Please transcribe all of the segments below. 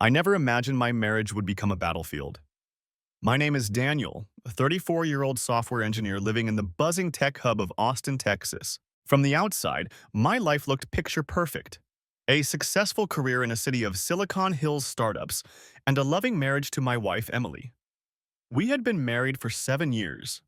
I never imagined my marriage would become a battlefield. My name is Daniel, a 34-year-old software engineer living in the buzzing tech hub of Austin, Texas. From the outside, my life looked picture perfect. A successful career in a city of Silicon Hills startups, and a loving marriage to my wife, Emily. We had been married for 7 years.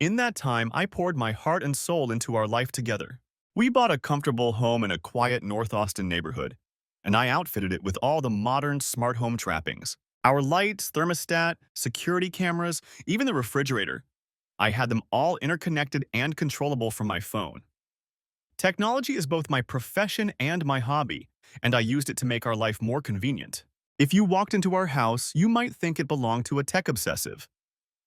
In that time, I poured my heart and soul into our life together. We bought a comfortable home in a quiet North Austin neighborhood, and I outfitted it with all the modern smart home trappings. Our lights, thermostat, security cameras, even the refrigerator. I had them all interconnected and controllable from my phone. Technology is both my profession and my hobby, and I used it to make our life more convenient. If you walked into our house, you might think it belonged to a tech obsessive.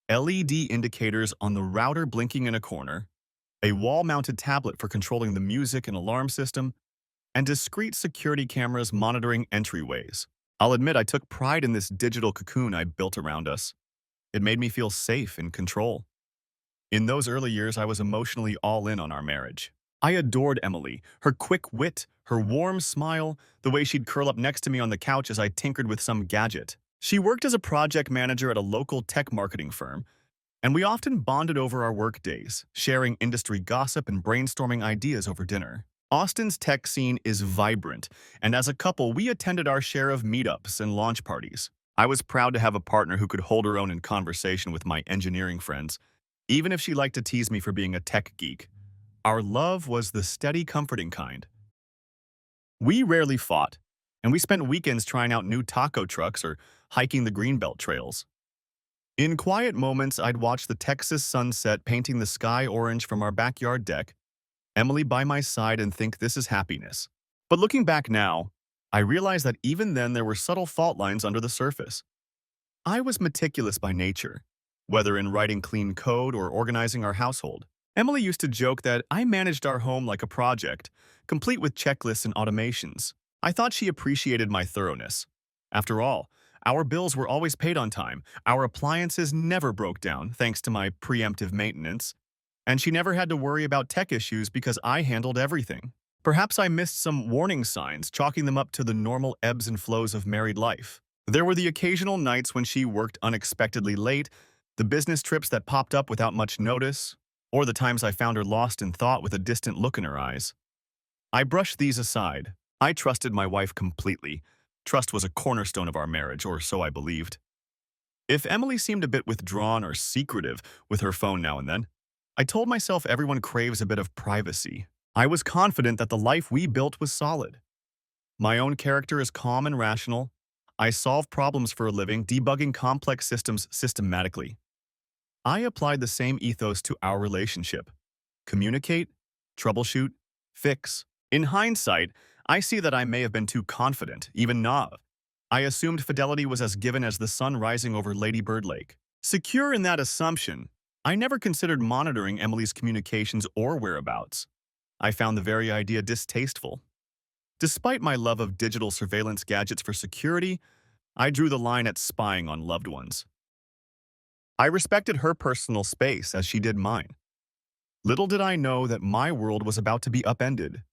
LED indicators on the router blinking in a corner, a wall-mounted tablet for controlling the music and alarm system, and discrete security cameras monitoring entryways. I'll admit I took pride in this digital cocoon I built around us. It made me feel safe in control. In those early years, I was emotionally all in on our marriage. I adored Emily, her quick wit, her warm smile, the way she'd curl up next to me on the couch as I tinkered with some gadget. She worked as a project manager at a local tech marketing firm, and we often bonded over our work days, sharing industry gossip and brainstorming ideas over dinner. Austin's tech scene is vibrant, and as a couple, we attended our share of meetups and launch parties. I was proud to have a partner who could hold her own in conversation with my engineering friends, even if she liked to tease me for being a tech geek. Our love was the steady, comforting kind. We rarely fought, and we spent weekends trying out new taco trucks or hiking the Greenbelt trails. In quiet moments, I'd watch the Texas sunset painting the sky orange from our backyard deck, Emily by my side, and think this is happiness. But looking back now, I realize that even then there were subtle fault lines under the surface. I was meticulous by nature, whether in writing clean code or organizing our household. Emily used to joke that I managed our home like a project, complete with checklists and automations. I thought she appreciated my thoroughness. After all, our bills were always paid on time, our appliances never broke down thanks to my preemptive maintenance, and she never had to worry about tech issues because I handled everything. Perhaps I missed some warning signs, chalking them up to the normal ebbs and flows of married life. There were the occasional nights when she worked unexpectedly late, the business trips that popped up without much notice, or the times I found her lost in thought with a distant look in her eyes. I brushed these aside. I trusted my wife completely. Trust was a cornerstone of our marriage, or so I believed. If Emily seemed a bit withdrawn or secretive with her phone now and then, I told myself everyone craves a bit of privacy. I was confident that the life we built was solid. My own character is calm and rational. I solve problems for a living, debugging complex systems systematically. I applied the same ethos to our relationship. Communicate, troubleshoot, fix. In hindsight, I see that I may have been too confident, even naive. I assumed fidelity was as given as the sun rising over Lady Bird Lake. Secure in that assumption, I never considered monitoring Emily's communications or whereabouts. I found the very idea distasteful. Despite my love of digital surveillance gadgets for security, I drew the line at spying on loved ones. I respected her personal space as she did mine. Little did I know that my world was about to be upended.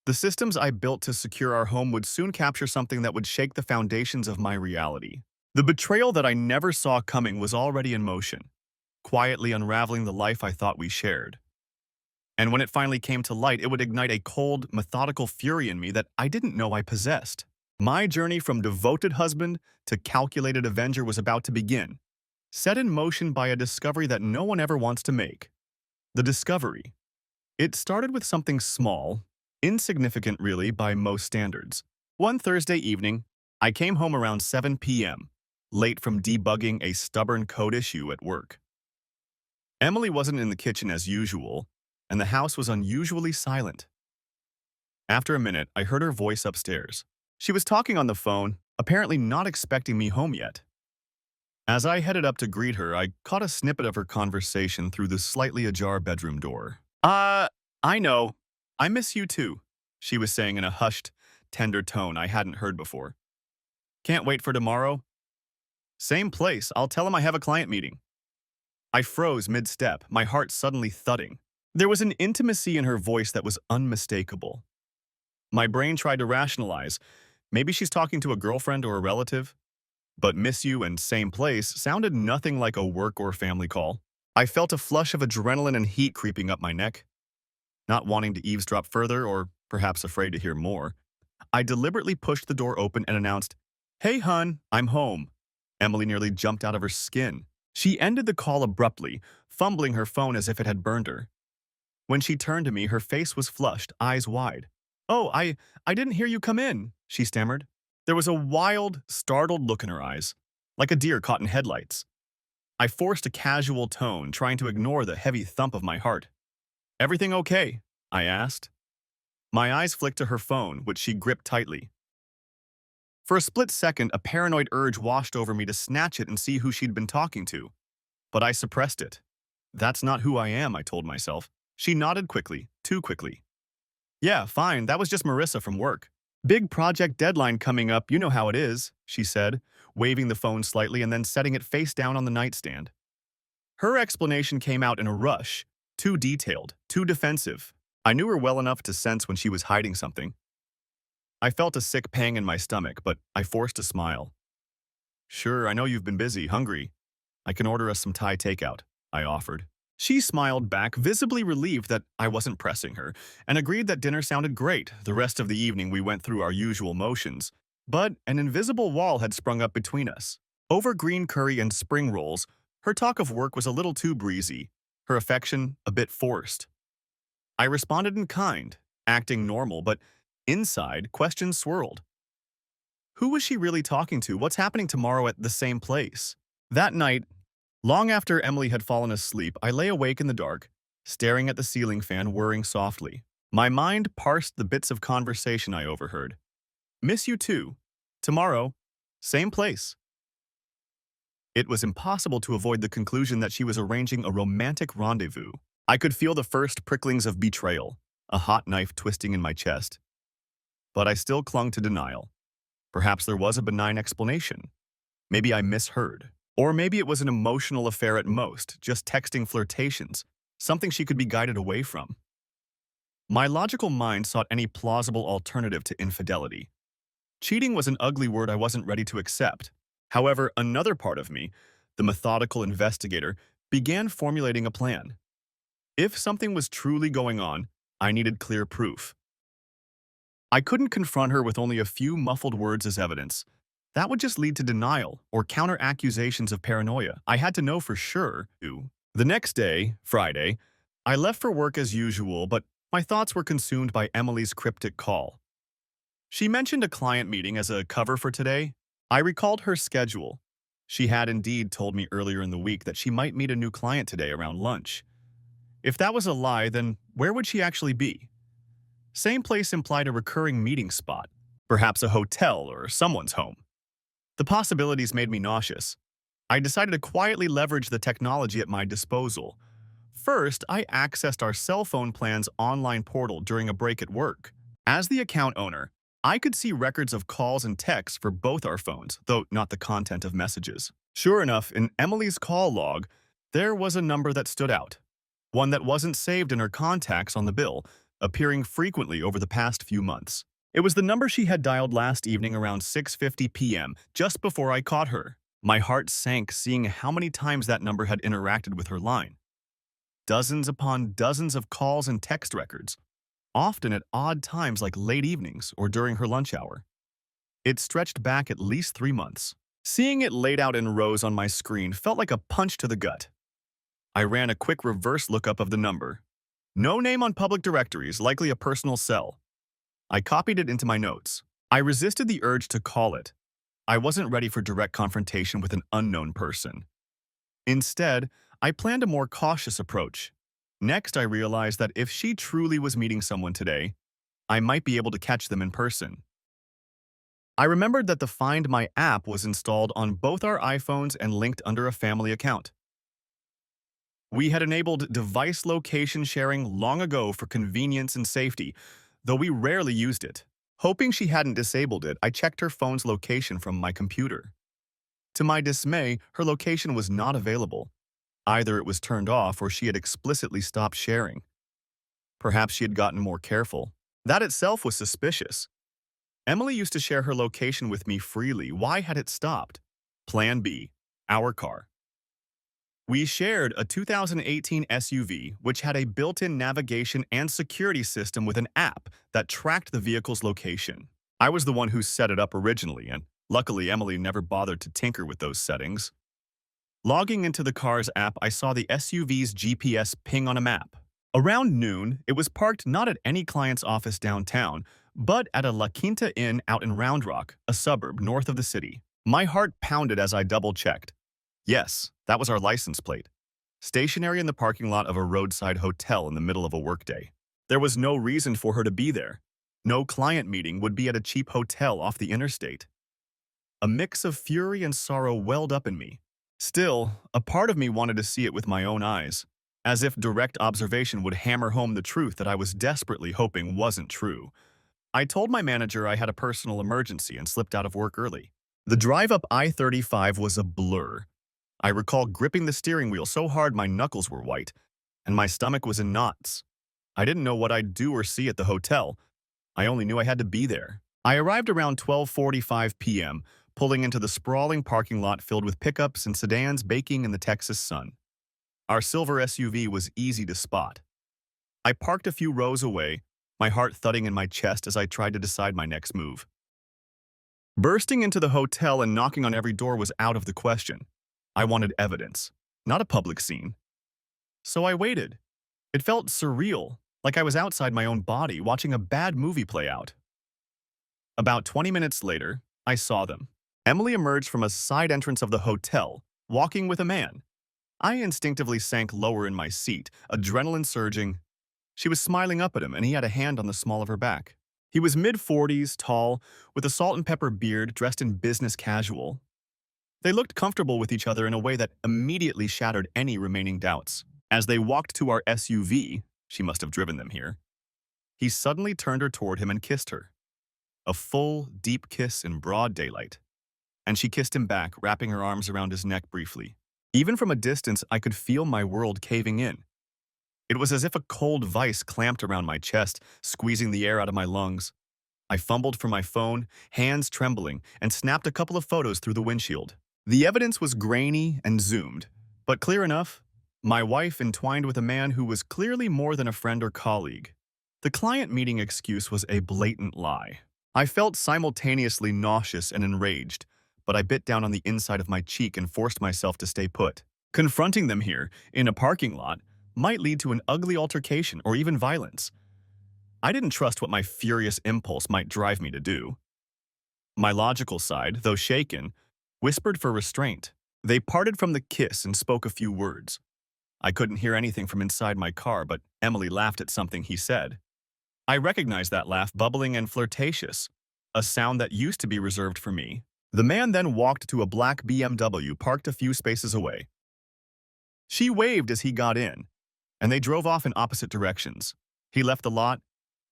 The systems I built to secure our home would soon capture something that would shake the foundations of my reality. The betrayal that I never saw coming was already in motion, quietly unraveling the life I thought we shared. And when it finally came to light, it would ignite a cold, methodical fury in me that I didn't know I possessed. My journey from devoted husband to calculated avenger was about to begin, set in motion by a discovery that no one ever wants to make. The discovery. It started with something small, insignificant really by most standards. One Thursday evening, I came home around 7 p.m., late from debugging a stubborn code issue at work. Emily wasn't in the kitchen as usual, and the house was unusually silent. After a minute, I heard her voice upstairs. She was talking on the phone, apparently not expecting me home yet. As I headed up to greet her, I caught a snippet of her conversation through the slightly ajar bedroom door. I know. I miss you too," she was saying in a hushed, tender tone I hadn't heard before. "Can't wait for tomorrow?" "Same place. I'll tell him I have a client meeting." I froze mid-step, my heart suddenly thudding. There was an intimacy in her voice that was unmistakable. My brain tried to rationalize. Maybe she's talking to a girlfriend or a relative? But miss you and same place sounded nothing like a work or family call. I felt a flush of adrenaline and heat creeping up my neck. Not wanting to eavesdrop further, or perhaps afraid to hear more, I deliberately pushed the door open and announced, "Hey, hun, I'm home." Emily nearly jumped out of her skin. She ended the call abruptly, fumbling her phone as if it had burned her. When she turned to me, her face was flushed, eyes wide. "Oh, I didn't hear you come in," she stammered. There was a wild, startled look in her eyes, like a deer caught in headlights. I forced a casual tone, trying to ignore the heavy thump of my heart. "Everything okay?" I asked. My eyes flicked to her phone, which she gripped tightly. For a split second, a paranoid urge washed over me to snatch it and see who she'd been talking to. But I suppressed it. "That's not who I am," I told myself. She nodded quickly, too quickly. "Yeah, fine, that was just Marissa from work. Big project deadline coming up, you know how it is," she said, waving the phone slightly and then setting it face down on the nightstand. Her explanation came out in a rush, too detailed, too defensive. I knew her well enough to sense when she was hiding something. I felt a sick pang in my stomach, but I forced a smile. "Sure, I know you've been busy, hungry. I can order us some Thai takeout," I offered. She smiled back, visibly relieved that I wasn't pressing her, and agreed that dinner sounded great. The rest of the evening we went through our usual motions. But an invisible wall had sprung up between us. Over green curry and spring rolls, her talk of work was a little too breezy, her affection a bit forced. I responded in kind, acting normal, but inside, questions swirled. Who was she really talking to? What's happening tomorrow at the same place? That night, long after Emily had fallen asleep, I lay awake in the dark, staring at the ceiling fan whirring softly. My mind parsed the bits of conversation I overheard. "Miss you too. Tomorrow, same place." It was impossible to avoid the conclusion that she was arranging a romantic rendezvous. I could feel the first pricklings of betrayal, a hot knife twisting in my chest. But I still clung to denial. Perhaps there was a benign explanation. Maybe I misheard. Or maybe it was an emotional affair at most, just texting flirtations, something she could be guided away from. My logical mind sought any plausible alternative to infidelity. Cheating was an ugly word I wasn't ready to accept. However, another part of me, the methodical investigator, began formulating a plan. If something was truly going on, I needed clear proof. I couldn't confront her with only a few muffled words as evidence. That would just lead to denial or counter-accusations of paranoia. I had to know for sure. The next day, Friday, I left for work as usual, but my thoughts were consumed by Emily's cryptic call. She mentioned a client meeting as a cover for today. I recalled her schedule. She had indeed told me earlier in the week that she might meet a new client today around lunch. If that was a lie, then where would she actually be? Same place implied a recurring meeting spot, perhaps a hotel or someone's home. The possibilities made me nauseous. I decided to quietly leverage the technology at my disposal. First, I accessed our cell phone plan's online portal during a break at work. As the account owner, I could see records of calls and texts for both our phones, though not the content of messages. Sure enough, in Emily's call log, there was a number that stood out. One that wasn't saved in her contacts on the bill, appearing frequently over the past few months. It was the number she had dialed last evening around 6:50 p.m., just before I caught her. My heart sank seeing how many times that number had interacted with her line. Dozens upon dozens of calls and text records, often at odd times like late evenings or during her lunch hour. It stretched back at least 3 months. Seeing it laid out in rows on my screen felt like a punch to the gut. I ran a quick reverse lookup of the number. No name on public directories, likely a personal cell. I copied it into my notes. I resisted the urge to call it. I wasn't ready for direct confrontation with an unknown person. Instead, I planned a more cautious approach. Next, I realized that if she truly was meeting someone today, I might be able to catch them in person. I remembered that the Find My app was installed on both our iPhones and linked under a family account. We had enabled device location sharing long ago for convenience and safety, though we rarely used it. Hoping she hadn't disabled it, I checked her phone's location from my computer. To my dismay, her location was not available. Either it was turned off or she had explicitly stopped sharing. Perhaps she had gotten more careful. That itself was suspicious. Emily used to share her location with me freely. Why had it stopped? Plan B, our car. We shared a 2018 SUV, which had a built-in navigation and security system with an app that tracked the vehicle's location. I was the one who set it up originally, and luckily Emily never bothered to tinker with those settings. Logging into the car's app, I saw the SUV's GPS ping on a map. Around noon, it was parked not at any client's office downtown, but at a La Quinta Inn out in Round Rock, a suburb north of the city. My heart pounded as I double-checked. Yes, that was our license plate. Stationary in the parking lot of a roadside hotel in the middle of a workday. There was no reason for her to be there. No client meeting would be at a cheap hotel off the interstate. A mix of fury and sorrow welled up in me. Still, a part of me wanted to see it with my own eyes, as if direct observation would hammer home the truth that I was desperately hoping wasn't true. I told my manager I had a personal emergency and slipped out of work early. The drive up I-35 was a blur. I recall gripping the steering wheel so hard my knuckles were white, and my stomach was in knots. I didn't know what I'd do or see at the hotel. I only knew I had to be there. I arrived around 12:45 p.m., pulling into the sprawling parking lot filled with pickups and sedans baking in the Texas sun. Our silver SUV was easy to spot. I parked a few rows away, my heart thudding in my chest as I tried to decide my next move. Bursting into the hotel and knocking on every door was out of the question. I wanted evidence, not a public scene. So I waited. It felt surreal, like I was outside my own body watching a bad movie play out. About 20 minutes later, I saw them. Emily emerged from a side entrance of the hotel, walking with a man. I instinctively sank lower in my seat, adrenaline surging. She was smiling up at him, and he had a hand on the small of her back. He was mid-40s, tall, with a salt and pepper beard, dressed in business casual. They looked comfortable with each other in a way that immediately shattered any remaining doubts. As they walked to our SUV, she must have driven them here, he suddenly turned her toward him and kissed her. A full, deep kiss in broad daylight. And she kissed him back, wrapping her arms around his neck briefly. Even from a distance, I could feel my world caving in. It was as if a cold vice clamped around my chest, squeezing the air out of my lungs. I fumbled for my phone, hands trembling, and snapped a couple of photos through the windshield. The evidence was grainy and zoomed, but clear enough. My wife entwined with a man who was clearly more than a friend or colleague. The client meeting excuse was a blatant lie. I felt simultaneously nauseous and enraged, but I bit down on the inside of my cheek and forced myself to stay put. Confronting them here, in a parking lot, might lead to an ugly altercation or even violence. I didn't trust what my furious impulse might drive me to do. My logical side, though shaken, whispered for restraint. They parted from the kiss and spoke a few words. I couldn't hear anything from inside my car, but Emily laughed at something he said. I recognized that laugh, bubbling and flirtatious, a sound that used to be reserved for me. The man then walked to a black BMW parked a few spaces away. She waved as he got in, and they drove off in opposite directions. He left the lot,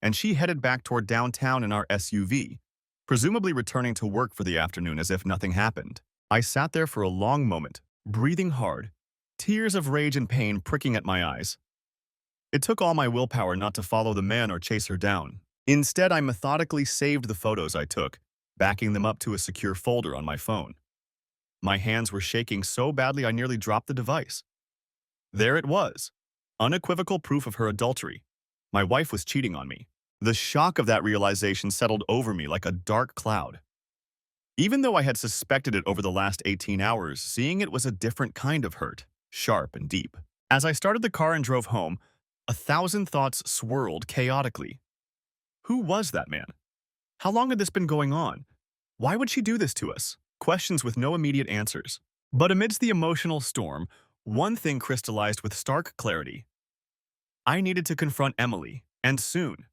and she headed back toward downtown in our SUV, presumably returning to work for the afternoon as if nothing happened. I sat there for a long moment, breathing hard, tears of rage and pain pricking at my eyes. It took all my willpower not to follow the man or chase her down. Instead, I methodically saved the photos I took, backing them up to a secure folder on my phone. My hands were shaking so badly I nearly dropped the device. There it was, unequivocal proof of her adultery. My wife was cheating on me. The shock of that realization settled over me like a dark cloud. Even though I had suspected it over the last 18 hours, seeing it was a different kind of hurt, sharp and deep. As I started the car and drove home, 1,000 thoughts swirled chaotically. Who was that man? How long had this been going on? Why would she do this to us? Questions with no immediate answers. But amidst the emotional storm, one thing crystallized with stark clarity. I needed to confront Emily, and soon.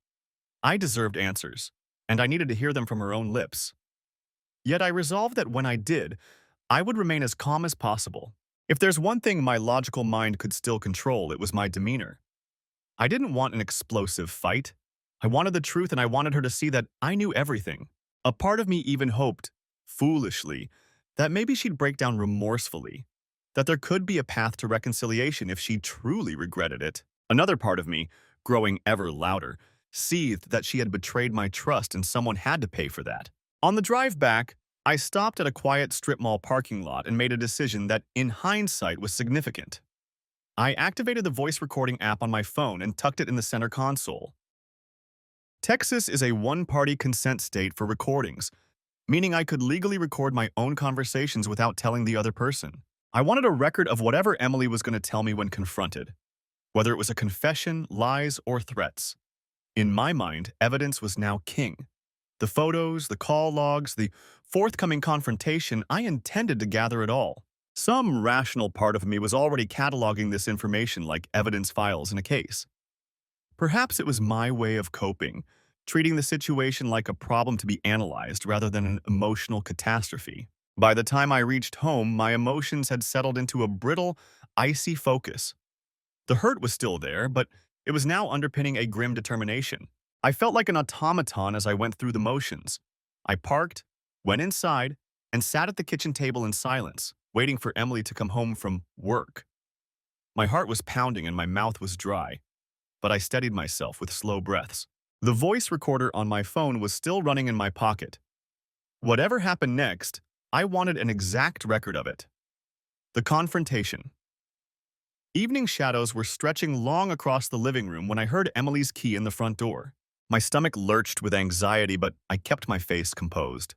I deserved answers, and I needed to hear them from her own lips. Yet I resolved that when I did, I would remain as calm as possible. If there's one thing my logical mind could still control, it was my demeanor. I didn't want an explosive fight. I wanted the truth, and I wanted her to see that I knew everything. A part of me even hoped, foolishly, that maybe she'd break down remorsefully, that there could be a path to reconciliation if she truly regretted it. Another part of me, growing ever louder, seethed that she had betrayed my trust and someone had to pay for that. On the drive back, I stopped at a quiet strip mall parking lot and made a decision that, in hindsight, was significant. I activated the voice recording app on my phone and tucked it in the center console. Texas is a one-party consent state for recordings, meaning I could legally record my own conversations without telling the other person. I wanted a record of whatever Emily was going to tell me when confronted, whether it was a confession, lies, or threats. In my mind, evidence was now king. The photos, the call logs, the forthcoming confrontation, I intended to gather it all. Some rational part of me was already cataloging this information like evidence files in a case. Perhaps it was my way of coping, treating the situation like a problem to be analyzed rather than an emotional catastrophe. By the time I reached home, my emotions had settled into a brittle, icy focus. The hurt was still there, but it was now underpinning a grim determination. I felt like an automaton as I went through the motions. I parked, went inside, and sat at the kitchen table in silence, waiting for Emily to come home from work. My heart was pounding and my mouth was dry, but I steadied myself with slow breaths. The voice recorder on my phone was still running in my pocket. Whatever happened next, I wanted an exact record of it. The confrontation. Evening shadows were stretching long across the living room when I heard Emily's key in the front door. My stomach lurched with anxiety, but I kept my face composed.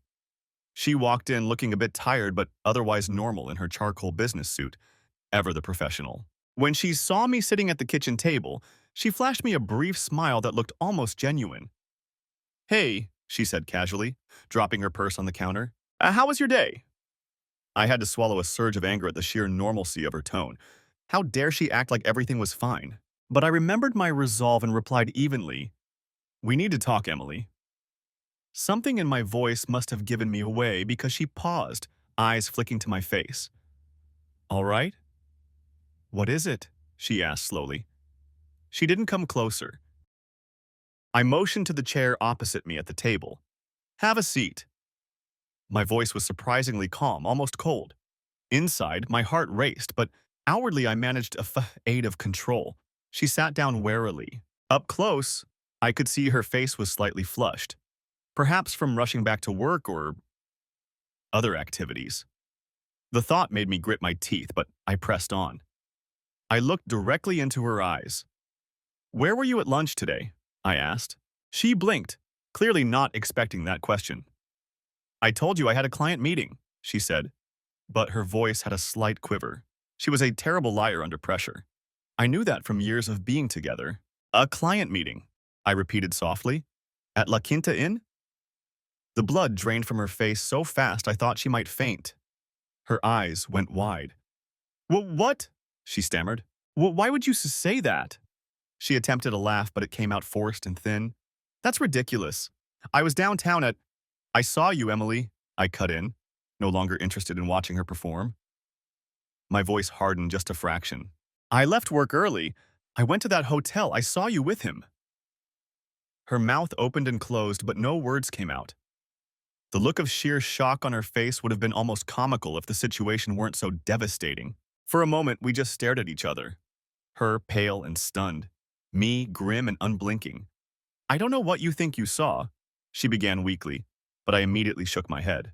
She walked in looking a bit tired but otherwise normal in her charcoal business suit, ever the professional. When she saw me sitting at the kitchen table, she flashed me a brief smile that looked almost genuine. "Hey," she said casually, dropping her purse on the counter. How was your day?" I had to swallow a surge of anger at the sheer normalcy of her tone. How dare she act like everything was fine? But I remembered my resolve and replied evenly, "We need to talk, Emily." Something in my voice must have given me away because she paused, eyes flicking to my face. "All right?" "What is it?" she asked slowly. She didn't come closer. I motioned to the chair opposite me at the table. "Have a seat." My voice was surprisingly calm, almost cold. Inside, my heart raced, but outwardly I managed a fade of control. She sat down warily. Up close, I could see her face was slightly flushed, perhaps from rushing back to work or other activities. The thought made me grit my teeth, but I pressed on. I looked directly into her eyes. "Where were you at lunch today?" I asked. She blinked, clearly not expecting that question. "I told you I had a client meeting," she said, but her voice had a slight quiver. She was a terrible liar under pressure. I knew that from years of being together. "A client meeting," I repeated softly. "At La Quinta Inn?" The blood drained from her face so fast I thought she might faint. Her eyes went wide. What?" she stammered. Why would you say that?" She attempted a laugh, but it came out forced and thin. "That's ridiculous. I was downtown at—" "I saw you, Emily," I cut in, no longer interested in watching her perform. My voice hardened just a fraction. "I left work early. I went to that hotel. I saw you with him." Her mouth opened and closed, but no words came out. The look of sheer shock on her face would have been almost comical if the situation weren't so devastating. For a moment, we just stared at each other. Her pale and stunned. Me grim and unblinking. "I don't know what you think you saw," she began weakly, but I immediately shook my head.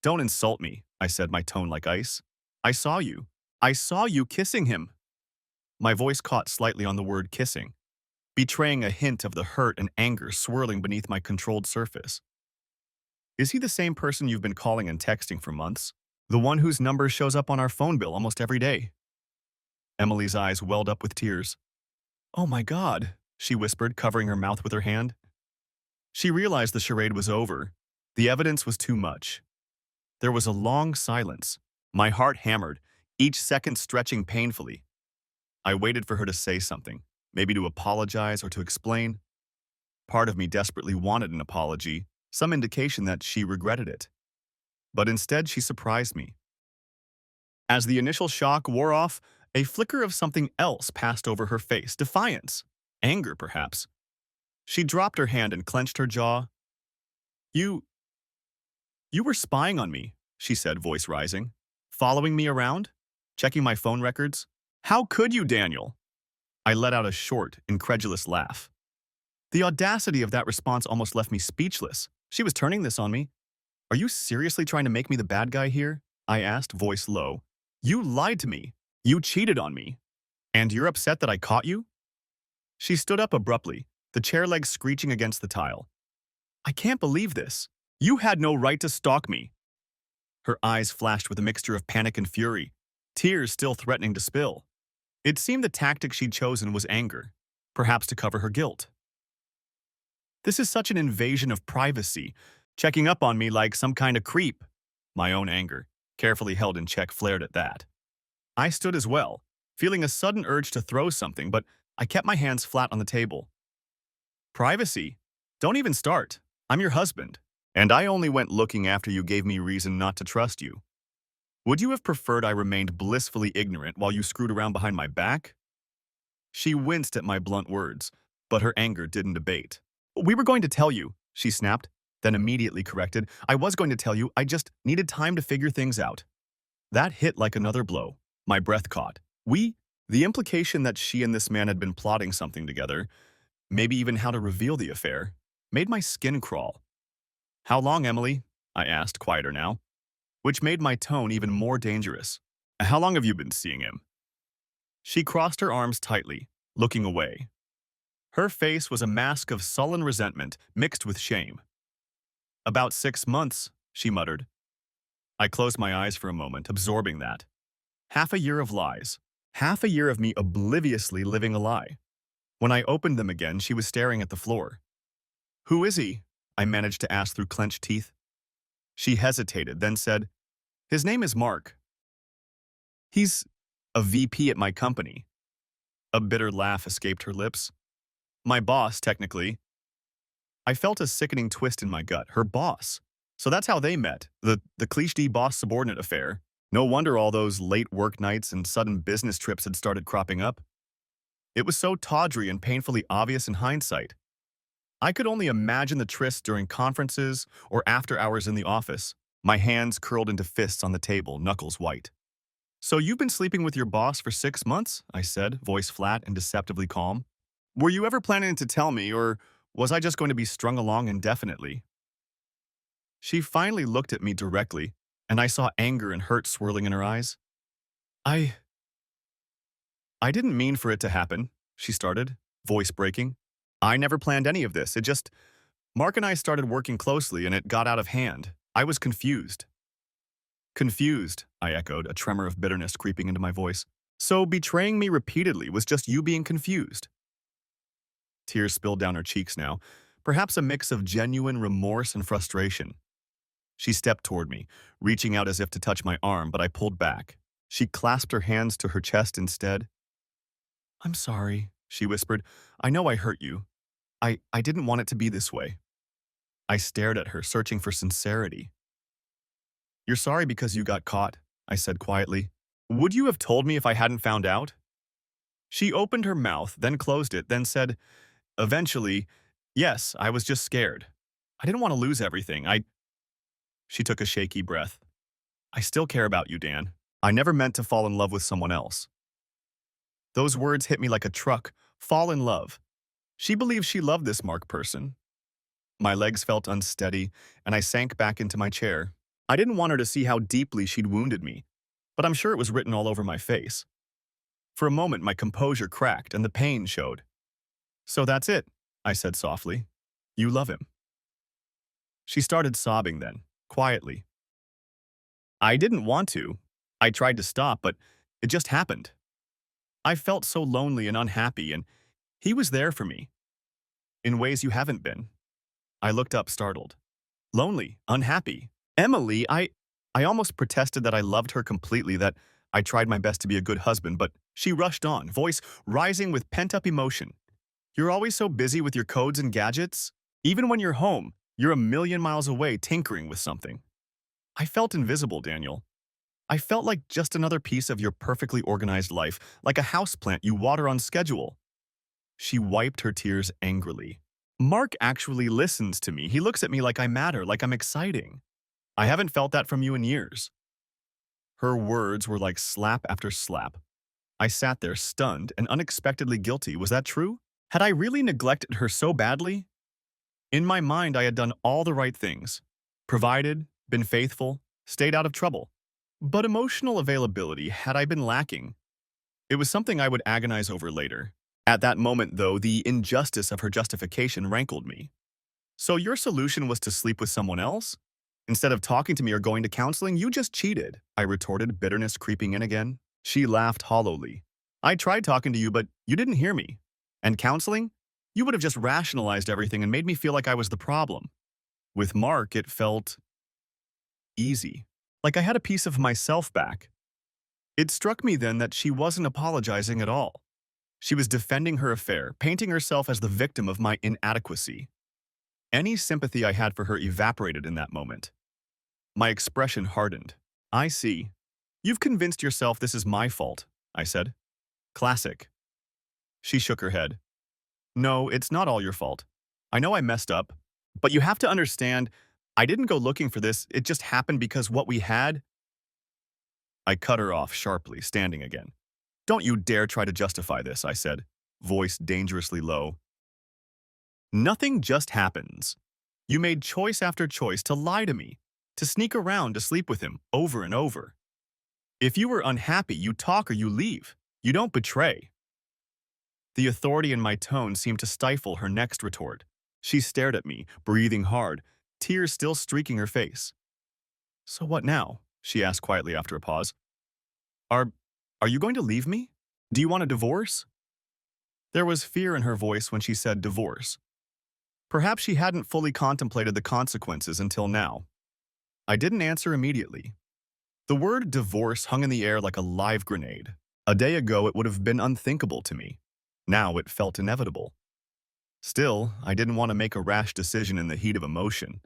"Don't insult me," I said, my tone like ice. I saw you. I saw you kissing him." My voice caught slightly on the word kissing, betraying a hint of the hurt and anger swirling beneath my controlled surface. "Is he the same person you've been calling and texting for months? The one whose number shows up on our phone bill almost every day?" Emily's eyes welled up with tears. "Oh my God," she whispered, covering her mouth with her hand. She realized the charade was over. The evidence was too much. There was a long silence. My heart hammered, each second stretching painfully. I waited for her to say something, maybe to apologize or to explain. Part of me desperately wanted an apology, some indication that she regretted it. But instead, she surprised me. As the initial shock wore off, a flicker of something else passed over her face, defiance, anger perhaps. She dropped her hand and clenched her jaw. You were spying on me," she said, voice rising. "Following me around? Checking my phone records? How could you, Daniel?" I let out a short, incredulous laugh. The audacity of that response almost left me speechless. She was turning this on me. Are you seriously trying to make me the bad guy here? I asked, voice low. You lied to me. You cheated on me. And you're upset that I caught you? She stood up abruptly, the chair legs screeching against the tile. I can't believe this. You had no right to stalk me. Her eyes flashed with a mixture of panic and fury, tears still threatening to spill. It seemed the tactic she'd chosen was anger, perhaps to cover her guilt. This is such an invasion of privacy, checking up on me like some kind of creep. My own anger, carefully held in check, flared at that. I stood as well, feeling a sudden urge to throw something, but I kept my hands flat on the table. Privacy? Don't even start. I'm your husband, and I only went looking after you gave me reason not to trust you. Would you have preferred I remained blissfully ignorant while you screwed around behind my back? She winced at my blunt words, but her anger didn't abate. We were going to tell you, she snapped, then immediately corrected. I was going to tell you, I just needed time to figure things out. That hit like another blow. My breath caught. The implication that she and this man had been plotting something together, maybe even how to reveal the affair, made my skin crawl. How long, Emily? I asked, quieter now, which made my tone even more dangerous. How long have you been seeing him? She crossed her arms tightly, looking away. Her face was a mask of sullen resentment mixed with shame. About 6 months, she muttered. I closed my eyes for a moment, absorbing that. Half a year of lies. Half a year of me obliviously living a lie. When I opened them again, she was staring at the floor. Who is he? I managed to ask through clenched teeth. She hesitated, then said, His name is Mark. He's a VP at my company. A bitter laugh escaped her lips. My boss, technically. I felt a sickening twist in my gut. Her boss. So that's how they met. The cliché boss-subordinate affair. No wonder all those late work nights and sudden business trips had started cropping up. It was so tawdry and painfully obvious in hindsight. I could only imagine the trysts during conferences or after hours in the office, my hands curled into fists on the table, knuckles white. So you've been sleeping with your boss for 6 months? I said, voice flat and deceptively calm. Were you ever planning to tell me, or was I just going to be strung along indefinitely? She finally looked at me directly, and I saw anger and hurt swirling in her eyes. I didn't mean for it to happen, she started, voice breaking. I never planned any of this. Mark and I started working closely and it got out of hand. I was confused. Confused, I echoed, a tremor of bitterness creeping into my voice. So betraying me repeatedly was just you being confused. Tears spilled down her cheeks now, perhaps a mix of genuine remorse and frustration. She stepped toward me, reaching out as if to touch my arm, but I pulled back. She clasped her hands to her chest instead. I'm sorry, she whispered. I know I hurt you. I didn't want it to be this way. I stared at her, searching for sincerity. You're sorry because you got caught, I said quietly. Would you have told me if I hadn't found out? She opened her mouth, then closed it, then said, eventually, yes, I was just scared. I didn't want to lose everything. She took a shaky breath. I still care about you, Dan. I never meant to fall in love with someone else. Those words hit me like a truck. Fall in love. She believed she loved this Mark person. My legs felt unsteady, and I sank back into my chair. I didn't want her to see how deeply she'd wounded me, but I'm sure it was written all over my face. For a moment, my composure cracked and the pain showed. So that's it, I said softly. You love him. She started sobbing then, quietly. I didn't want to. I tried to stop, but it just happened. I felt so lonely and unhappy, and he was there for me. In ways you haven't been. I looked up, startled. Lonely, unhappy. Emily, I almost protested that I loved her completely, that I tried my best to be a good husband, but she rushed on, voice rising with pent-up emotion. You're always so busy with your codes and gadgets. Even when you're home, you're a million miles away tinkering with something. I felt invisible, Daniel. I felt like just another piece of your perfectly organized life, like a houseplant you water on schedule. She wiped her tears angrily. Mark actually listens to me. He looks at me like I matter, like I'm exciting. I haven't felt that from you in years. Her words were like slap after slap. I sat there stunned and unexpectedly guilty. Was that true? Had I really neglected her so badly? In my mind, I had done all the right things. Provided, been faithful, stayed out of trouble. But emotional availability had I been lacking. It was something I would agonize over later. At that moment, though, the injustice of her justification rankled me. So your solution was to sleep with someone else? Instead of talking to me or going to counseling, you just cheated, I retorted, bitterness creeping in again. She laughed hollowly. I tried talking to you, but you didn't hear me. And counseling? You would have just rationalized everything and made me feel like I was the problem. With Mark, it felt easy, like I had a piece of myself back. It struck me then that she wasn't apologizing at all. She was defending her affair, painting herself as the victim of my inadequacy. Any sympathy I had for her evaporated in that moment. My expression hardened. I see. You've convinced yourself this is my fault, I said. Classic. She shook her head. No, it's not all your fault. I know I messed up, but you have to understand, I didn't go looking for this, it just happened because what we had. I cut her off sharply, standing again. Don't you dare try to justify this, I said, voice dangerously low. Nothing just happens. You made choice after choice to lie to me, to sneak around to sleep with him over and over. If you were unhappy, you talk or you leave. You don't betray. The authority in my tone seemed to stifle her next retort. She stared at me, breathing hard, tears still streaking her face. So what now? She asked quietly after a pause. Are you going to leave me? Do you want a divorce? There was fear in her voice when she said divorce. Perhaps she hadn't fully contemplated the consequences until now. I didn't answer immediately. The word divorce hung in the air like a live grenade. A day ago, it would have been unthinkable to me. Now it felt inevitable. Still, I didn't want to make a rash decision in the heat of emotion.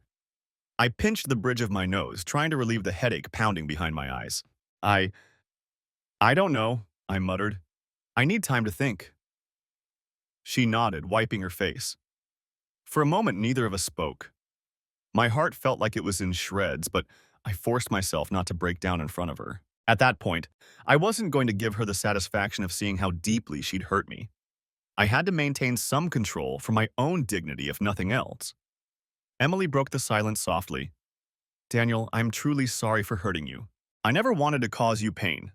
I pinched the bridge of my nose, trying to relieve the headache pounding behind my eyes. I don't know, I muttered. I need time to think. She nodded, wiping her face. For a moment, neither of us spoke. My heart felt like it was in shreds, but I forced myself not to break down in front of her. At that point, I wasn't going to give her the satisfaction of seeing how deeply she'd hurt me. I had to maintain some control for my own dignity, if nothing else. Emily broke the silence softly. Daniel, I'm truly sorry for hurting you. I never wanted to cause you pain.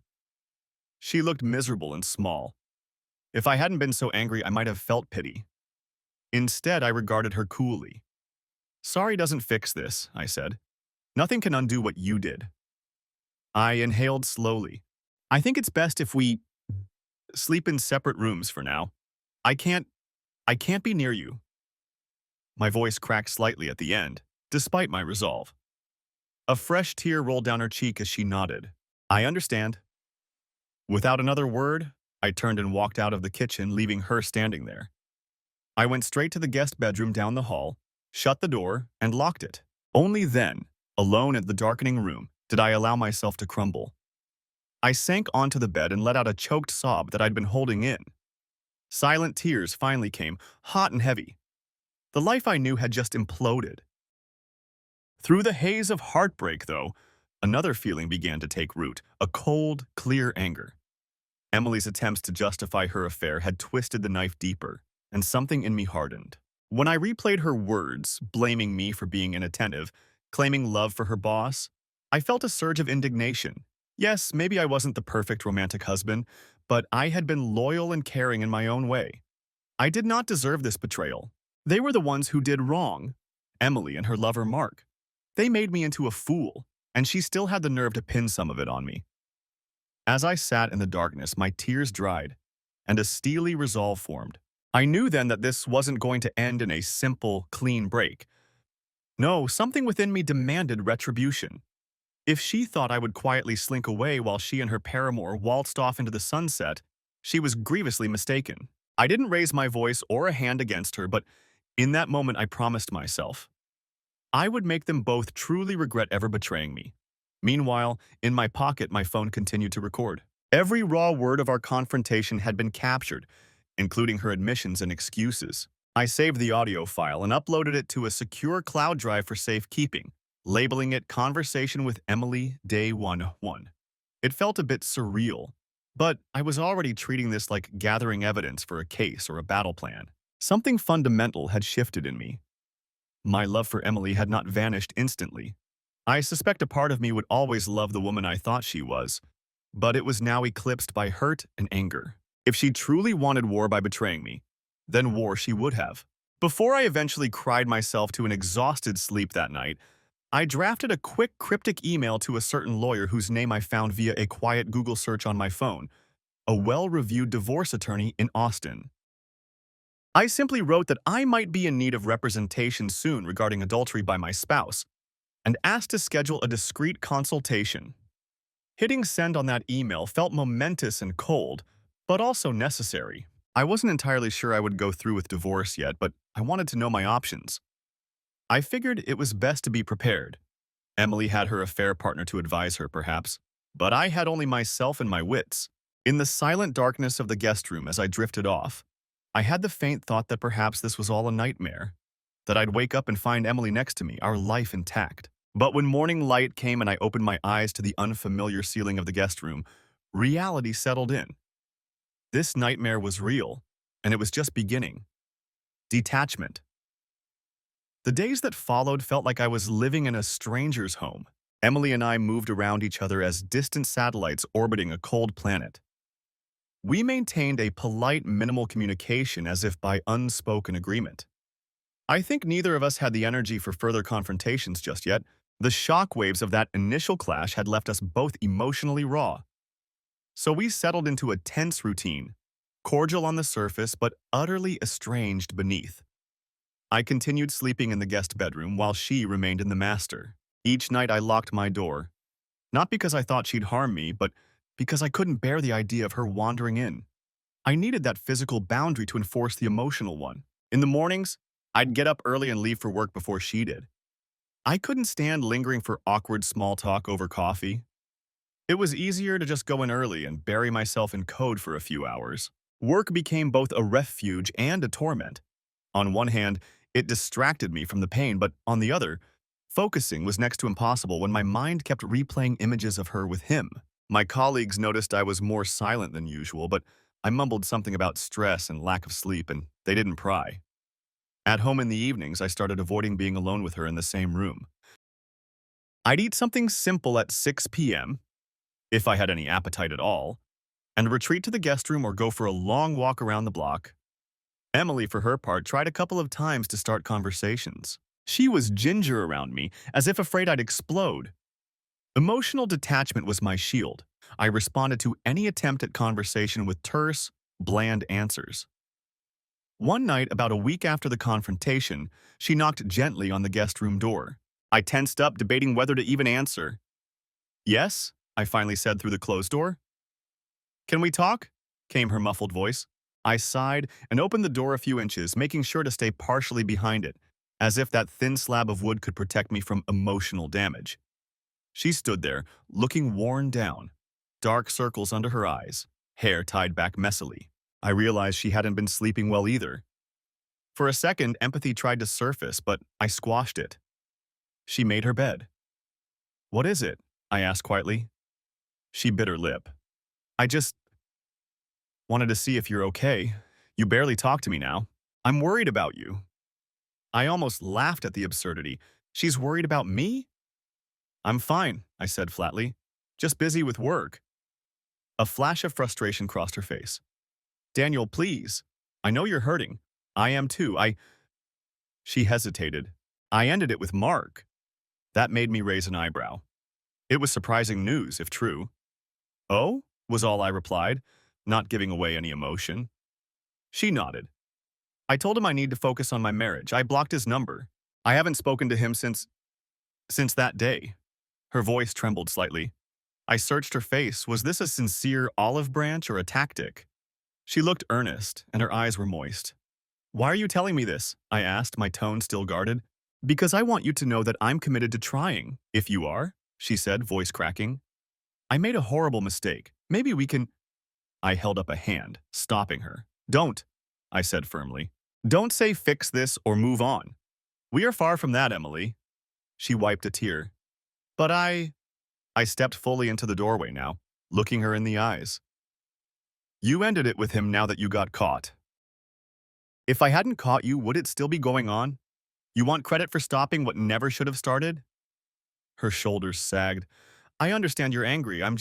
She looked miserable and small. If I hadn't been so angry, I might have felt pity. Instead, I regarded her coolly. Sorry doesn't fix this, I said. Nothing can undo what you did. I inhaled slowly. I think it's best if we sleep in separate rooms for now. I can't be near you. My voice cracked slightly at the end, despite my resolve. A fresh tear rolled down her cheek as she nodded. I understand. Without another word, I turned and walked out of the kitchen, leaving her standing there. I went straight to the guest bedroom down the hall, shut the door, and locked it. Only then, alone in the darkening room, did I allow myself to crumble. I sank onto the bed and let out a choked sob that I'd been holding in. Silent tears finally came, hot and heavy. The life I knew had just imploded. Through the haze of heartbreak, though, another feeling began to take root, a cold, clear anger. Emily's attempts to justify her affair had twisted the knife deeper, and something in me hardened. When I replayed her words, blaming me for being inattentive, claiming love for her boss, I felt a surge of indignation. Yes, maybe I wasn't the perfect romantic husband, but I had been loyal and caring in my own way. I did not deserve this betrayal. They were the ones who did wrong. Emily and her lover Mark. They made me into a fool, and she still had the nerve to pin some of it on me. As I sat in the darkness, my tears dried, and a steely resolve formed. I knew then that this wasn't going to end in a simple, clean break. No, something within me demanded retribution. If she thought I would quietly slink away while she and her paramour waltzed off into the sunset, she was grievously mistaken. I didn't raise my voice or a hand against her, but in that moment I promised myself I would make them both truly regret ever betraying me. Meanwhile, in my pocket, my phone continued to record. Every raw word of our confrontation had been captured, including her admissions and excuses. I saved the audio file and uploaded it to a secure cloud drive for safekeeping, labeling it Conversation with Emily Day 1-1. It felt a bit surreal, but I was already treating this like gathering evidence for a case or a battle plan. Something fundamental had shifted in me. My love for Emily had not vanished instantly. I suspect a part of me would always love the woman I thought she was, but it was now eclipsed by hurt and anger. If she truly wanted war by betraying me, then war she would have. Before I eventually cried myself to an exhausted sleep that night, I drafted a quick cryptic email to a certain lawyer whose name I found via a quiet Google search on my phone, a well-reviewed divorce attorney in Austin. I simply wrote that I might be in need of representation soon regarding adultery by my spouse, and asked to schedule a discreet consultation. Hitting send on that email felt momentous and cold, but also necessary. I wasn't entirely sure I would go through with divorce yet, but I wanted to know my options. I figured it was best to be prepared. Emily had her affair partner to advise her, perhaps, but I had only myself and my wits. In the silent darkness of the guest room as I drifted off, I had the faint thought that perhaps this was all a nightmare, that I'd wake up and find Emily next to me, our life intact. But when morning light came and I opened my eyes to the unfamiliar ceiling of the guest room, reality settled in. This nightmare was real, and it was just beginning. Detachment. The days that followed felt like I was living in a stranger's home. Emily and I moved around each other as distant satellites orbiting a cold planet. We maintained a polite, minimal communication as if by unspoken agreement. I think neither of us had the energy for further confrontations just yet. The shockwaves of that initial clash had left us both emotionally raw. So we settled into a tense routine, cordial on the surface but utterly estranged beneath. I continued sleeping in the guest bedroom while she remained in the master. Each night I locked my door, not because I thought she'd harm me, but because I couldn't bear the idea of her wandering in. I needed that physical boundary to enforce the emotional one. In the mornings, I'd get up early and leave for work before she did. I couldn't stand lingering for awkward small talk over coffee. It was easier to just go in early and bury myself in code for a few hours. Work became both a refuge and a torment. On one hand, it distracted me from the pain, but on the other, focusing was next to impossible when my mind kept replaying images of her with him. My colleagues noticed I was more silent than usual, but I mumbled something about stress and lack of sleep, and they didn't pry. At home in the evenings, I started avoiding being alone with her in the same room. I'd eat something simple at 6 p.m., if I had any appetite at all, and retreat to the guest room or go for a long walk around the block. Emily, for her part, tried a couple of times to start conversations. She was ginger around me, as if afraid I'd explode. Emotional detachment was my shield. I responded to any attempt at conversation with terse, bland answers. One night, about a week after the confrontation, she knocked gently on the guest room door. I tensed up, debating whether to even answer. "Yes," I finally said through the closed door. "Can we talk?" came her muffled voice. I sighed and opened the door a few inches, making sure to stay partially behind it, as if that thin slab of wood could protect me from emotional damage. She stood there, looking worn down, dark circles under her eyes, hair tied back messily. I realized she hadn't been sleeping well either. For a second, empathy tried to surface, but I squashed it. She made her bed. "What is it?" I asked quietly. She bit her lip. "I just wanted to see if you're okay. You barely talk to me now. I'm worried about you." I almost laughed at the absurdity. She's worried about me? "I'm fine," I said flatly. "Just busy with work." A flash of frustration crossed her face. "Daniel, please. I know you're hurting. I am too. She hesitated. "I ended it with Mark." That made me raise an eyebrow. It was surprising news, if true. "Oh?" was all I replied, not giving away any emotion. She nodded. "I told him I need to focus on my marriage. I blocked his number. I haven't spoken to him since that day." Her voice trembled slightly. I searched her face. Was this a sincere olive branch or a tactic? She looked earnest, and her eyes were moist. "Why are you telling me this?" I asked, my tone still guarded. "Because I want you to know that I'm committed to trying, if you are," she said, voice cracking. "I made a horrible mistake. Maybe we can—" I held up a hand, stopping her. "Don't," I said firmly. "Don't say fix this or move on. We are far from that, Emily." She wiped a tear. "But I stepped fully into the doorway now, looking her in the eyes. "You ended it with him now that you got caught." If I hadn't caught you, would it still be going on? You want credit for stopping what never should have started? Her shoulders sagged. I understand you're angry. I'm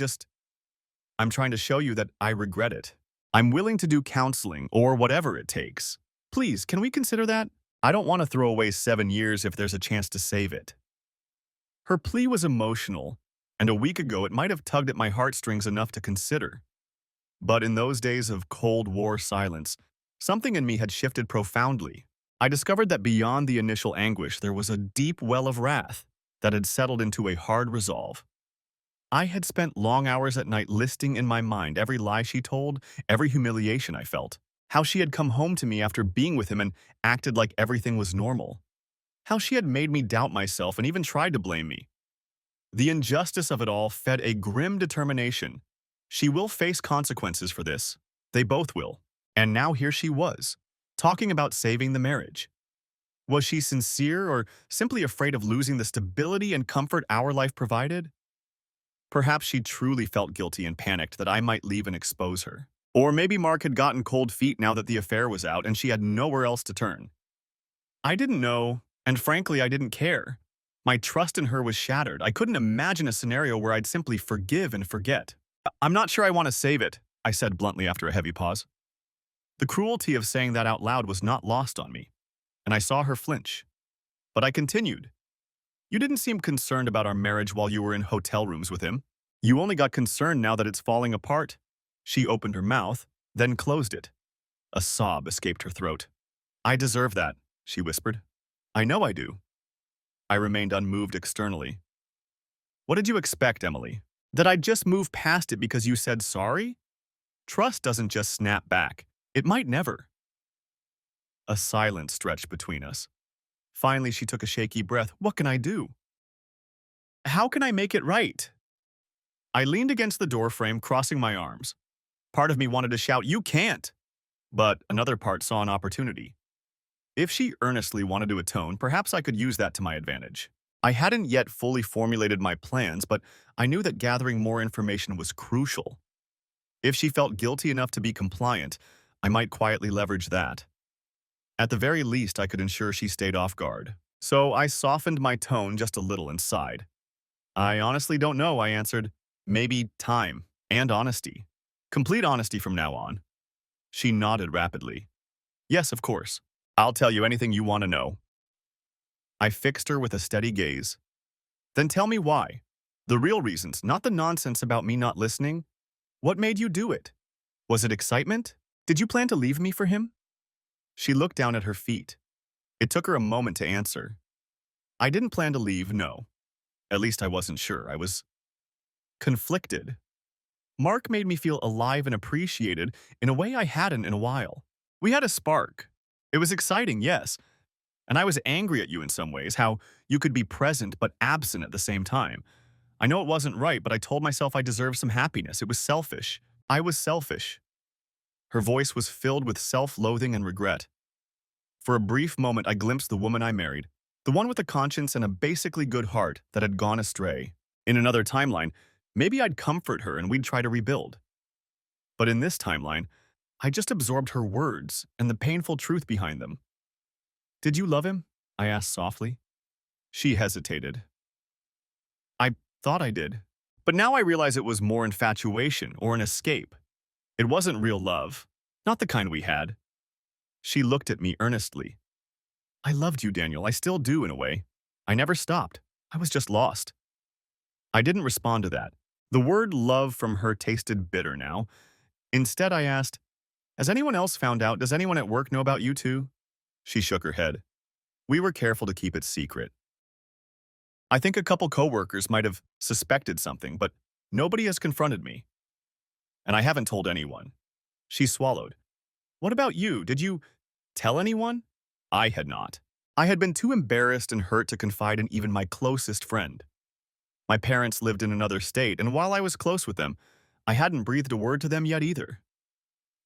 trying to show you that I regret it. I'm willing to do counseling or whatever it takes. Please, can we consider that? I don't want to throw away 7 years if there's a chance to save it. Her plea was emotional, and a week ago it might have tugged at my heartstrings enough to consider. But in those days of Cold War silence, something in me had shifted profoundly. I discovered that beyond the initial anguish, there was a deep well of wrath that had settled into a hard resolve. I had spent long hours at night listing in my mind every lie she told, every humiliation I felt, how she had come home to me after being with him and acted like everything was normal, how she had made me doubt myself and even tried to blame me. The injustice of it all fed a grim determination. She will face consequences for this. They both will. And now here she was, talking about saving the marriage. Was she sincere or simply afraid of losing the stability and comfort our life provided? Perhaps she truly felt guilty and panicked that I might leave and expose her. Or maybe Mark had gotten cold feet now that the affair was out and she had nowhere else to turn. I didn't know, and frankly, I didn't care. My trust in her was shattered. I couldn't imagine a scenario where I'd simply forgive and forget. I'm not sure I want to save it, I said bluntly after a heavy pause. The cruelty of saying that out loud was not lost on me, and I saw her flinch. But I continued. You didn't seem concerned about our marriage while you were in hotel rooms with him. You only got concerned now that it's falling apart. She opened her mouth, then closed it. A sob escaped her throat. I deserve that, she whispered. I know I do. I remained unmoved externally. What did you expect, Emily? That I'd just move past it because you said sorry? Trust doesn't just snap back. It might never. A silence stretched between us. Finally, she took a shaky breath. What can I do? How can I make it right? I leaned against the doorframe, crossing my arms. Part of me wanted to shout, you can't! But another part saw an opportunity. If she earnestly wanted to atone, perhaps I could use that to my advantage. I hadn't yet fully formulated my plans, but I knew that gathering more information was crucial. If she felt guilty enough to be compliant, I might quietly leverage that. At the very least, I could ensure she stayed off guard. So I softened my tone just a little and sighed. I honestly don't know, I answered. Maybe time and honesty. Complete honesty from now on. She nodded rapidly. Yes, of course. I'll tell you anything you want to know. I fixed her with a steady gaze. Then tell me why. The real reasons, not the nonsense about me not listening. What made you do it? Was it excitement? Did you plan to leave me for him? She looked down at her feet. It took her a moment to answer. I didn't plan to leave, no. At least I wasn't sure. I was conflicted. Mark made me feel alive and appreciated in a way I hadn't in a while. We had a spark. It was exciting, yes. And I was angry at you in some ways, how you could be present but absent at the same time. I know it wasn't right, but I told myself I deserved some happiness. It was selfish. I was selfish. Her voice was filled with self-loathing and regret. For a brief moment, I glimpsed the woman I married, the one with a conscience and a basically good heart that had gone astray. In another timeline, maybe I'd comfort her and we'd try to rebuild. But in this timeline, I just absorbed her words and the painful truth behind them. Did you love him? I asked softly. She hesitated. I thought I did. But now I realize it was more infatuation or an escape. It wasn't real love, not the kind we had. She looked at me earnestly. I loved you, Daniel. I still do, in a way. I never stopped. I was just lost. I didn't respond to that. The word love from her tasted bitter now. Instead, I asked, has anyone else found out? Does anyone at work know about you too? She shook her head. We were careful to keep it secret. I think a couple coworkers might have suspected something, but nobody has confronted me. And I haven't told anyone. She swallowed. What about you? Did you tell anyone? I had not. I had been too embarrassed and hurt to confide in even my closest friend. My parents lived in another state, and while I was close with them, I hadn't breathed a word to them yet either.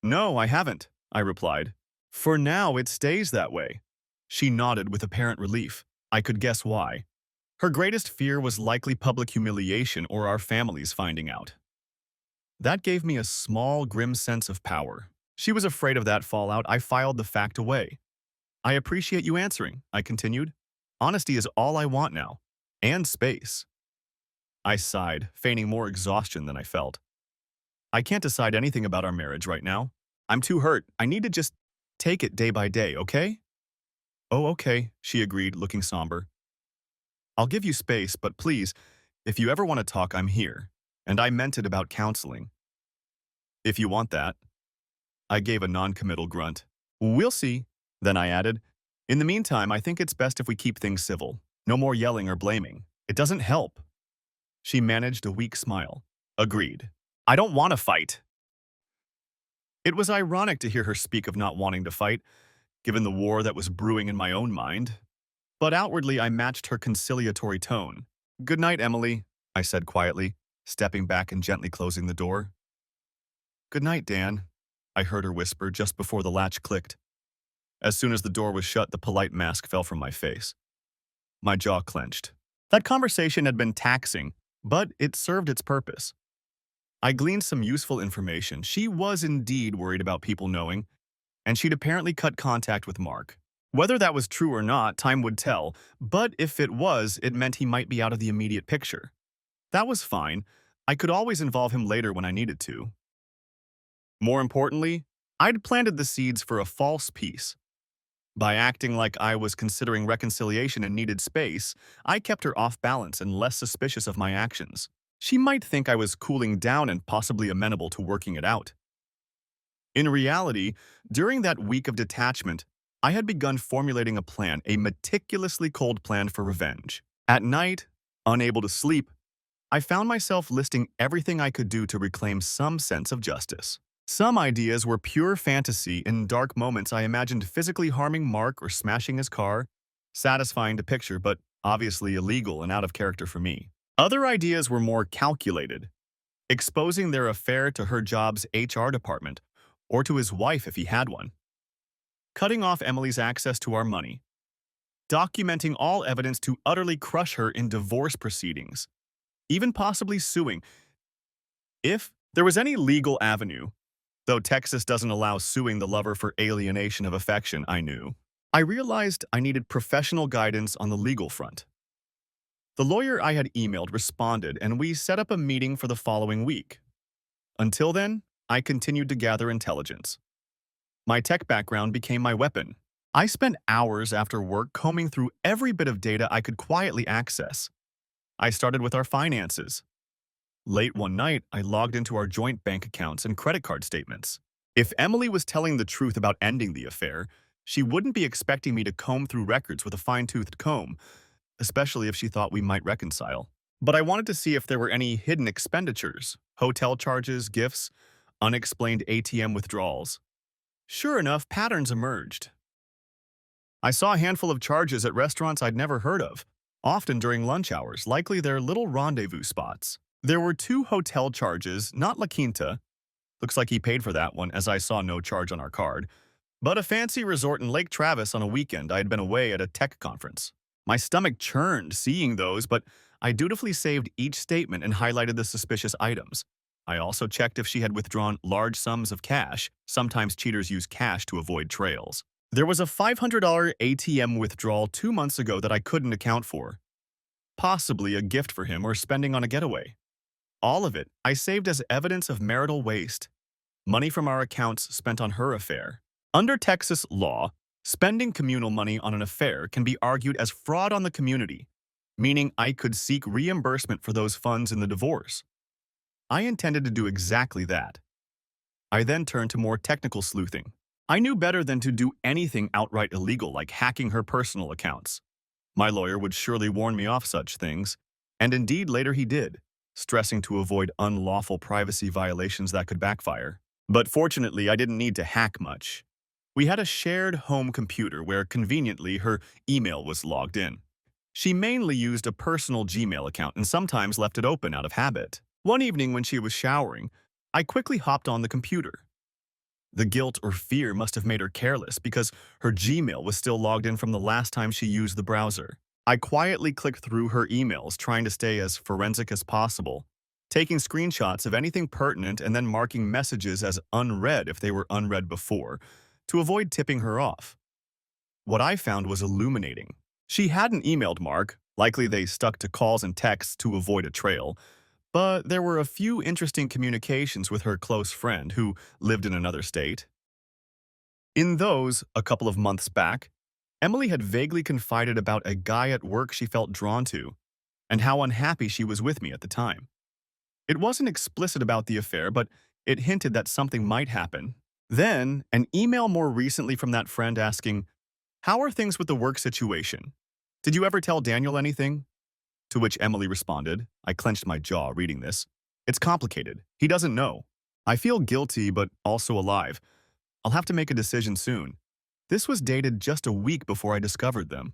No, I haven't, I replied. For now, it stays that way. She nodded with apparent relief. I could guess why. Her greatest fear was likely public humiliation or our families finding out. That gave me a small, grim sense of power. She was afraid of that fallout. I filed the fact away. I appreciate you answering, I continued. Honesty is all I want now. And space. I sighed, feigning more exhaustion than I felt. I can't decide anything about our marriage right now. I'm too hurt. I need to just take it day by day, okay? Oh, okay, she agreed, looking somber. I'll give you space, but please, if you ever want to talk, I'm here. And I meant it about counseling. If you want that. I gave a non-committal grunt. We'll see. Then I added, in the meantime, I think it's best if we keep things civil. No more yelling or blaming. It doesn't help. She managed a weak smile. Agreed. I don't want to fight. It was ironic to hear her speak of not wanting to fight, given the war that was brewing in my own mind. But outwardly, I matched her conciliatory tone. Good night, Emily, I said quietly, stepping back and gently closing the door. Good night, Dan, I heard her whisper just before the latch clicked. As soon as the door was shut, the polite mask fell from my face. My jaw clenched. That conversation had been taxing, but it served its purpose. I gleaned some useful information. She was indeed worried about people knowing, and she'd apparently cut contact with Mark. Whether that was true or not, time would tell, but if it was, it meant he might be out of the immediate picture. That was fine. I could always involve him later when I needed to. More importantly, I'd planted the seeds for a false peace. By acting like I was considering reconciliation and needed space, I kept her off balance and less suspicious of my actions. She might think I was cooling down and possibly amenable to working it out. In reality, during that week of detachment, I had begun formulating a plan, a meticulously cold plan for revenge. At night, unable to sleep, I found myself listing everything I could do to reclaim some sense of justice. Some ideas were pure fantasy. In dark moments, I imagined physically harming Mark or smashing his car, satisfying to picture, but obviously illegal and out of character for me. Other ideas were more calculated, exposing their affair to her job's HR department, or to his wife if he had one, cutting off Emily's access to our money, documenting all evidence to utterly crush her in divorce proceedings, even possibly suing, if there was any legal avenue. Though Texas doesn't allow suing the lover for alienation of affection, I knew. I realized I needed professional guidance on the legal front. The lawyer I had emailed responded, and we set up a meeting for the following week. Until then, I continued to gather intelligence. My tech background became my weapon. I spent hours after work combing through every bit of data I could quietly access. I started with our finances. Late one night, I logged into our joint bank accounts and credit card statements. If Emily was telling the truth about ending the affair, she wouldn't be expecting me to comb through records with a fine-toothed comb, especially if she thought we might reconcile. But I wanted to see if there were any hidden expenditures, hotel charges, gifts, unexplained ATM withdrawals. Sure enough, patterns emerged. I saw a handful of charges at restaurants I'd never heard of, often during lunch hours, likely their little rendezvous spots. There were 2 hotel charges, not La Quinta. Looks like he paid for that one, as I saw no charge on our card. But a fancy resort in Lake Travis on a weekend. I had been away at a tech conference. My stomach churned seeing those, but I dutifully saved each statement and highlighted the suspicious items. I also checked if she had withdrawn large sums of cash. Sometimes cheaters use cash to avoid trails. There was a $500 ATM withdrawal 2 months ago that I couldn't account for. Possibly a gift for him or spending on a getaway. All of it I saved as evidence of marital waste, money from our accounts spent on her affair. Under Texas law, spending communal money on an affair can be argued as fraud on the community, meaning I could seek reimbursement for those funds in the divorce. I intended to do exactly that. I then turned to more technical sleuthing. I knew better than to do anything outright illegal like hacking her personal accounts. My lawyer would surely warn me off such things, and indeed later he did, stressing to avoid unlawful privacy violations that could backfire. But fortunately, I didn't need to hack much. We had a shared home computer where conveniently her email was logged in. She mainly used a personal Gmail account and sometimes left it open out of habit. One evening when she was showering, I quickly hopped on the computer. The guilt or fear must have made her careless because her Gmail was still logged in from the last time she used the browser. I quietly clicked through her emails, trying to stay as forensic as possible. taking screenshots of anything pertinent and then marking messages as unread if they were unread before, to avoid tipping her off. What I found was illuminating. She hadn't emailed Mark, likely they stuck to calls and texts to avoid a trail, but there were a few interesting communications with her close friend who lived in another state. In those, a couple of months back, Emily had vaguely confided about a guy at work she felt drawn to, and how unhappy she was with me at the time. It wasn't explicit about the affair, but it hinted that something might happen. Then, an email more recently from that friend asking, "How are things with the work situation? Did you ever tell Daniel anything?" To which Emily responded, I clenched my jaw reading this, "It's complicated. He doesn't know. I feel guilty, but also alive. I'll have to make a decision soon." This was dated just a week before I discovered them.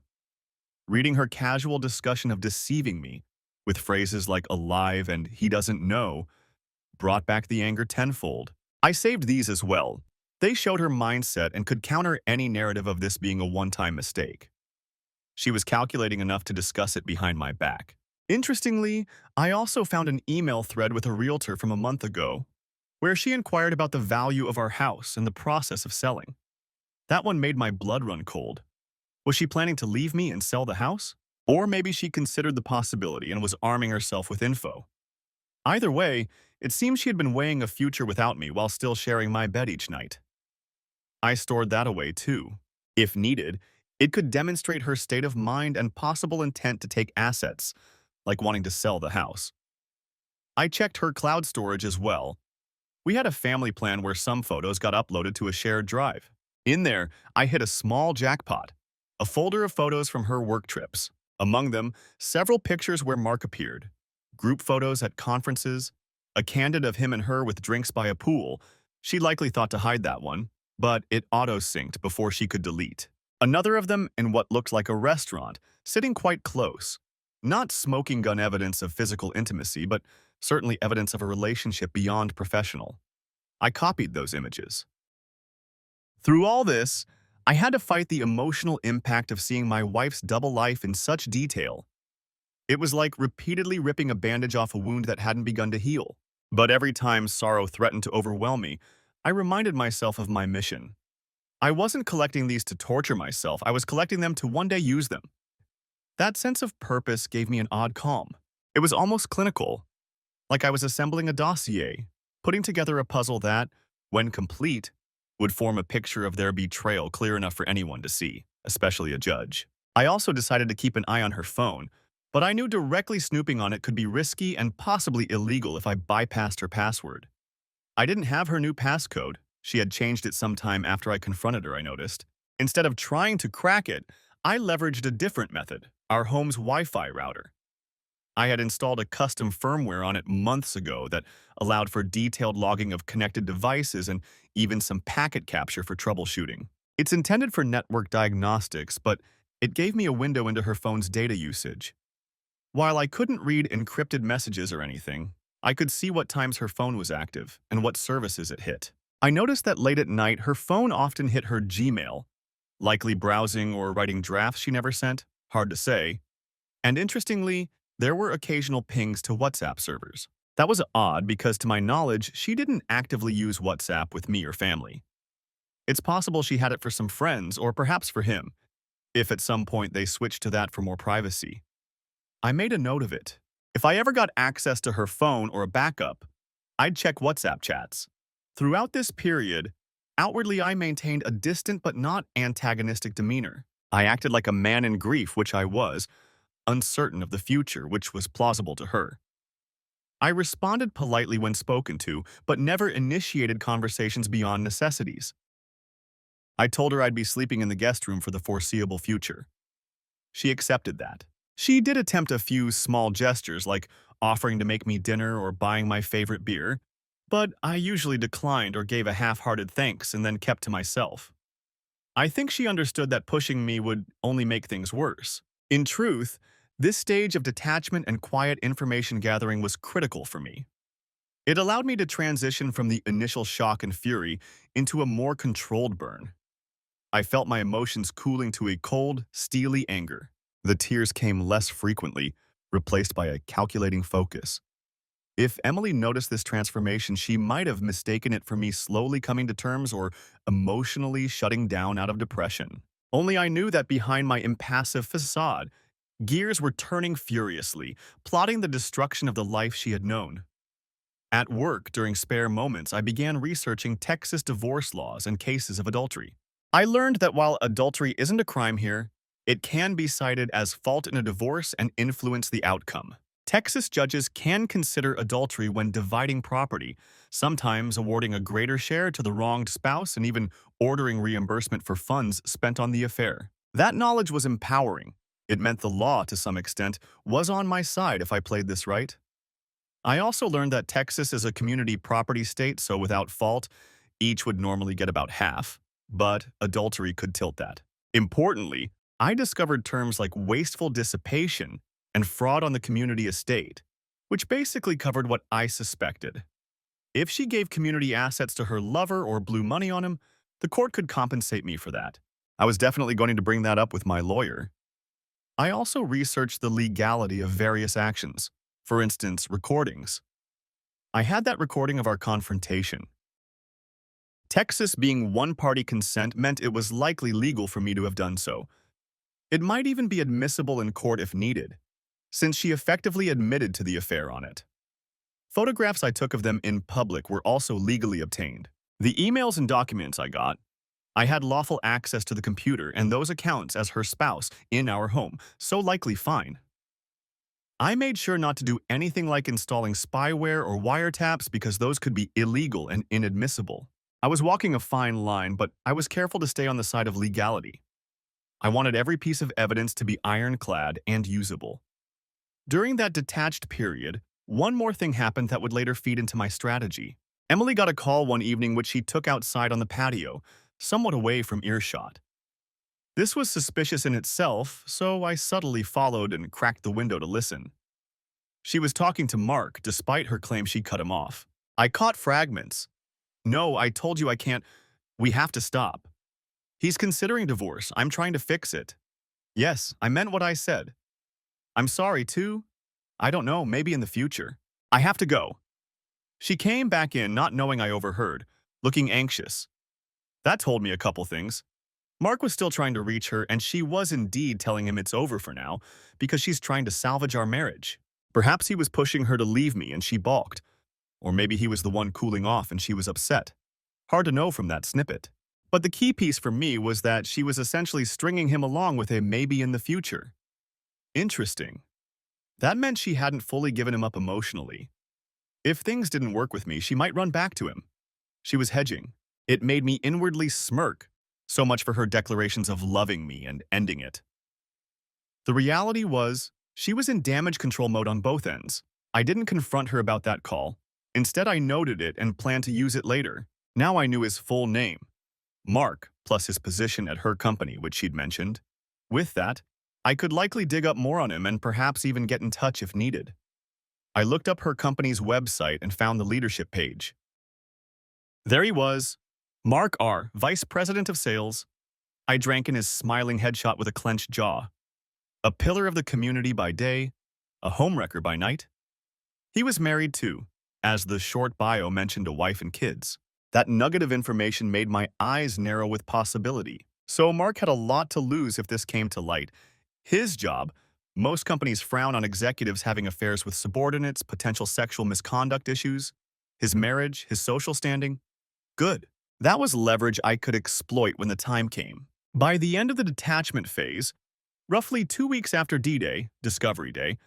Reading her casual discussion of deceiving me, with phrases like alive and he doesn't know, brought back the anger tenfold. I saved these as well. They showed her mindset and could counter any narrative of this being a one-time mistake. She was calculating enough to discuss it behind my back. Interestingly, I also found an email thread with a realtor from a month ago, where she inquired about the value of our house and the process of selling. That one made my blood run cold. Was she planning to leave me and sell the house? Or maybe she considered the possibility and was arming herself with info. Either way, it seems she had been weighing a future without me while still sharing my bed each night. I stored that away too. If needed, it could demonstrate her state of mind and possible intent to take assets, like wanting to sell the house. I checked her cloud storage as well. We had a family plan where some photos got uploaded to a shared drive. In there, I hit a small jackpot, a folder of photos from her work trips. Among them, several pictures where Mark appeared, group photos at conferences, a candid of him and her with drinks by a pool. She likely thought to hide that one, but it auto-synced before she could delete. Another of them in what looked like a restaurant, sitting quite close. Not smoking gun evidence of physical intimacy, but certainly evidence of a relationship beyond professional. I copied those images. Through all this, I had to fight the emotional impact of seeing my wife's double life in such detail. It was like repeatedly ripping a bandage off a wound that hadn't begun to heal. But every time sorrow threatened to overwhelm me, I reminded myself of my mission. I wasn't collecting these to torture myself, I was collecting them to one day use them. That sense of purpose gave me an odd calm. It was almost clinical, like I was assembling a dossier, putting together a puzzle that, when complete, would form a picture of their betrayal clear enough for anyone to see, especially a judge. I also decided to keep an eye on her phone, but I knew directly snooping on it could be risky and possibly illegal if I bypassed her password. I didn't have her new passcode. She had changed it sometime after I confronted her, I noticed. Instead of trying to crack it, I leveraged a different method, our home's Wi-Fi router. I had installed a custom firmware on it months ago that allowed for detailed logging of connected devices and even some packet capture for troubleshooting. It's intended for network diagnostics, but it gave me a window into her phone's data usage. While I couldn't read encrypted messages or anything, I could see what times her phone was active and what services it hit. I noticed that late at night, her phone often hit her Gmail, likely browsing or writing drafts she never sent, hard to say. And interestingly, there were occasional pings to WhatsApp servers. That was odd because, to my knowledge, she didn't actively use WhatsApp with me or family. It's possible she had it for some friends or perhaps for him, if at some point they switched to that for more privacy. I made a note of it. If I ever got access to her phone or a backup, I'd check WhatsApp chats. Throughout this period, outwardly I maintained a distant but not antagonistic demeanor. I acted like a man in grief, which I was, uncertain of the future, which was plausible to her. I responded politely when spoken to, but never initiated conversations beyond necessities. I told her I'd be sleeping in the guest room for the foreseeable future. She accepted that. She did attempt a few small gestures like offering to make me dinner or buying my favorite beer, but I usually declined or gave a half-hearted thanks and then kept to myself. I think she understood that pushing me would only make things worse. In truth, this stage of detachment and quiet information gathering was critical for me. It allowed me to transition from the initial shock and fury into a more controlled burn. I felt my emotions cooling to a cold, steely anger. The tears came less frequently, replaced by a calculating focus. If Emily noticed this transformation, she might have mistaken it for me slowly coming to terms or emotionally shutting down out of depression. Only I knew that behind my impassive facade, gears were turning furiously, plotting the destruction of the life she had known. At work, during spare moments, I began researching Texas divorce laws and cases of adultery. I learned that while adultery isn't a crime here, it can be cited as fault in a divorce and influence the outcome. Texas judges can consider adultery when dividing property, sometimes awarding a greater share to the wronged spouse and even ordering reimbursement for funds spent on the affair. That knowledge was empowering. It meant the law, to some extent, was on my side if I played this right. I also learned that Texas is a community property state, so without fault, each would normally get about half, but adultery could tilt that. Importantly, I discovered terms like wasteful dissipation and fraud on the community estate, which basically covered what I suspected. If she gave community assets to her lover or blew money on him, the court could compensate me for that. I was definitely going to bring that up with my lawyer. I also researched the legality of various actions, for instance, recordings. I had that recording of our confrontation. Texas being one-party consent meant it was likely legal for me to have done so. It might even be admissible in court if needed, since she effectively admitted to the affair on it. Photographs I took of them in public were also legally obtained. The emails and documents I had lawful access to the computer and those accounts as her spouse in our home, so likely fine. I made sure not to do anything like installing spyware or wiretaps because those could be illegal and inadmissible. I was walking a fine line, but I was careful to stay on the side of legality. I wanted every piece of evidence to be ironclad and usable. During that detached period, one more thing happened that would later feed into my strategy. Emily got a call one evening which she took outside on the patio, somewhat away from earshot. This was suspicious in itself, so I subtly followed and cracked the window to listen. She was talking to Mark, despite her claim she cut him off. I caught fragments. "No, I told you I can't. We have to stop. He's considering divorce. I'm trying to fix it. Yes, I meant what I said. I'm sorry, too. I don't know, maybe in the future. I have to go." She came back in, not knowing I overheard, looking anxious. That told me a couple things. Mark was still trying to reach her, and she was indeed telling him it's over for now, because she's trying to salvage our marriage. Perhaps he was pushing her to leave me and she balked. Or maybe he was the one cooling off and she was upset. Hard to know from that snippet. But the key piece for me was that she was essentially stringing him along with a maybe in the future. Interesting. That meant she hadn't fully given him up emotionally. If things didn't work with me, she might run back to him. She was hedging. It made me inwardly smirk. So much for her declarations of loving me and ending it. The reality was, she was in damage control mode on both ends. I didn't confront her about that call. Instead, I noted it and planned to use it later. Now I knew his full name. Mark, plus his position at her company, which she'd mentioned. With that, I could likely dig up more on him and perhaps even get in touch if needed. I looked up her company's website and found the leadership page. There he was, Mark R., Vice President of Sales. I drank in his smiling headshot with a clenched jaw. A pillar of the community by day, a homewrecker by night. He was married too, as the short bio mentioned a wife and kids. That nugget of information made my eyes narrow with possibility. So Mark had a lot to lose if this came to light. His job, most companies frown on executives having affairs with subordinates, potential sexual misconduct issues. His marriage, his social standing, good. That was leverage I could exploit when the time came. By the end of the detachment phase, roughly 2 weeks after D-Day, Discovery Day,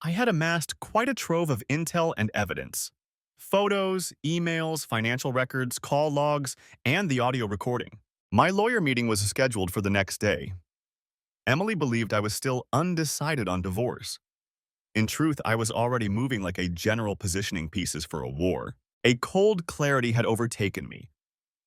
I had amassed quite a trove of intel and evidence. Photos, emails, financial records, call logs, and the audio recording. My lawyer meeting was scheduled for the next day. Emily believed I was still undecided on divorce. In truth, I was already moving like a general positioning pieces for a war. A cold clarity had overtaken me.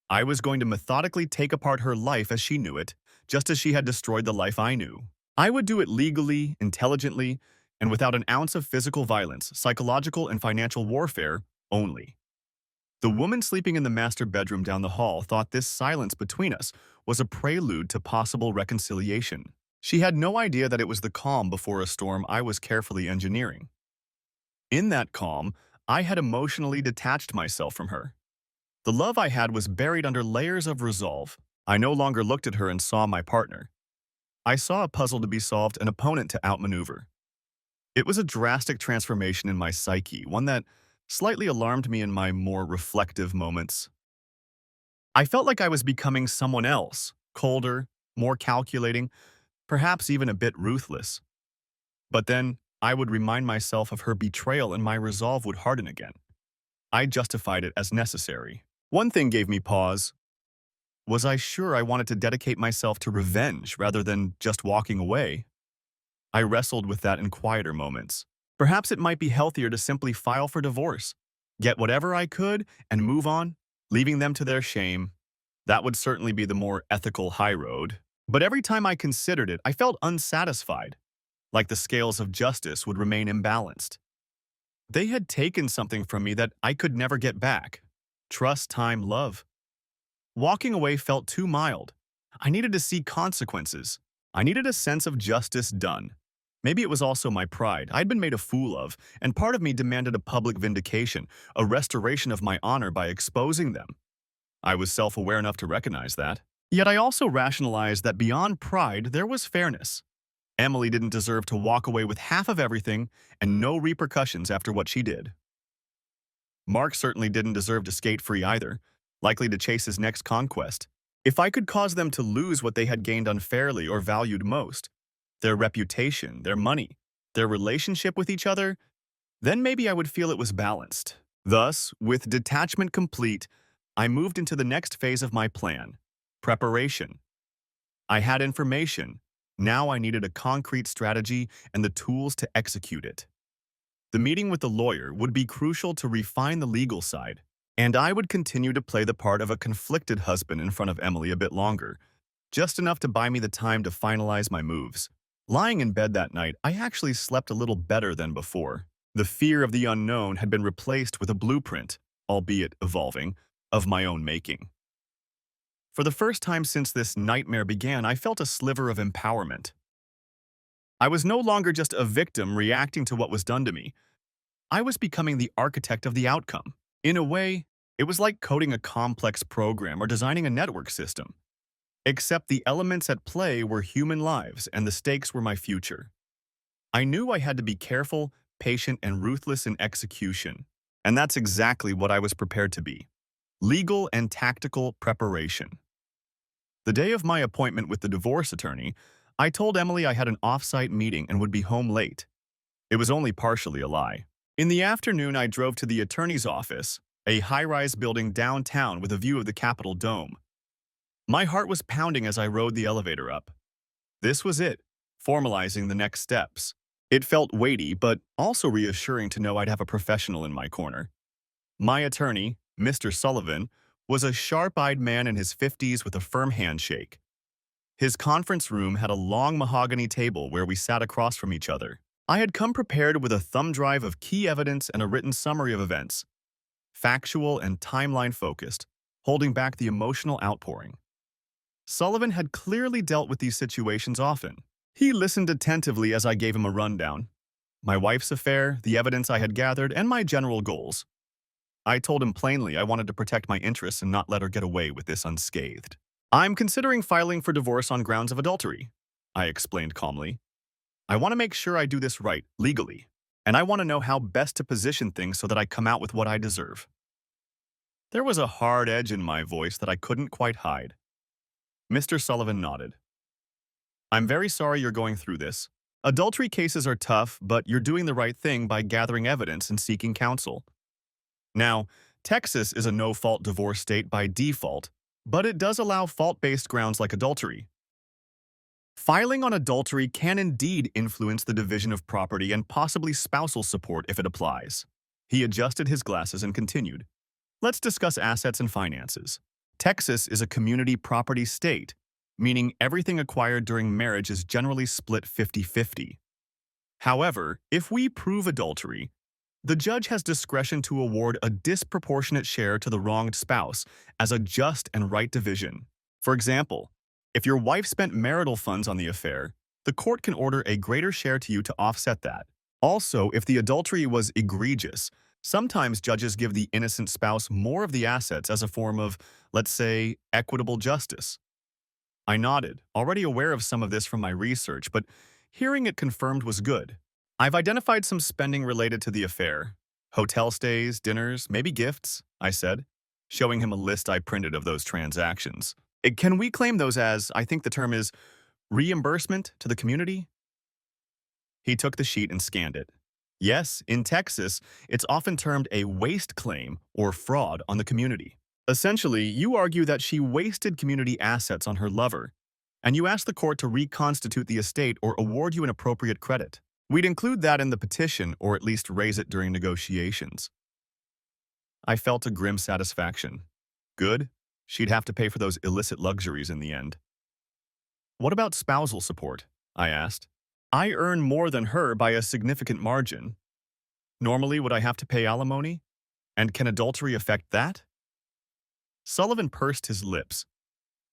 I was going to methodically take apart her life as she knew it, just as she had destroyed the life I knew. I would do it legally, intelligently, and without an ounce of physical violence, psychological and financial warfare only. The woman sleeping in the master bedroom down the hall thought this silence between us was a prelude to possible reconciliation. She had no idea that it was the calm before a storm I was carefully engineering. In that calm, I had emotionally detached myself from her. The love I had was buried under layers of resolve. I no longer looked at her and saw my partner. I saw a puzzle to be solved, an opponent to outmaneuver. It was a drastic transformation in my psyche, one that slightly alarmed me in my more reflective moments. I felt like I was becoming someone else, colder, more calculating, perhaps even a bit ruthless. But then I would remind myself of her betrayal and my resolve would harden again. I justified it as necessary. One thing gave me pause. Was I sure I wanted to dedicate myself to revenge rather than just walking away? I wrestled with that in quieter moments. Perhaps it might be healthier to simply file for divorce, get whatever I could, and move on, leaving them to their shame. That would certainly be the more ethical high road. But every time I considered it, I felt unsatisfied, like the scales of justice would remain imbalanced. They had taken something from me that I could never get back. Trust, time, love. Walking away felt too mild. I needed to see consequences. I needed a sense of justice done. Maybe it was also my pride I'd been made a fool of, and part of me demanded a public vindication, a restoration of my honor by exposing them. I was self-aware enough to recognize that. Yet I also rationalized that beyond pride, there was fairness. Emily didn't deserve to walk away with half of everything and no repercussions after what she did. Mark certainly didn't deserve to skate free either, likely to chase his next conquest. If I could cause them to lose what they had gained unfairly or valued most, their reputation, their money, their relationship with each other, then maybe I would feel it was balanced. Thus, with detachment complete, I moved into the next phase of my plan, preparation. I had information. Now I needed a concrete strategy and the tools to execute it. The meeting with the lawyer would be crucial to refine the legal side, and I would continue to play the part of a conflicted husband in front of Emily a bit longer, just enough to buy me the time to finalize my moves. Lying in bed that night, I actually slept a little better than before. The fear of the unknown had been replaced with a blueprint, albeit evolving, of my own making. For the first time since this nightmare began, I felt a sliver of empowerment. I was no longer just a victim reacting to what was done to me. I was becoming the architect of the outcome. In a way, it was like coding a complex program or designing a network system. Except the elements at play were human lives and the stakes were my future. I knew I had to be careful, patient, and ruthless in execution. And that's exactly what I was prepared to be. Legal and tactical preparation. The day of my appointment with the divorce attorney, I told Emily I had an off-site meeting and would be home late. It was only partially a lie. In the afternoon, I drove to the attorney's office, a high-rise building downtown with a view of the Capitol Dome. My heart was pounding as I rode the elevator up. This was it, formalizing the next steps. It felt weighty, but also reassuring to know I'd have a professional in my corner. My attorney, Mr. Sullivan, was a sharp-eyed man in his 50s with a firm handshake. His conference room had a long mahogany table where we sat across from each other. I had come prepared with a thumb drive of key evidence and a written summary of events, factual and timeline-focused, holding back the emotional outpouring. Sullivan had clearly dealt with these situations often. He listened attentively as I gave him a rundown. My wife's affair, the evidence I had gathered, and my general goals. I told him plainly I wanted to protect my interests and not let her get away with this unscathed. I'm considering filing for divorce on grounds of adultery, I explained calmly. I want to make sure I do this right, legally, and I want to know how best to position things so that I come out with what I deserve. There was a hard edge in my voice that I couldn't quite hide. Mr. Sullivan nodded. I'm very sorry you're going through this. Adultery cases are tough, but you're doing the right thing by gathering evidence and seeking counsel. Now, Texas is a no-fault divorce state by default, but it does allow fault-based grounds like adultery. Filing on adultery can indeed influence the division of property and possibly spousal support if it applies. He adjusted his glasses and continued. Let's discuss assets and finances. Texas is a community property state, meaning everything acquired during marriage is generally split 50-50. However, if we prove adultery, the judge has discretion to award a disproportionate share to the wronged spouse as a just and right division. For example, if your wife spent marital funds on the affair, the court can order a greater share to you to offset that. Also, if the adultery was egregious, Sometimes judges give the innocent spouse more of the assets as a form of, let's say, equitable justice. I nodded, already aware of some of this from my research, but hearing it confirmed was good. I've identified some spending related to the affair. Hotel stays, dinners, maybe gifts, I said, showing him a list I printed of those transactions. Can we claim those as, I think the term is, reimbursement to the community? He took the sheet and scanned it. Yes, in Texas, it's often termed a waste claim or fraud on the community. Essentially, you argue that she wasted community assets on her lover, and you ask the court to reconstitute the estate or award you an appropriate credit. We'd include that in the petition or at least raise it during negotiations. I felt a grim satisfaction. Good. She'd have to pay for those illicit luxuries in the end. What about spousal support? I asked. I earn more than her by a significant margin. Normally, would I have to pay alimony? And can adultery affect that? Sullivan pursed his lips.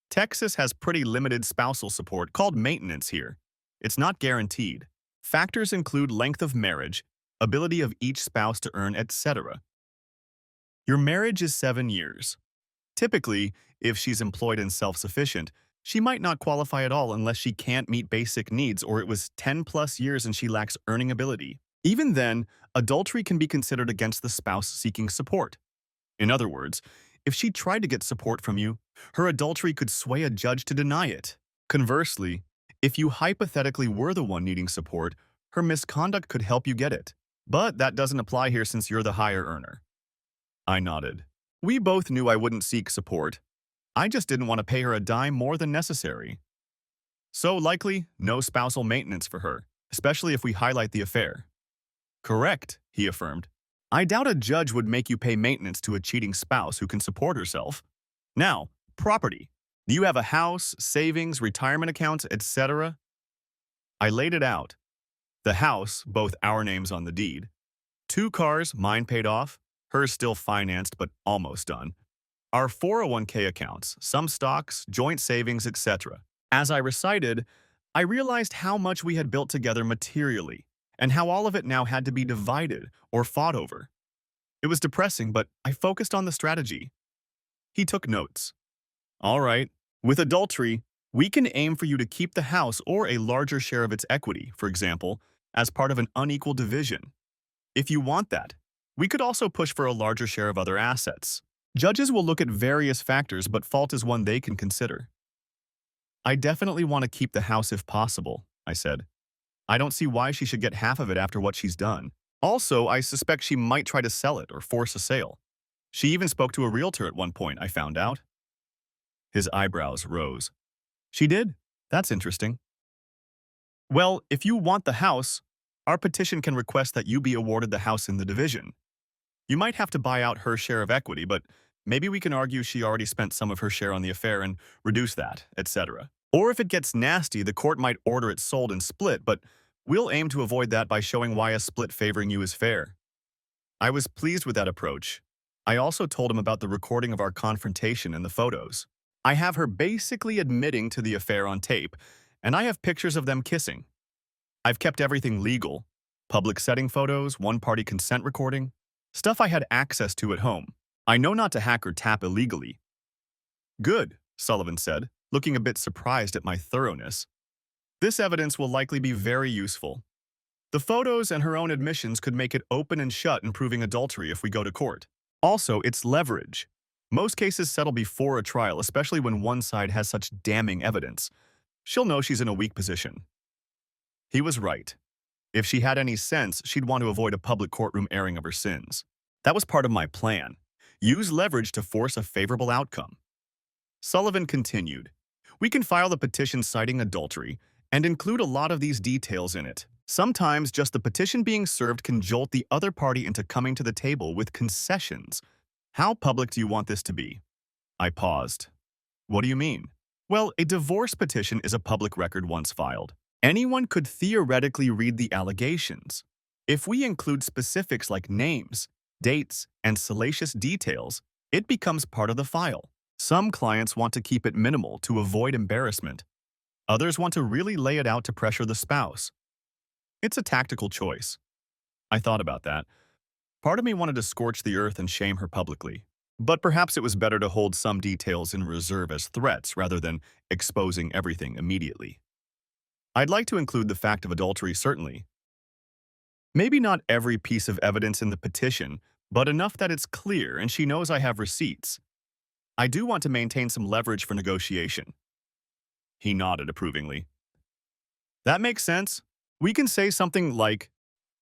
Texas has pretty limited spousal support called maintenance here. It's not guaranteed. Factors include length of marriage, ability of each spouse to earn, etc. Your marriage is 7 years. Typically, if she's employed and self-sufficient, she might not qualify at all unless she can't meet basic needs or it was 10 plus years and she lacks earning ability. Even then, adultery can be considered against the spouse seeking support. In other words, if she tried to get support from you, her adultery could sway a judge to deny it. Conversely, if you hypothetically were the one needing support, her misconduct could help you get it. But that doesn't apply here since you're the higher earner. I nodded. We both knew I wouldn't seek support. I just didn't want to pay her a dime more than necessary. So likely, no spousal maintenance for her, especially if we highlight the affair. Correct, he affirmed. I doubt a judge would make you pay maintenance to a cheating spouse who can support herself. Now, property. Do you have a house, savings, retirement accounts, etc.? I laid it out. The house, both our names on the deed. 2 cars, mine paid off, hers still financed but almost done. Our 401k accounts, some stocks, joint savings, etc. As I recited, I realized how much we had built together materially, and how all of it now had to be divided or fought over. It was depressing, but I focused on the strategy. He took notes. All right, with adultery, we can aim for you to keep the house or a larger share of its equity, for example, as part of an unequal division. If you want that, we could also push for a larger share of other assets. Judges will look at various factors, but fault is one they can consider. I definitely want to keep the house if possible, I said. I don't see why she should get half of it after what she's done. Also, I suspect she might try to sell it or force a sale. She even spoke to a realtor at one point, I found out. His eyebrows rose. She did? That's interesting. Well, if you want the house, our petition can request that you be awarded the house in the division. You might have to buy out her share of equity, but maybe we can argue she already spent some of her share on the affair and reduce that, etc. Or if it gets nasty, the court might order it sold and split, but we'll aim to avoid that by showing why a split favoring you is fair. I was pleased with that approach. I also told him about the recording of our confrontation and the photos. I have her basically admitting to the affair on tape, and I have pictures of them kissing. I've kept everything legal. Public setting photos, one-party consent recording, stuff I had access to at home. I know not to hack or tap illegally. Good, Sullivan said, looking a bit surprised at my thoroughness. This evidence will likely be very useful. The photos and her own admissions could make it open and shut in proving adultery if we go to court. Also, it's leverage. Most cases settle before a trial, especially when one side has such damning evidence. She'll know she's in a weak position. He was right. If she had any sense, she'd want to avoid a public courtroom airing of her sins. That was part of my plan. Use leverage to force a favorable outcome. Sullivan continued. We can file the petition citing adultery and include a lot of these details in it. Sometimes just the petition being served can jolt the other party into coming to the table with concessions. How public do you want this to be? I paused. What do you mean? Well, a divorce petition is a public record once filed. Anyone could theoretically read the allegations. If we include specifics like names, dates, and salacious details, it becomes part of the file. Some clients want to keep it minimal to avoid embarrassment. Others want to really lay it out to pressure the spouse. It's a tactical choice. I thought about that. Part of me wanted to scorch the earth and shame her publicly. But perhaps it was better to hold some details in reserve as threats rather than exposing everything immediately. I'd like to include the fact of adultery, certainly. Maybe not every piece of evidence in the petition, but enough that it's clear and she knows I have receipts. I do want to maintain some leverage for negotiation. He nodded approvingly. That makes sense. We can say something like,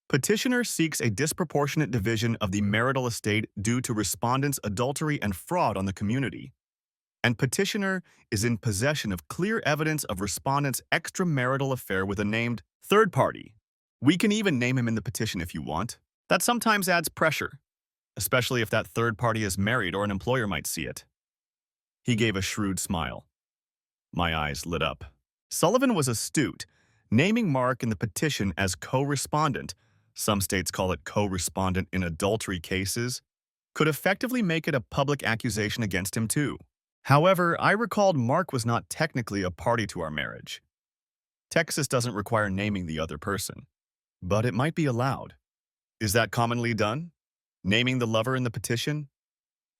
petitioner seeks a disproportionate division of the marital estate due to respondent's adultery and fraud on the community. And petitioner is in possession of clear evidence of respondent's extramarital affair with a named third party. We can even name him in the petition if you want. That sometimes adds pressure, especially if that third party is married or an employer might see it. He gave a shrewd smile. My eyes lit up. Sullivan was astute, naming Mark in the petition as co-respondent, some states call it co-respondent in adultery cases, could effectively make it a public accusation against him too. However, I recalled Mark was not technically a party to our marriage. Texas doesn't require naming the other person, but it might be allowed. Is that commonly done? Naming the lover in the petition?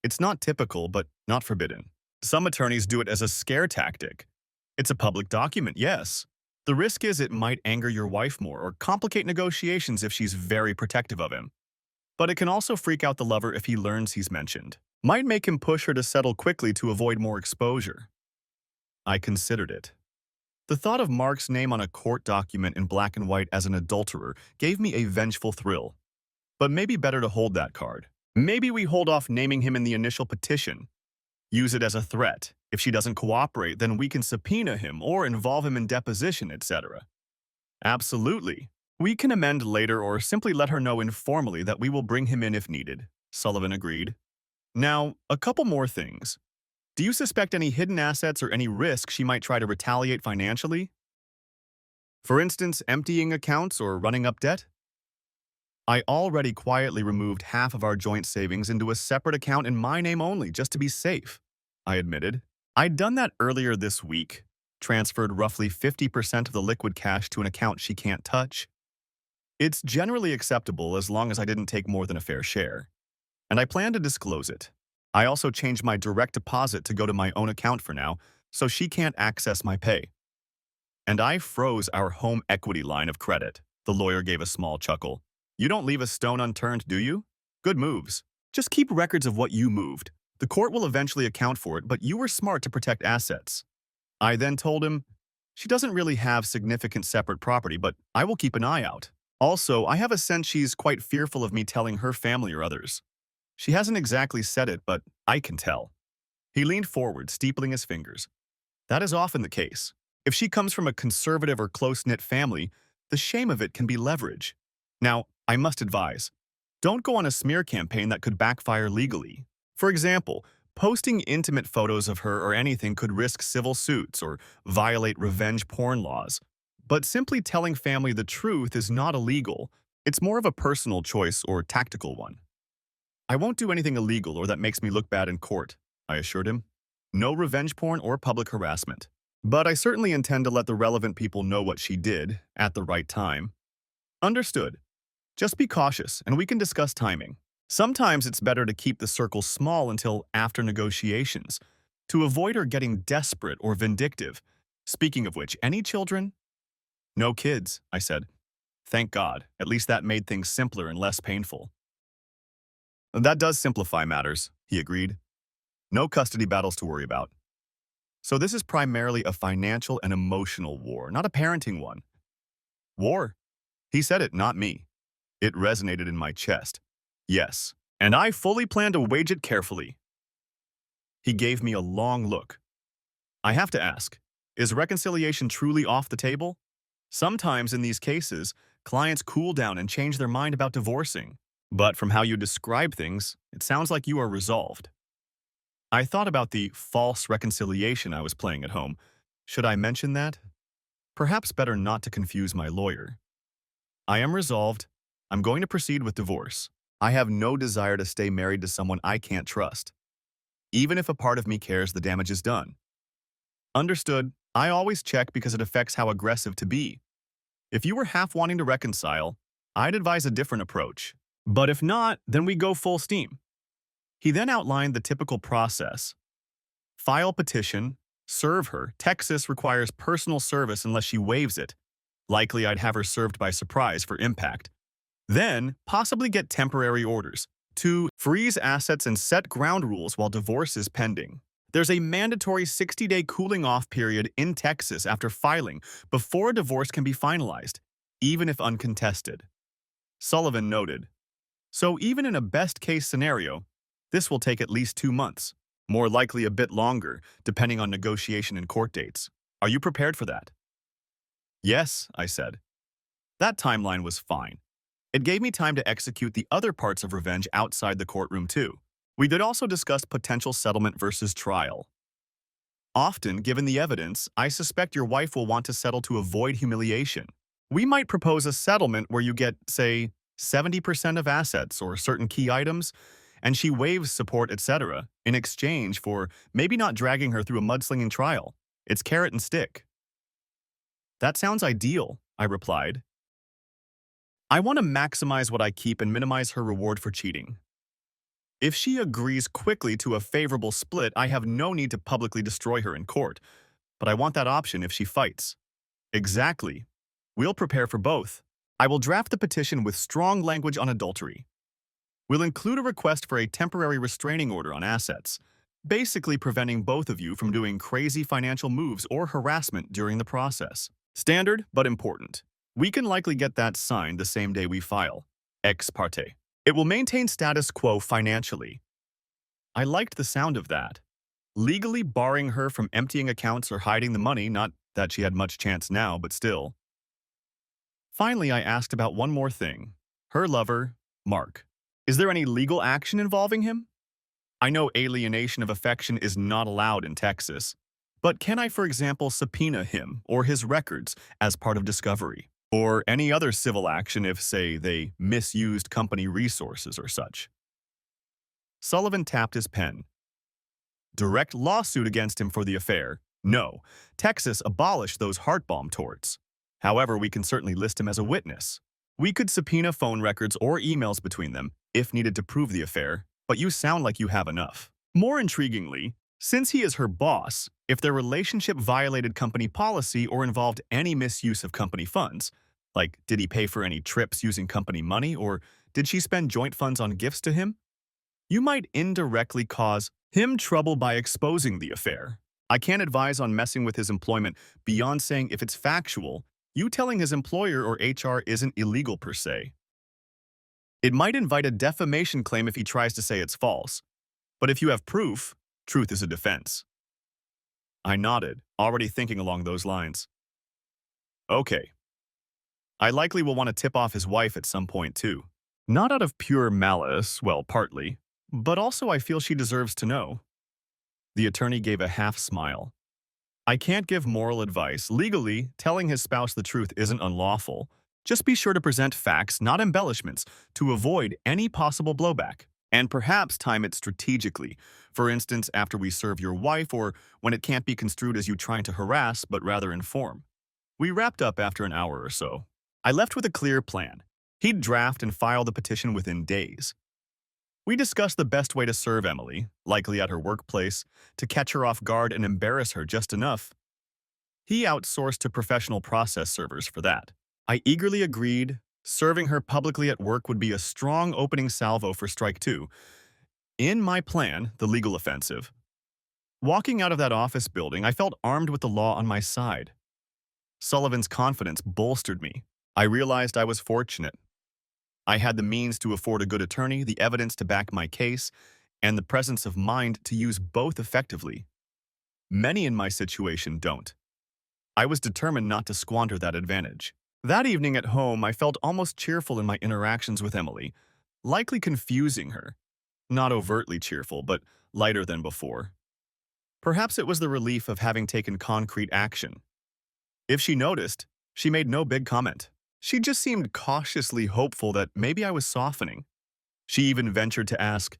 It's not typical, but not forbidden. Some attorneys do it as a scare tactic. It's a public document, yes. The risk is it might anger your wife more or complicate negotiations if she's very protective of him. But it can also freak out the lover if he learns he's mentioned. Might make him push her to settle quickly to avoid more exposure. I considered it. The thought of Mark's name on a court document in black and white as an adulterer gave me a vengeful thrill. But maybe better to hold that card. Maybe we hold off naming him in the initial petition. Use it as a threat. If she doesn't cooperate, then we can subpoena him or involve him in deposition, etc. Absolutely. We can amend later or simply let her know informally that we will bring him in if needed, Sullivan agreed. Now, a couple more things. Do you suspect any hidden assets or any risk she might try to retaliate financially? For instance, emptying accounts or running up debt? I already quietly removed half of our joint savings into a separate account in my name only, just to be safe, I admitted. I'd done that earlier this week, transferred roughly 50% of the liquid cash to an account she can't touch. It's generally acceptable as long as I didn't take more than a fair share, and I plan to disclose it. I also changed my direct deposit to go to my own account for now, so she can't access my pay. And I froze our home equity line of credit. The lawyer gave a small chuckle. You don't leave a stone unturned, do you? Good moves. Just keep records of what you moved. The court will eventually account for it, but you were smart to protect assets. I then told him, she doesn't really have significant separate property, but I will keep an eye out. Also, I have a sense she's quite fearful of me telling her family or others. She hasn't exactly said it, but I can tell. He leaned forward, steepling his fingers. That is often the case. If she comes from a conservative or close-knit family, the shame of it can be leverage. Now, I must advise, don't go on a smear campaign that could backfire legally. For example, posting intimate photos of her or anything could risk civil suits or violate revenge porn laws. But simply telling family the truth is not illegal. It's more of a personal choice or tactical one. I won't do anything illegal or that makes me look bad in court, I assured him. No revenge porn or public harassment. But I certainly intend to let the relevant people know what she did at the right time. Understood. Just be cautious, and we can discuss timing. Sometimes it's better to keep the circle small until after negotiations, to avoid her getting desperate or vindictive. Speaking of which, any children? No kids, I said. Thank God, at least that made things simpler and less painful. That does simplify matters, he agreed. No custody battles to worry about. So this is primarily a financial and emotional war, not a parenting one. War? He said it, not me. It resonated in my chest. Yes, and I fully plan to wage it carefully. He gave me a long look. I have to ask, is reconciliation truly off the table? Sometimes in these cases, clients cool down and change their mind about divorcing. But from how you describe things, it sounds like you are resolved. I thought about the false reconciliation I was playing at home. Should I mention that? Perhaps better not to confuse my lawyer. I am resolved. I'm going to proceed with divorce. I have no desire to stay married to someone I can't trust. Even if a part of me cares the damage is done. Understood. I always check because it affects how aggressive to be. If you were half wanting to reconcile, I'd advise a different approach. But if not, then we go full steam. He then outlined the typical process. File petition, serve her. Texas requires personal service unless she waives it. Likely I'd have her served by surprise for impact. Then, possibly get temporary orders to freeze assets and set ground rules while divorce is pending. There's a mandatory 60-day cooling off period in Texas after filing before a divorce can be finalized, even if uncontested. Sullivan noted. So even in a best-case scenario, this will take at least 2 months, more likely a bit longer, depending on negotiation and court dates. Are you prepared for that? Yes, I said. That timeline was fine. It gave me time to execute the other parts of revenge outside the courtroom too. We did also discuss potential settlement versus trial. Often, given the evidence, I suspect your wife will want to settle to avoid humiliation. We might propose a settlement where you get, say, 70% of assets or certain key items, and she waives support, etc., in exchange for maybe not dragging her through a mudslinging trial. It's carrot and stick. That sounds ideal, I replied. I want to maximize what I keep and minimize her reward for cheating. If she agrees quickly to a favorable split, I have no need to publicly destroy her in court, but I want that option if she fights. Exactly. We'll prepare for both. I will draft the petition with strong language on adultery. We'll include a request for a temporary restraining order on assets, basically preventing both of you from doing crazy financial moves or harassment during the process. Standard, but important. We can likely get that signed the same day we file. Ex parte. It will maintain status quo financially. I liked the sound of that. Legally barring her from emptying accounts or hiding the money, not that she had much chance now, but still. Finally, I asked about one more thing. Her lover, Mark. Is there any legal action involving him? I know alienation of affection is not allowed in Texas, but can I, for example, subpoena him or his records as part of discovery? Or any other civil action if, say, they misused company resources or such? Sullivan tapped his pen. Direct lawsuit against him for the affair? No. Texas abolished those heart bomb torts. However, we can certainly list him as a witness. We could subpoena phone records or emails between them, if needed to prove the affair, but you sound like you have enough. More intriguingly, since he is her boss, if their relationship violated company policy or involved any misuse of company funds, like did he pay for any trips using company money or did she spend joint funds on gifts to him, you might indirectly cause him trouble by exposing the affair. I can't advise on messing with his employment beyond saying if it's factual, you telling his employer or HR isn't illegal per se. It might invite a defamation claim if he tries to say it's false. But if you have proof, truth is a defense. I nodded, already thinking along those lines. Okay. I likely will want to tip off his wife at some point too. Not out of pure malice, well, partly, but also I feel she deserves to know. The attorney gave a half smile. I can't give moral advice. Legally, telling his spouse the truth isn't unlawful. Just be sure to present facts, not embellishments, to avoid any possible blowback. And perhaps time it strategically. For instance, after we serve your wife or when it can't be construed as you trying to harass, but rather inform. We wrapped up after an hour or so. I left with a clear plan. He'd draft and file the petition within days. We discussed the best way to serve Emily, likely at her workplace, to catch her off guard and embarrass her just enough. He outsourced to professional process servers for that. I eagerly agreed. Serving her publicly at work would be a strong opening salvo for strike two. In my plan, the legal offensive. Walking out of that office building, I felt armed with the law on my side. Sullivan's confidence bolstered me. I realized I was fortunate. I had the means to afford a good attorney, the evidence to back my case, and the presence of mind to use both effectively. Many in my situation don't. I was determined not to squander that advantage. That evening at home, I felt almost cheerful in my interactions with Emily, likely confusing her. Not overtly cheerful, but lighter than before. Perhaps it was the relief of having taken concrete action. If she noticed, she made no big comment. She just seemed cautiously hopeful that maybe I was softening. She even ventured to ask,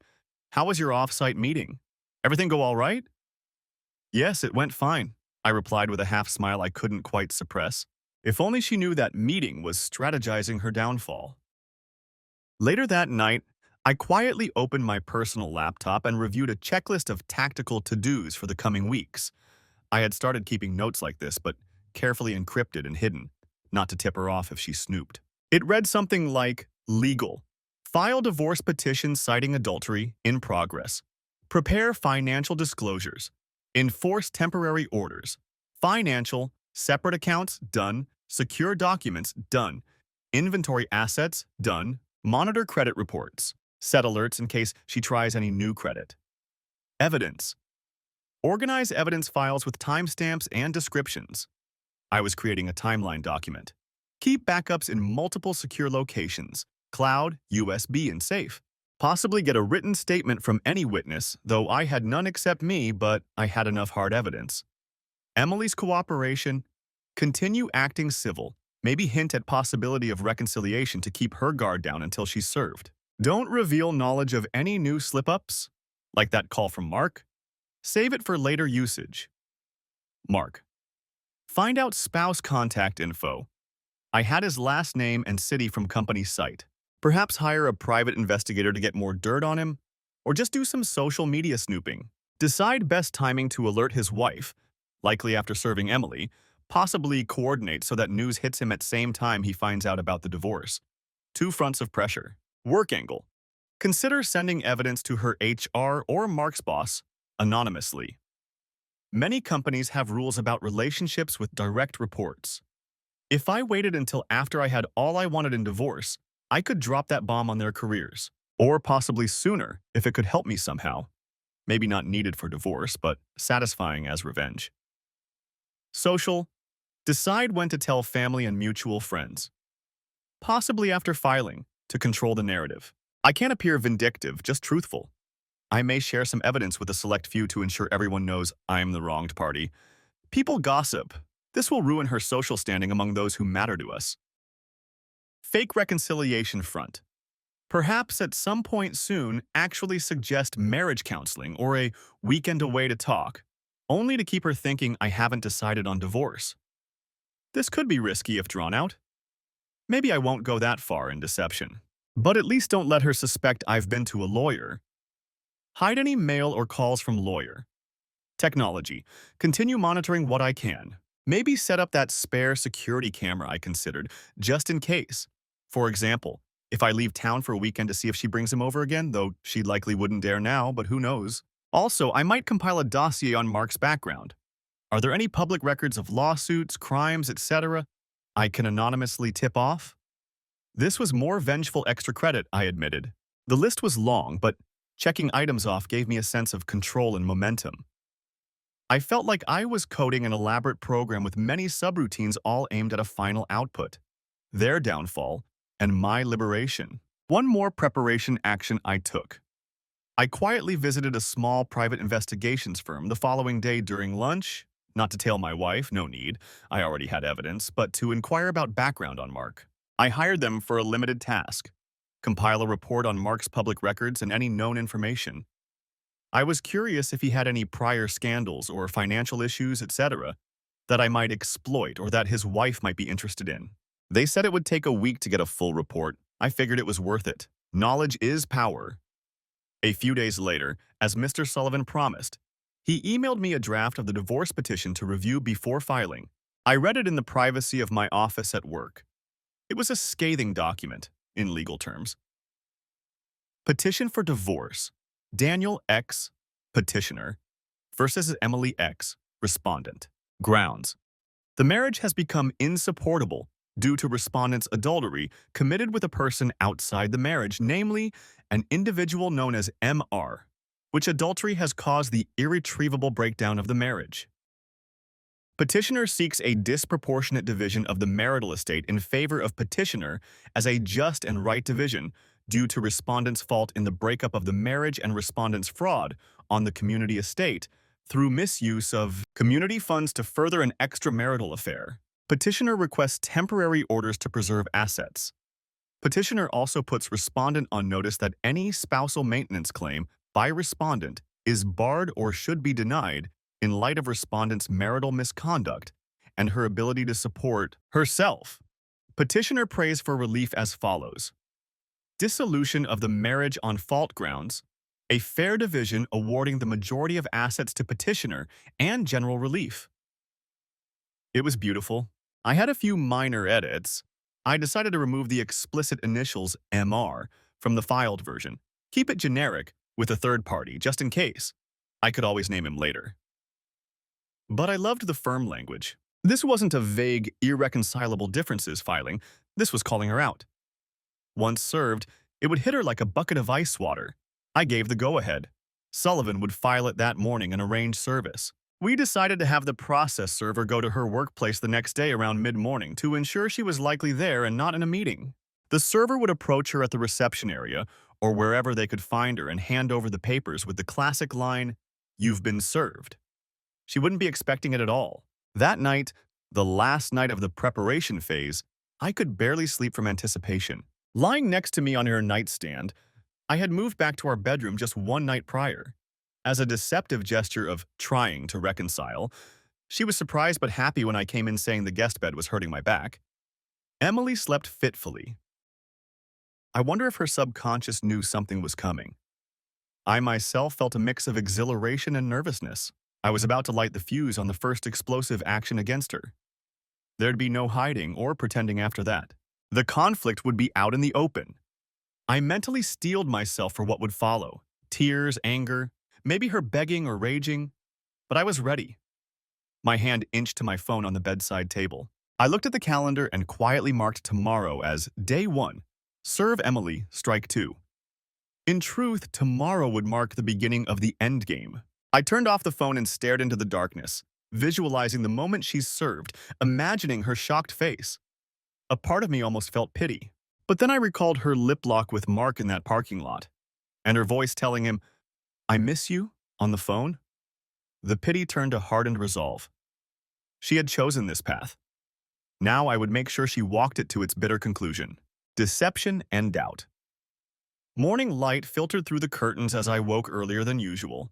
"How was your off-site meeting? Everything go all right?" "Yes, it went fine," I replied with a half smile I couldn't quite suppress. If only she knew that meeting was strategizing her downfall. Later that night, I quietly opened my personal laptop and reviewed a checklist of tactical to-dos for the coming weeks. I had started keeping notes like this, but carefully encrypted and hidden, not to tip her off if she snooped. It read something like, legal. File divorce petition citing adultery in progress. Prepare financial disclosures. Enforce temporary orders. Financial, separate accounts, done. Secure documents, done. Inventory assets, done. Monitor credit reports. Set alerts in case she tries any new credit. Evidence. Organize evidence files with timestamps and descriptions. I was creating a timeline document. Keep backups in multiple secure locations, cloud, USB, and safe. Possibly get a written statement from any witness, though I had none except me, but I had enough hard evidence. Emily's cooperation. Continue acting civil. Maybe hint at possibility of reconciliation to keep her guard down until she's served. Don't reveal knowledge of any new slip-ups, like that call from Mark. Save it for later usage. Mark. Find out spouse contact info. I had his last name and city from company site. Perhaps hire a private investigator to get more dirt on him, or just do some social media snooping. Decide best timing to alert his wife, likely after serving Emily, possibly coordinate so that news hits him at same time he finds out about the divorce. Two fronts of pressure. Work angle. Consider sending evidence to her HR or Mark's boss anonymously. Many companies have rules about relationships with direct reports. If I waited until after I had all I wanted in divorce, I could drop that bomb on their careers. Or possibly sooner, if it could help me somehow. Maybe not needed for divorce, but satisfying as revenge. Social. Decide when to tell family and mutual friends. Possibly after filing, to control the narrative. I can't appear vindictive, just truthful. I may share some evidence with a select few to ensure everyone knows I'm the wronged party. People gossip. This will ruin her social standing among those who matter to us. Fake reconciliation front. Perhaps at some point soon actually suggest marriage counseling or a weekend away to talk, only to keep her thinking I haven't decided on divorce. This could be risky if drawn out. Maybe I won't go that far in deception. But at least don't let her suspect I've been to a lawyer. Hide any mail or calls from lawyer. Technology. Continue monitoring what I can. Maybe set up that spare security camera I considered, just in case. For example, if I leave town for a weekend to see if she brings him over again, though she likely wouldn't dare now, but who knows. Also, I might compile a dossier on Mark's background. Are there any public records of lawsuits, crimes, etc. I can anonymously tip off? This was more vengeful extra credit, I admitted. The list was long, but checking items off gave me a sense of control and momentum. I felt like I was coding an elaborate program with many subroutines all aimed at a final output. Their downfall and my liberation. One more preparation action I took. I quietly visited a small private investigations firm the following day during lunch, not to tell my wife, no need, I already had evidence, but to inquire about background on Mark. I hired them for a limited task. Compile a report on Mark's public records and any known information. I was curious if he had any prior scandals or financial issues, etc., that I might exploit or that his wife might be interested in. They said it would take a week to get a full report. I figured it was worth it. Knowledge is power. A few days later, as Mr. Sullivan promised, he emailed me a draft of the divorce petition to review before filing. I read it in the privacy of my office at work. It was a scathing document, in legal terms. Petition for divorce. Daniel X, petitioner, versus Emily X, respondent. Grounds. The marriage has become insupportable due to respondent's adultery committed with a person outside the marriage, namely an individual known as MR, which adultery has caused the irretrievable breakdown of the marriage. Petitioner seeks a disproportionate division of the marital estate in favor of petitioner as a just and right division due to respondent's fault in the breakup of the marriage and respondent's fraud on the community estate through misuse of community funds to further an extramarital affair. Petitioner requests temporary orders to preserve assets. Petitioner also puts respondent on notice that any spousal maintenance claim by respondent is barred or should be denied in light of respondent's marital misconduct and her ability to support herself. Petitioner prays for relief as follows. dissolution of the marriage on fault grounds, a fair division awarding the majority of assets to petitioner, and general relief. It was beautiful. I had a few minor edits. I decided to remove the explicit initials MR from the filed version. Keep it generic with a third party, just in case. I could always name him later. But I loved the firm language. This wasn't a vague, irreconcilable differences filing. This was calling her out. Once served, it would hit her like a bucket of ice water. I gave the go-ahead. Sullivan would file it that morning and arrange service. We decided to have the process server go to her workplace the next day around mid-morning to ensure she was likely there and not in a meeting. The server would approach her at the reception area or wherever they could find her and hand over the papers with the classic line, "You've been served." She wouldn't be expecting it at all. That night, the last night of the preparation phase, I could barely sleep from anticipation. Lying next to me on her nightstand, I had moved back to our bedroom just one night prior. As a deceptive gesture of trying to reconcile, she was surprised but happy when I came in saying the guest bed was hurting my back. Emily slept fitfully. I wonder if her subconscious knew something was coming. I myself felt a mix of exhilaration and nervousness. I was about to light the fuse on the first explosive action against her. There'd be no hiding or pretending after that. The conflict would be out in the open. I mentally steeled myself for what would follow. Tears, anger, maybe her begging or raging. But I was ready. My hand inched to my phone on the bedside table. I looked at the calendar and quietly marked tomorrow as day 1. Serve Emily, strike 2. In truth, tomorrow would mark the beginning of the endgame. I turned off the phone and stared into the darkness, visualizing the moment she's served, imagining her shocked face. A part of me almost felt pity. But then I recalled her lip lock with Mark in that parking lot, and her voice telling him, "I miss you," on the phone. The pity turned to hardened resolve. She had chosen this path. Now I would make sure she walked it to its bitter conclusion. Deception and doubt. Morning light filtered through the curtains as I woke earlier than usual.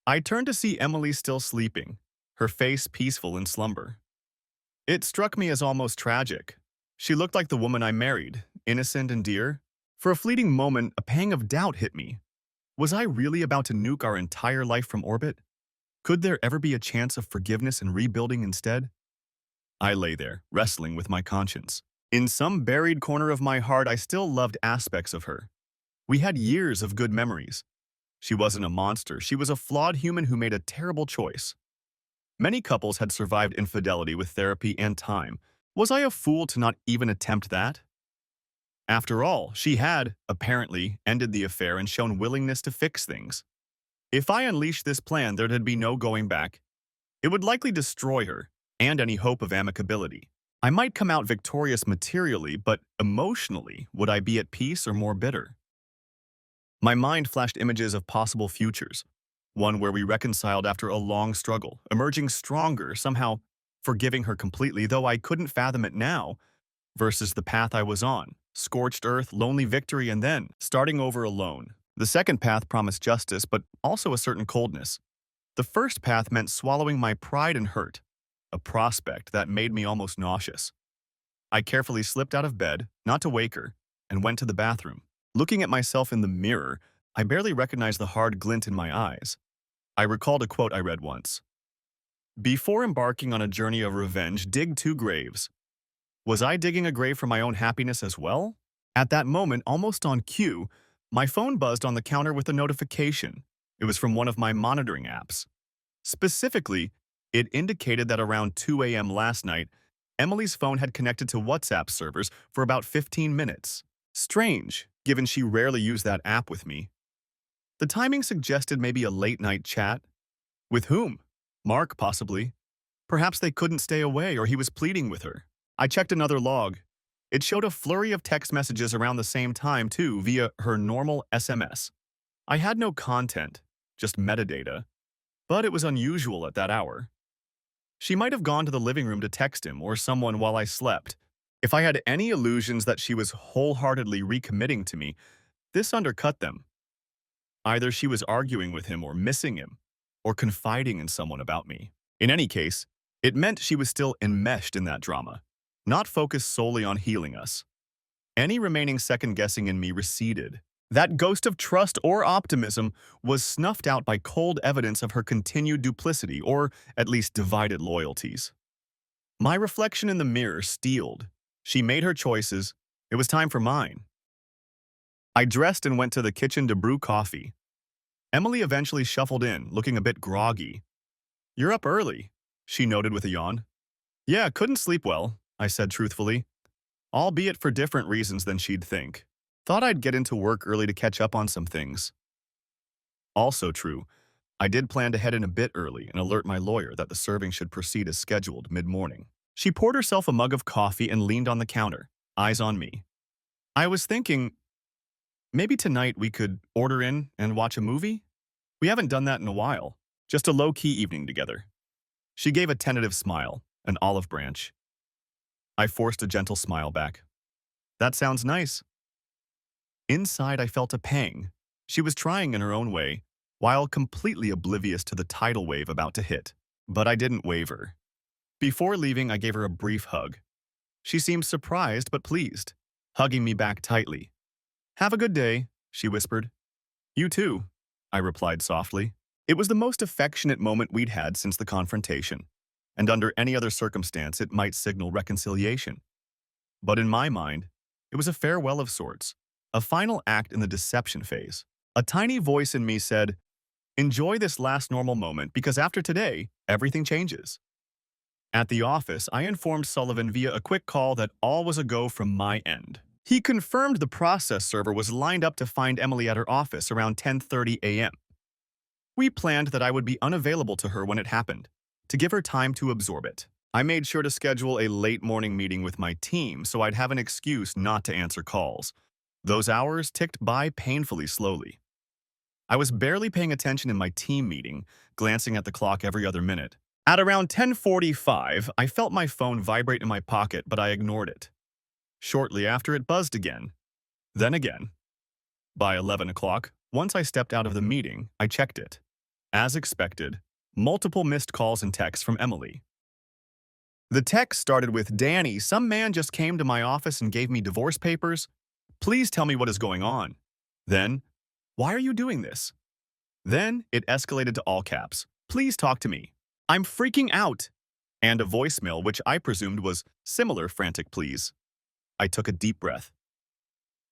I turned to see Emily still sleeping, her face peaceful in slumber. It struck me as almost tragic. She looked like the woman I married, innocent and dear. For a fleeting moment, a pang of doubt hit me. Was I really about to nuke our entire life from orbit? Could there ever be a chance of forgiveness and rebuilding instead? I lay there, wrestling with my conscience. In some buried corner of my heart, I still loved aspects of her. We had years of good memories. She wasn't a monster. She was a flawed human who made a terrible choice. Many couples had survived infidelity with therapy and time. Was I a fool to not even attempt that? After all, she had, apparently, ended the affair and shown willingness to fix things. If I unleashed this plan, there'd be no going back. It would likely destroy her, and any hope of amicability. I might come out victorious materially, but emotionally, would I be at peace or more bitter? My mind flashed images of possible futures. One where we reconciled after a long struggle, emerging stronger, somehow forgiving her completely, though I couldn't fathom it now, versus the path I was on. Scorched earth, lonely victory, and then starting over alone. The second path promised justice, but also a certain coldness. The first path meant swallowing my pride and hurt, a prospect that made me almost nauseous. I carefully slipped out of bed, not to wake her, and went to the bathroom. Looking at myself in the mirror, I barely recognized the hard glint in my eyes. I recalled a quote I read once. "Before embarking on a journey of revenge, dig 2 graves." Was I digging a grave for my own happiness as well? At that moment, almost on cue, my phone buzzed on the counter with a notification. It was from one of my monitoring apps. Specifically, it indicated that around 2 a.m. last night, Emily's phone had connected to WhatsApp servers for about 15 minutes. Strange, given she rarely used that app with me. The timing suggested maybe a late-night chat. With whom? Mark, possibly. Perhaps they couldn't stay away or he was pleading with her. I checked another log. It showed a flurry of text messages around the same time, too, via her normal SMS. I had no content, just metadata, but it was unusual at that hour. She might have gone to the living room to text him or someone while I slept. If I had any illusions that she was wholeheartedly recommitting to me, this undercut them. Either she was arguing with him or missing him, or confiding in someone about me. In any case, it meant she was still enmeshed in that drama, not focused solely on healing us. Any remaining second-guessing in me receded. That ghost of trust or optimism was snuffed out by cold evidence of her continued duplicity, or at least divided loyalties. My reflection in the mirror steeled. She made her choices. It was time for mine. I dressed and went to the kitchen to brew coffee. Emily eventually shuffled in, looking a bit groggy. "You're up early," she noted with a yawn. "Yeah, couldn't sleep well," I said truthfully, albeit for different reasons than she'd think. Thought I'd get into work early to catch up on some things. Also true, I did plan to head in a bit early and alert my lawyer that the serving should proceed as scheduled mid-morning. She poured herself a mug of coffee and leaned on the counter, eyes on me. "I was thinking, maybe tonight we could order in and watch a movie? We haven't done that in a while. Just a low-key evening together." She gave a tentative smile, an olive branch. I forced a gentle smile back. "That sounds nice." Inside, I felt a pang. She was trying in her own way, while completely oblivious to the tidal wave about to hit. But I didn't waver. Before leaving, I gave her a brief hug. She seemed surprised but pleased, hugging me back tightly. "Have a good day," she whispered. "You too," I replied softly. It was the most affectionate moment we'd had since the confrontation, and under any other circumstance it might signal reconciliation. But in my mind, it was a farewell of sorts, a final act in the deception phase. A tiny voice in me said, "Enjoy this last normal moment because after today, everything changes." At the office, I informed Sullivan via a quick call that all was a go from my end. He confirmed the process server was lined up to find Emily at her office around 10:30 a.m. We planned that I would be unavailable to her when it happened, to give her time to absorb it. I made sure to schedule a late morning meeting with my team so I'd have an excuse not to answer calls. Those hours ticked by painfully slowly. I was barely paying attention in my team meeting, glancing at the clock every other minute. At around 10:45, I felt my phone vibrate in my pocket, but I ignored it. Shortly after, it buzzed again. Then again. By 11 o'clock, once I stepped out of the meeting, I checked it. As expected, multiple missed calls and texts from Emily. The text started with, "Danny, some man just came to my office and gave me divorce papers. Please tell me what is going on." Then, "Why are you doing this?" Then it escalated to all caps. "Please talk to me. I'm freaking out." And a voicemail which I presumed was similar frantic pleas. I took a deep breath.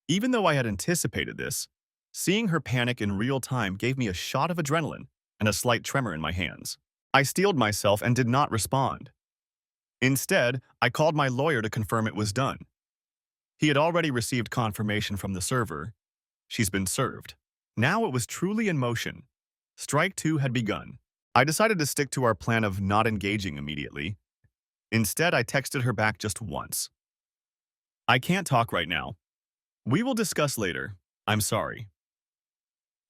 Even though I had anticipated this, seeing her panic in real time gave me a shot of adrenaline and a slight tremor in my hands. I steeled myself and did not respond. Instead, I called my lawyer to confirm it was done. He had already received confirmation from the server. She's been served. Now it was truly in motion. Strike two had begun. I decided to stick to our plan of not engaging immediately. Instead, I texted her back just once. "I can't talk right now. We will discuss later. I'm sorry."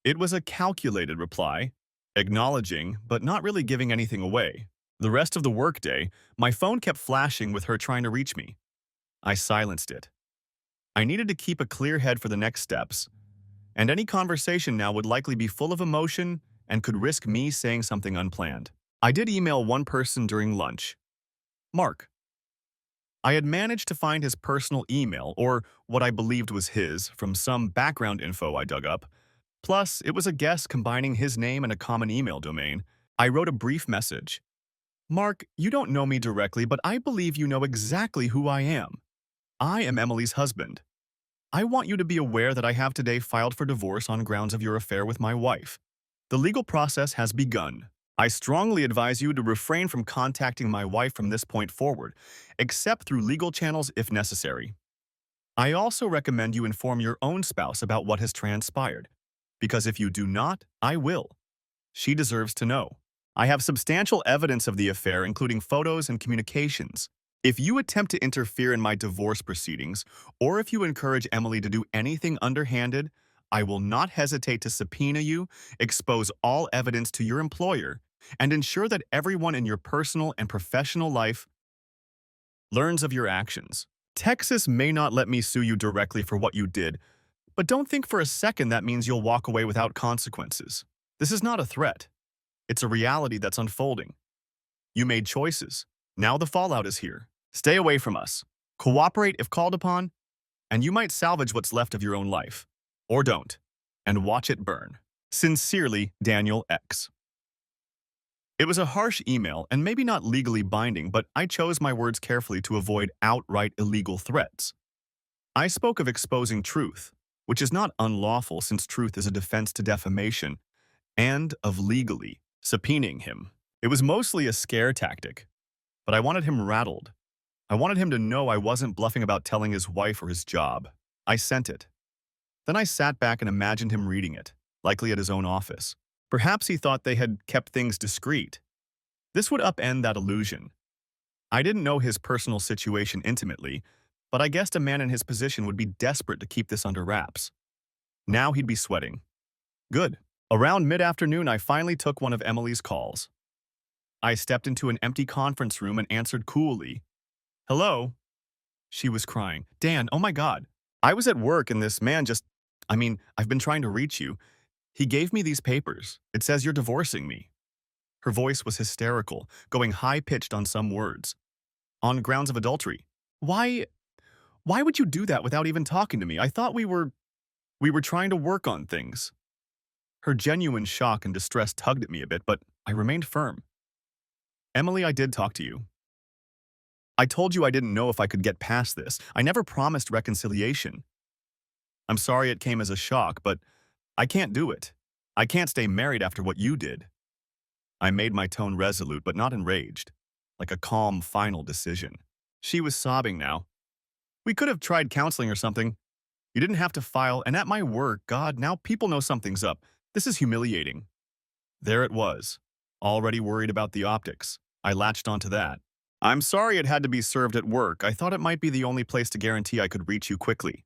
It was a calculated reply, acknowledging but not really giving anything away. The rest of the workday, my phone kept flashing with her trying to reach me. I silenced it. I needed to keep a clear head for the next steps, and any conversation now would likely be full of emotion and could risk me saying something unplanned. I did email one person during lunch. Mark. I had managed to find his personal email, or what I believed was his, from some background info I dug up. Plus, it was a guess combining his name and a common email domain. I wrote a brief message. "Mark, you don't know me directly, but I believe you know exactly who I am. I am Emily's husband. I want you to be aware that I have today filed for divorce on grounds of your affair with my wife. The legal process has begun. I strongly advise you to refrain from contacting my wife from this point forward, except through legal channels if necessary. I also recommend you inform your own spouse about what has transpired, because if you do not, I will. She deserves to know. I have substantial evidence of the affair, including photos and communications. If you attempt to interfere in my divorce proceedings, or if you encourage Emily to do anything underhanded, I will not hesitate to subpoena you, expose all evidence to your employer, and ensure that everyone in your personal and professional life learns of your actions. Texas may not let me sue you directly for what you did, but don't think for a second that means you'll walk away without consequences. This is not a threat. It's a reality that's unfolding. You made choices. Now the fallout is here. Stay away from us. Cooperate if called upon, and you might salvage what's left of your own life. Or don't, and watch it burn. Sincerely, Daniel X. It was a harsh email and maybe not legally binding, but I chose my words carefully to avoid outright illegal threats. I spoke of exposing truth, which is not unlawful since truth is a defense to defamation, and of legally subpoenaing him. It was mostly a scare tactic, but I wanted him rattled. I wanted him to know I wasn't bluffing about telling his wife or his job. I sent it. Then I sat back and imagined him reading it, likely at his own office. Perhaps he thought they had kept things discreet. This would upend that illusion. I didn't know his personal situation intimately, but I guessed a man in his position would be desperate to keep this under wraps. Now he'd be sweating. Good. Around mid-afternoon, I finally took one of Emily's calls. I stepped into an empty conference room and answered coolly. Hello? She was crying. Dan, oh my God. I was at work and this man I've been trying to reach you. He gave me these papers. It says you're divorcing me. Her voice was hysterical, going high-pitched on some words. On grounds of adultery. Why would you do that without even talking to me? I thought we were trying to work on things. Her genuine shock and distress tugged at me a bit, but I remained firm. Emily, I did talk to you. I told you I didn't know if I could get past this. I never promised reconciliation. I'm sorry it came as a shock, but I can't do it. I can't stay married after what you did. I made my tone resolute, but not enraged, like a calm, final decision. She was sobbing now. We could have tried counseling or something. You didn't have to file, and at my work, God, now people know something's up. This is humiliating. There it was, already worried about the optics. I latched onto that. I'm sorry it had to be served at work. I thought it might be the only place to guarantee I could reach you quickly.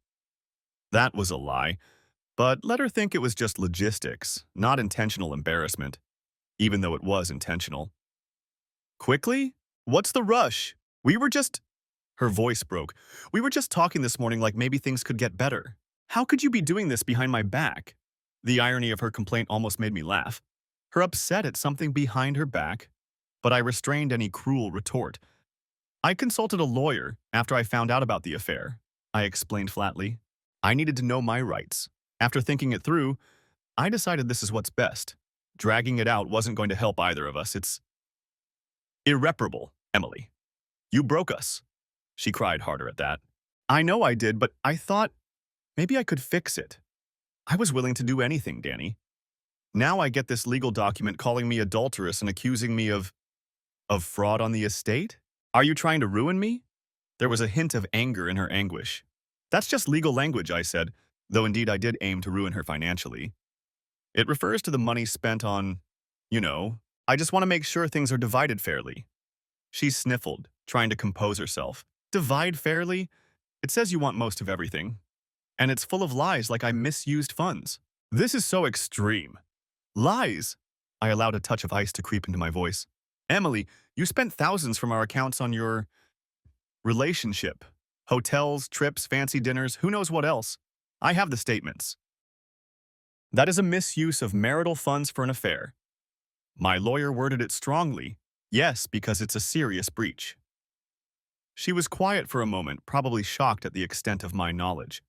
That was a lie, but let her think it was just logistics, not intentional embarrassment, even though it was intentional. Quickly? What's the rush? Her voice broke. We were just talking this morning like maybe things could get better. How could you be doing this behind my back? The irony of her complaint almost made me laugh. Her upset at something behind her back, but I restrained any cruel retort. I consulted a lawyer after I found out about the affair, I explained flatly. I needed to know my rights. After thinking it through, I decided this is what's best. Dragging it out wasn't going to help either of us. It's irreparable, Emily. You broke us. She cried harder at that. I know I did, but I thought maybe I could fix it. I was willing to do anything, Danny. Now I get this legal document calling me adulterous and accusing me of fraud on the estate? Are you trying to ruin me? There was a hint of anger in her anguish. That's just legal language, I said, though indeed I did aim to ruin her financially. It refers to the money spent on, I just want to make sure things are divided fairly. She sniffled, trying to compose herself. Divide fairly? It says you want most of everything. And it's full of lies like I misused funds. This is so extreme. Lies! I allowed a touch of ice to creep into my voice. Emily, you spent thousands from our accounts on your relationship. Hotels, trips, fancy dinners, who knows what else. I have the statements. That is a misuse of marital funds for an affair. My lawyer worded it strongly. Yes, because it's a serious breach. She was quiet for a moment, probably shocked at the extent of my knowledge.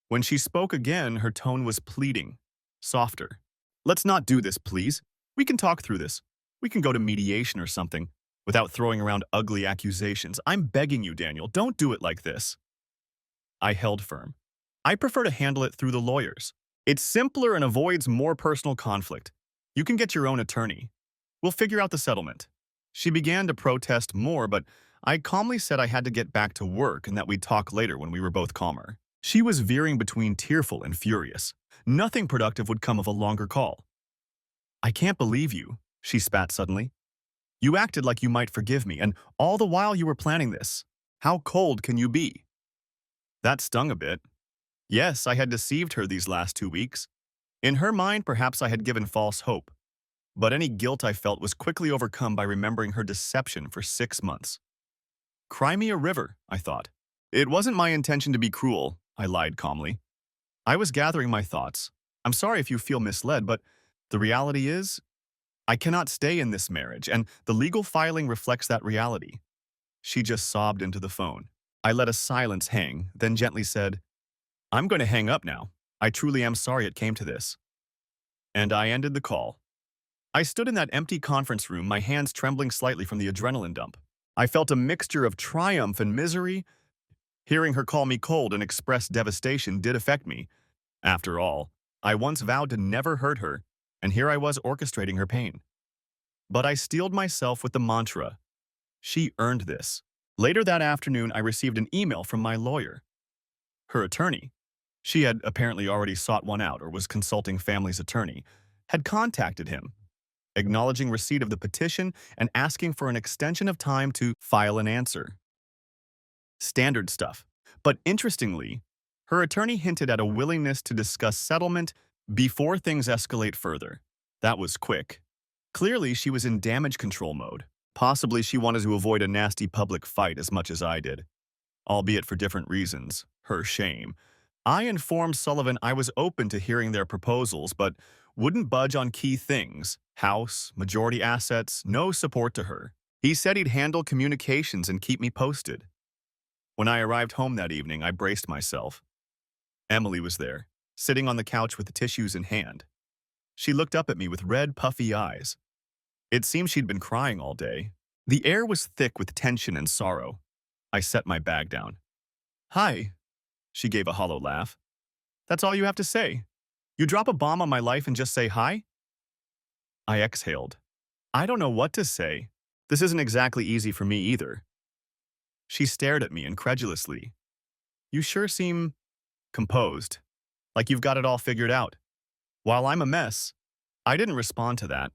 When she spoke again, her tone was pleading, softer. Let's not do this, please. We can talk through this. We can go to mediation or something, without throwing around ugly accusations. I'm begging you, Daniel, don't do it like this. I held firm. I prefer to handle it through the lawyers. It's simpler and avoids more personal conflict. You can get your own attorney. We'll figure out the settlement. She began to protest more, but I calmly said I had to get back to work and that we'd talk later when we were both calmer. She was veering between tearful and furious. Nothing productive would come of a longer call. I can't believe you, she spat suddenly. You acted like you might forgive me, and all the while you were planning this. How cold can you be? That stung a bit. Yes, I had deceived her these last 2 weeks. In her mind, perhaps I had given false hope. But any guilt I felt was quickly overcome by remembering her deception for 6 months. Cry me a river, I thought. It wasn't my intention to be cruel, I lied calmly. I was gathering my thoughts. I'm sorry if you feel misled, but the reality is, I cannot stay in this marriage, and the legal filing reflects that reality. She just sobbed into the phone. I let a silence hang, then gently said, "I'm going to hang up now. I truly am sorry it came to this." And I ended the call. I stood in that empty conference room, my hands trembling slightly from the adrenaline dump. I felt a mixture of triumph and misery. Hearing her call me cold and express devastation did affect me. After all, I once vowed to never hurt her, and here I was orchestrating her pain. But I steeled myself with the mantra, she earned this. Later that afternoon, I received an email from my lawyer. Her attorney, she had apparently already sought one out or was consulting family's attorney, had contacted him, acknowledging receipt of the petition and asking for an extension of time to file an answer. Standard stuff. But interestingly, her attorney hinted at a willingness to discuss settlement before things escalate further. That was quick. Clearly, she was in damage control mode. Possibly she wanted to avoid a nasty public fight as much as I did, albeit for different reasons, her shame. I informed Sullivan I was open to hearing their proposals, but wouldn't budge on key things: house, majority assets, no support to her. He said he'd handle communications and keep me posted. When I arrived home that evening, I braced myself. Emily was there, sitting on the couch with the tissues in hand. She looked up at me with red, puffy eyes. It seemed she'd been crying all day. The air was thick with tension and sorrow. I set my bag down. "Hi," she gave a hollow laugh. "That's all you have to say? You drop a bomb on my life and just say hi?" I exhaled. I don't know what to say. This isn't exactly easy for me either. She stared at me incredulously. "You sure seem composed, like you've got it all figured out." While I'm a mess, I didn't respond to that.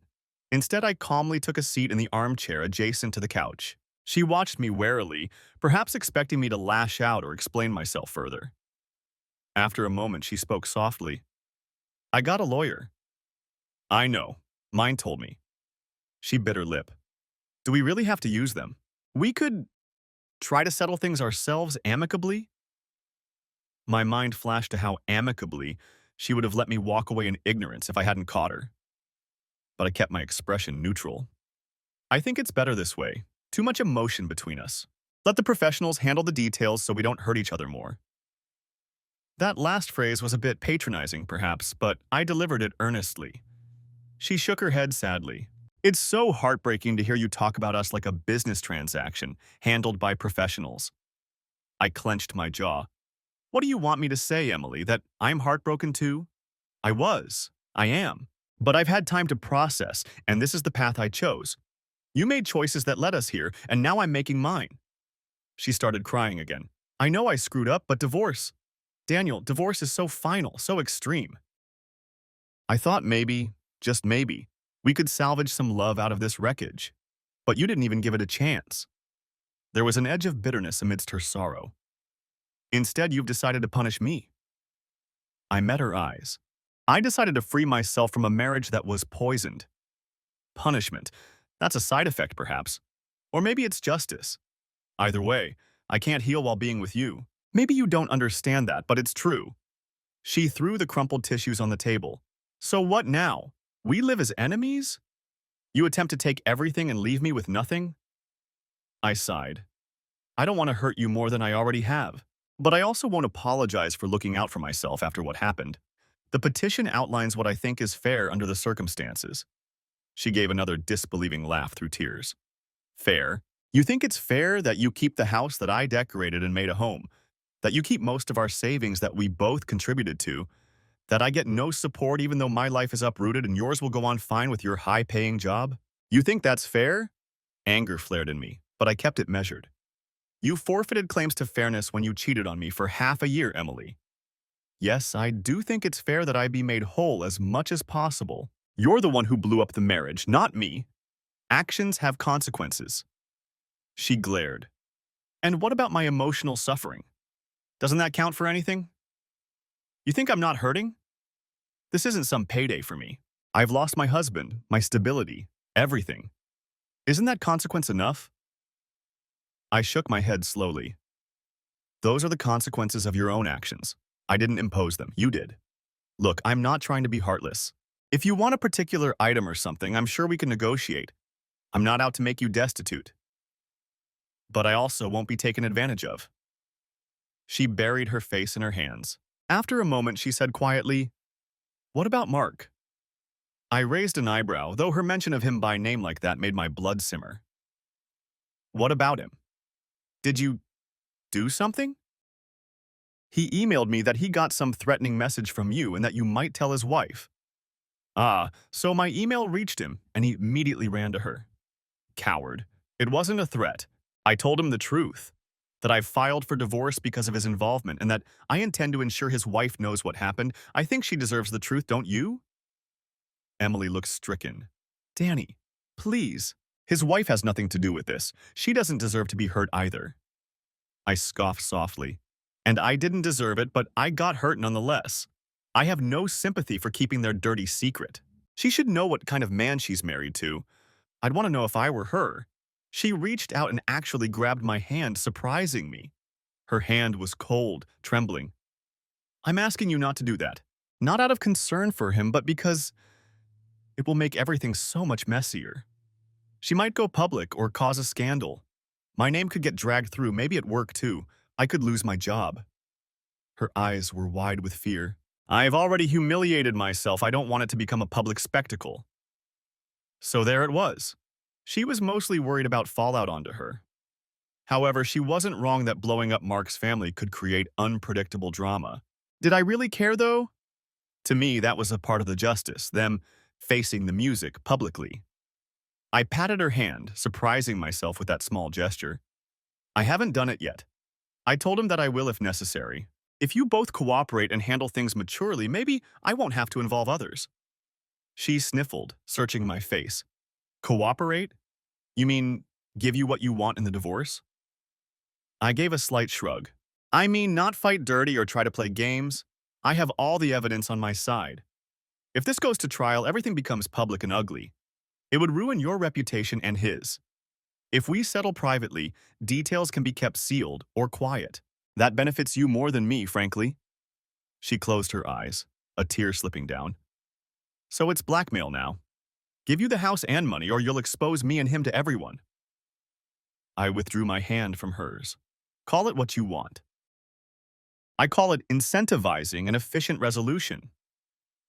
Instead, I calmly took a seat in the armchair adjacent to the couch. She watched me warily, perhaps expecting me to lash out or explain myself further. After a moment, she spoke softly. "I got a lawyer." "I know. Mine told me." She bit her lip. "Do we really have to use them? We could try to settle things ourselves amicably." My mind flashed to how amicably she would have let me walk away in ignorance if I hadn't caught her. But I kept my expression neutral. "I think it's better this way. Too much emotion between us. Let the professionals handle the details so we don't hurt each other more." That last phrase was a bit patronizing, perhaps, but I delivered it earnestly. She shook her head sadly. "It's so heartbreaking to hear you talk about us like a business transaction handled by professionals." I clenched my jaw. "What do you want me to say, Emily? That I'm heartbroken too?" I was. I am. But I've had time to process, and this is the path I chose. You made choices that led us here, and now I'm making mine." She started crying again. "I know I screwed up, but divorce. Daniel, divorce is so final, so extreme. I thought maybe, just maybe, we could salvage some love out of this wreckage. But you didn't even give it a chance." There was an edge of bitterness amidst her sorrow. "Instead, you've decided to punish me." I met her eyes. I decided to free myself from a marriage that was poisoned. Punishment. That's a side effect, perhaps. Or maybe it's justice. Either way, I can't heal while being with you. Maybe you don't understand that, but it's true. She threw the crumpled tissues on the table. "So what now? We live as enemies? You attempt to take everything and leave me with nothing?" I sighed. "I don't want to hurt you more than I already have. But I also won't apologize for looking out for myself after what happened. The petition outlines what I think is fair under the circumstances." She gave another disbelieving laugh through tears. "Fair? You think it's fair that you keep the house that I decorated and made a home, that you keep most of our savings that we both contributed to, that I get no support even though my life is uprooted and yours will go on fine with your high-paying job? You think that's fair?" Anger flared in me, but I kept it measured. "You forfeited claims to fairness when you cheated on me for half a year, Emily. Yes, I do think it's fair that I be made whole as much as possible. You're the one who blew up the marriage, not me. Actions have consequences." She glared. "And what about my emotional suffering? Doesn't that count for anything? You think I'm not hurting? This isn't some payday for me. I've lost my husband, my stability, everything. Isn't that consequence enough?" I shook my head slowly. "Those are the consequences of your own actions. I didn't impose them, you did. Look, I'm not trying to be heartless. If you want a particular item or something, I'm sure we can negotiate. I'm not out to make you destitute. But I also won't be taken advantage of. She buried her face in her hands. After a moment, she said quietly, "What about Mark?" I raised an eyebrow, though her mention of him by name like that made my blood simmer. "What about him? Did you do something?" "He emailed me that he got some threatening message from you and that you might tell his wife." "Ah, so my email reached him, and he immediately ran to her." Coward. It wasn't a threat. I told him the truth. That I've filed for divorce because of his involvement and that I intend to ensure his wife knows what happened. I think she deserves the truth, don't you? Emily looked stricken. "Danny, please. His wife has nothing to do with this. She doesn't deserve to be hurt either." I scoffed softly. "And I didn't deserve it, but I got hurt nonetheless. I have no sympathy for keeping their dirty secret. She should know what kind of man she's married to. I'd want to know if I were her." She reached out and actually grabbed my hand, surprising me. Her hand was cold, trembling. "I'm asking you not to do that. Not out of concern for him, but because it will make everything so much messier. She might go public or cause a scandal. My name could get dragged through, maybe at work too. I could lose my job." Her eyes were wide with fear. "I've already humiliated myself. I don't want it to become a public spectacle." So there it was. She was mostly worried about fallout onto her. However, she wasn't wrong that blowing up Mark's family could create unpredictable drama. Did I really care, though? To me, that was a part of the justice, them facing the music publicly. I patted her hand, surprising myself with that small gesture. "I haven't done it yet. I told him that I will if necessary. If you both cooperate and handle things maturely, maybe I won't have to involve others." She sniffled, searching my face. "Cooperate? You mean give you what you want in the divorce?" I gave a slight shrug. "I mean not fight dirty or try to play games. I have all the evidence on my side. If this goes to trial, everything becomes public and ugly. It would ruin your reputation and his. If we settle privately, details can be kept sealed or quiet. That benefits you more than me, frankly." She closed her eyes, a tear slipping down. "So it's blackmail now. Give you the house and money, or you'll expose me and him to everyone." I withdrew my hand from hers. "Call it what you want. I call it incentivizing an efficient resolution.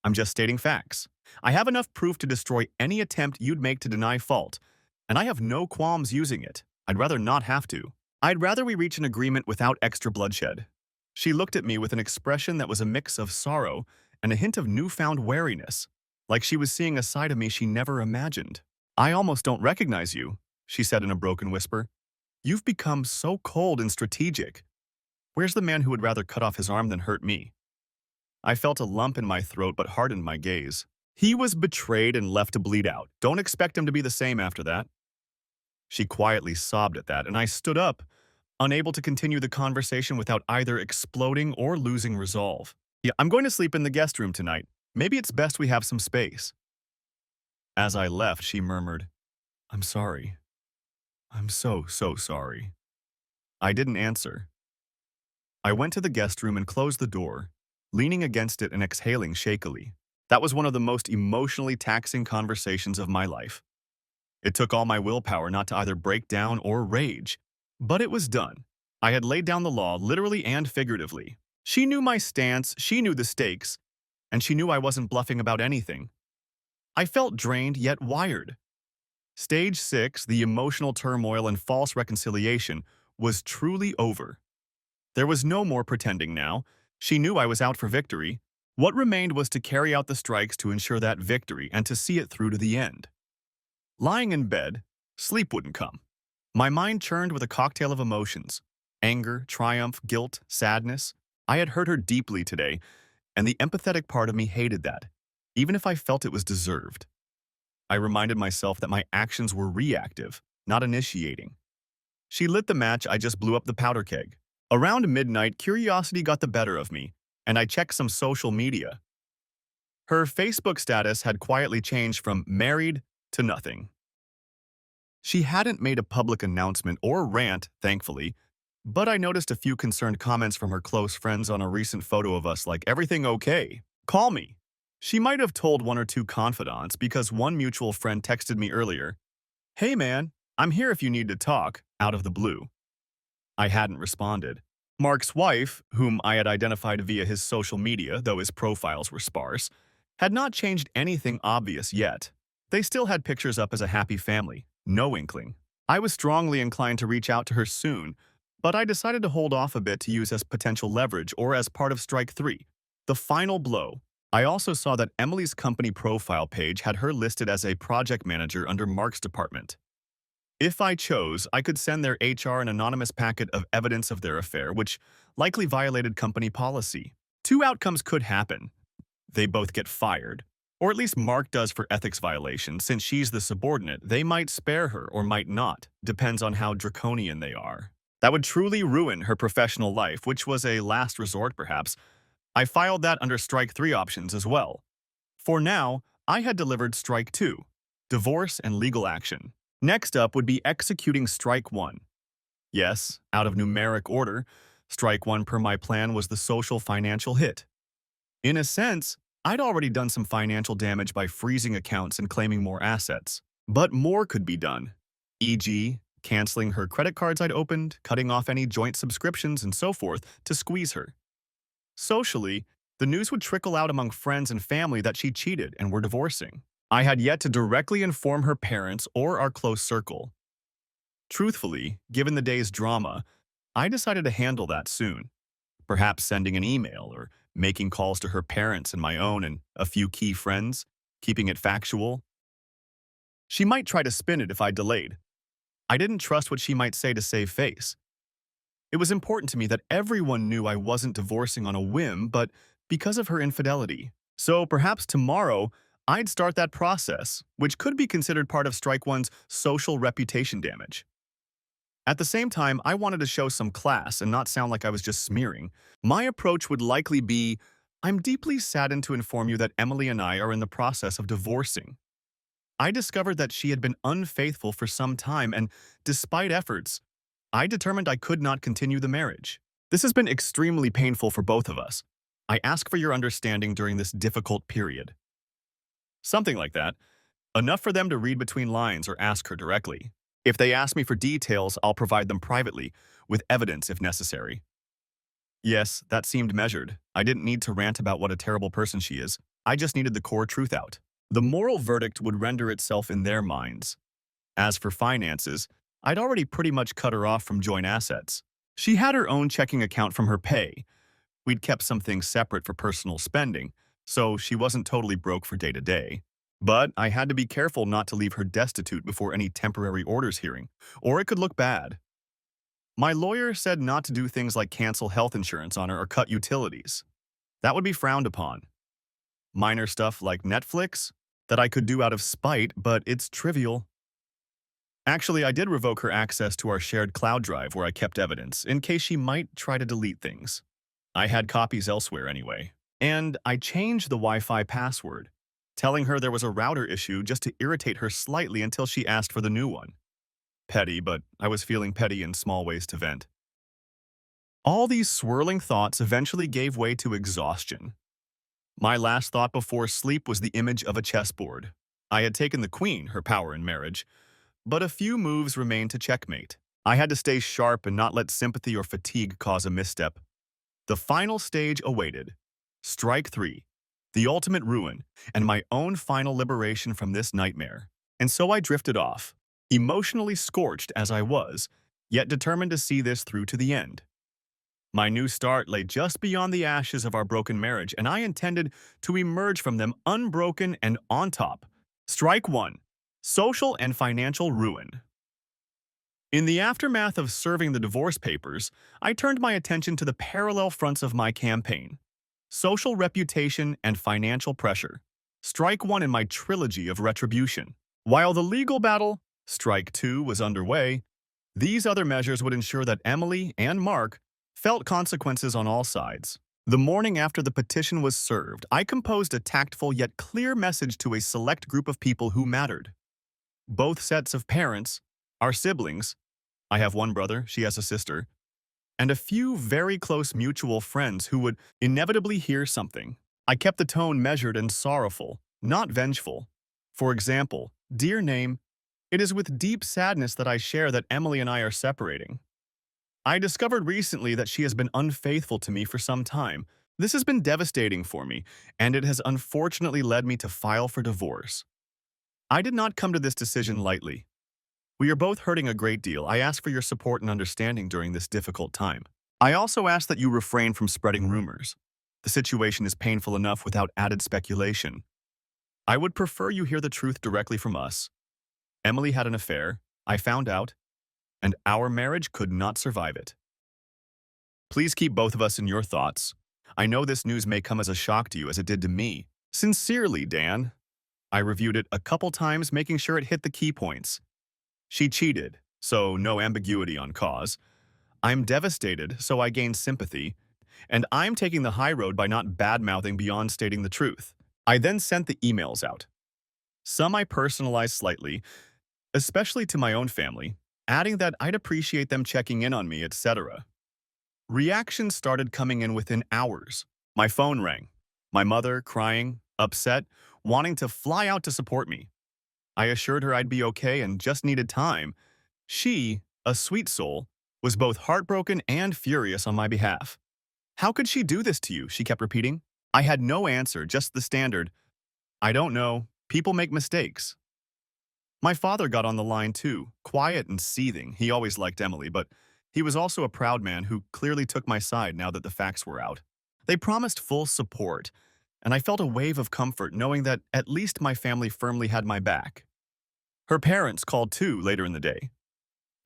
I'm just stating facts. I have enough proof to destroy any attempt you'd make to deny fault, and I have no qualms using it. I'd rather not have to. I'd rather we reach an agreement without extra bloodshed." She looked at me with an expression that was a mix of sorrow and a hint of newfound wariness, like she was seeing a side of me she never imagined. "I almost don't recognize you," she said in a broken whisper. "You've become so cold and strategic. Where's the man who would rather cut off his arm than hurt me?" I felt a lump in my throat but hardened my gaze. "He was betrayed and left to bleed out. Don't expect him to be the same after that." She quietly sobbed at that, and I stood up, unable to continue the conversation without either exploding or losing resolve. "Yeah, I'm going to sleep in the guest room tonight. Maybe it's best we have some space." As I left, she murmured, "I'm sorry. I'm so sorry." I didn't answer. I went to the guest room and closed the door, leaning against it and exhaling shakily. That was one of the most emotionally taxing conversations of my life. It took all my willpower not to either break down or rage, but it was done. I had laid down the law, literally and figuratively. She knew my stance, she knew the stakes, and she knew I wasn't bluffing about anything. I felt drained yet wired. Stage 6, the emotional turmoil and false reconciliation, was truly over. There was no more pretending now. She knew I was out for victory. What remained was to carry out the strikes to ensure that victory and to see it through to the end. Lying in bed, sleep wouldn't come. My mind churned with a cocktail of emotions. Anger, triumph, guilt, sadness. I had hurt her deeply today, and the empathetic part of me hated that, even if I felt it was deserved. I reminded myself that my actions were reactive, not initiating. She lit the match, I just blew up the powder keg. Around midnight, curiosity got the better of me, and I checked some social media. Her Facebook status had quietly changed from married to nothing. She hadn't made a public announcement or rant, thankfully, but I noticed a few concerned comments from her close friends on a recent photo of us like, "Everything okay? Call me." She might have told one or two confidants because one mutual friend texted me earlier, "Hey man, I'm here if you need to talk," out of the blue. I hadn't responded. Mark's wife, whom I had identified via his social media, though his profiles were sparse, had not changed anything obvious yet. They still had pictures up as a happy family, no inkling. I was strongly inclined to reach out to her soon, but I decided to hold off a bit to use as potential leverage or as part of Strike 3, the final blow. I also saw that Emily's company profile page had her listed as a project manager under Mark's department. If I chose, I could send their HR an anonymous packet of evidence of their affair, which likely violated company policy. Two outcomes could happen. They both get fired. Or at least Mark does for ethics violation. Since she's the subordinate, they might spare her or might not. Depends on how draconian they are. That would truly ruin her professional life, which was a last resort perhaps. I filed that under Strike 3 options as well. For now, I had delivered Strike 2, divorce and legal action. Next up would be executing Strike 1. Yes, out of numeric order, Strike 1 per my plan was the social financial hit. In a sense, I'd already done some financial damage by freezing accounts and claiming more assets. But more could be done, e.g., canceling her credit cards I'd opened, cutting off any joint subscriptions, and so forth to squeeze her. Socially, the news would trickle out among friends and family that she cheated and were divorcing. I had yet to directly inform her parents or our close circle. Truthfully, given the day's drama, I decided to handle that soon, perhaps sending an email or making calls to her parents and my own and a few key friends, keeping it factual. She might try to spin it if I delayed. I didn't trust what she might say to save face. It was important to me that everyone knew I wasn't divorcing on a whim, but because of her infidelity. So perhaps tomorrow, I'd start that process, which could be considered part of Strike One's social reputation damage. At the same time, I wanted to show some class and not sound like I was just smearing. My approach would likely be, I'm deeply saddened to inform you that Emily and I are in the process of divorcing. I discovered that she had been unfaithful for some time, and despite efforts, I determined I could not continue the marriage. This has been extremely painful for both of us. I ask for your understanding during this difficult period. Something like that. Enough for them to read between lines or ask her directly. If they ask me for details, I'll provide them privately, with evidence if necessary. Yes, that seemed measured. I didn't need to rant about what a terrible person she is. I just needed the core truth out. The moral verdict would render itself in their minds. As for finances, I'd already pretty much cut her off from joint assets. She had her own checking account from her pay. We'd kept some things separate for personal spending, so she wasn't totally broke for day-to-day. But I had to be careful not to leave her destitute before any temporary orders hearing, or it could look bad. My lawyer said not to do things like cancel health insurance on her or cut utilities. That would be frowned upon. Minor stuff like Netflix, that I could do out of spite, but it's trivial. Actually, I did revoke her access to our shared cloud drive where I kept evidence, in case she might try to delete things. I had copies elsewhere anyway. And I changed the Wi-Fi password, telling her there was a router issue just to irritate her slightly until she asked for the new one. Petty, but I was feeling petty in small ways to vent. All these swirling thoughts eventually gave way to exhaustion. My last thought before sleep was the image of a chessboard. I had taken the queen, her power in marriage, but a few moves remained to checkmate. I had to stay sharp and not let sympathy or fatigue cause a misstep. The final stage awaited. Strike 3, the ultimate ruin, and my own final liberation from this nightmare. And so I drifted off, emotionally scorched as I was, yet determined to see this through to the end. My new start lay just beyond the ashes of our broken marriage, and I intended to emerge from them unbroken and on top. Strike 1, social and financial ruin. In the aftermath of serving the divorce papers, I turned my attention to the parallel fronts of my campaign: social reputation and financial pressure. Strike 1 in my trilogy of retribution. While the legal battle, Strike 2, was underway, these other measures would ensure that Emily and Mark felt consequences on all sides. The morning after the petition was served, I composed a tactful yet clear message to a select group of people who mattered. Both sets of parents, our siblings, I have one brother, she has a sister, and a few very close mutual friends who would inevitably hear something. I kept the tone measured and sorrowful, not vengeful. For example, dear name, it is with deep sadness that I share that Emily and I are separating. I discovered recently that she has been unfaithful to me for some time. This has been devastating for me, and it has unfortunately led me to file for divorce. I did not come to this decision lightly. We are both hurting a great deal. I ask for your support and understanding during this difficult time. I also ask that you refrain from spreading rumors. The situation is painful enough without added speculation. I would prefer you hear the truth directly from us. Emily had an affair, I found out, and our marriage could not survive it. Please keep both of us in your thoughts. I know this news may come as a shock to you as it did to me. Sincerely, Dan. I reviewed it a couple times, making sure it hit the key points. She cheated, so no ambiguity on cause. I'm devastated, so I gained sympathy. And I'm taking the high road by not bad-mouthing beyond stating the truth. I then sent the emails out. Some I personalized slightly, especially to my own family, adding that I'd appreciate them checking in on me, etc. Reactions started coming in within hours. My phone rang. My mother, crying, upset, wanting to fly out to support me. I assured her I'd be okay and just needed time. She, a sweet soul, was both heartbroken and furious on my behalf. How could she do this to you? She kept repeating. I had no answer, just the standard. I don't know. People make mistakes. My father got on the line too, quiet and seething. He always liked Emily, but he was also a proud man who clearly took my side now that the facts were out. They promised full support, and I felt a wave of comfort knowing that at least my family firmly had my back. Her parents called too later in the day.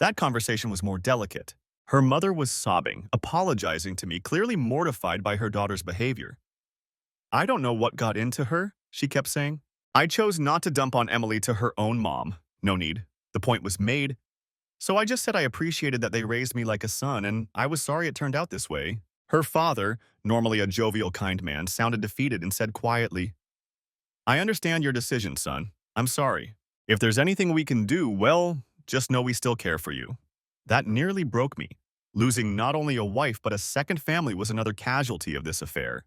That conversation was more delicate. Her mother was sobbing, apologizing to me, clearly mortified by her daughter's behavior. I don't know what got into her, she kept saying. I chose not to dump on Emily to her own mom. No need. The point was made. So I just said I appreciated that they raised me like a son, and I was sorry it turned out this way. Her father, normally a jovial, kind man, sounded defeated and said quietly, I understand your decision, son. I'm sorry. If there's anything we can do, well, just know we still care for you. That nearly broke me. Losing not only a wife but a second family was another casualty of this affair.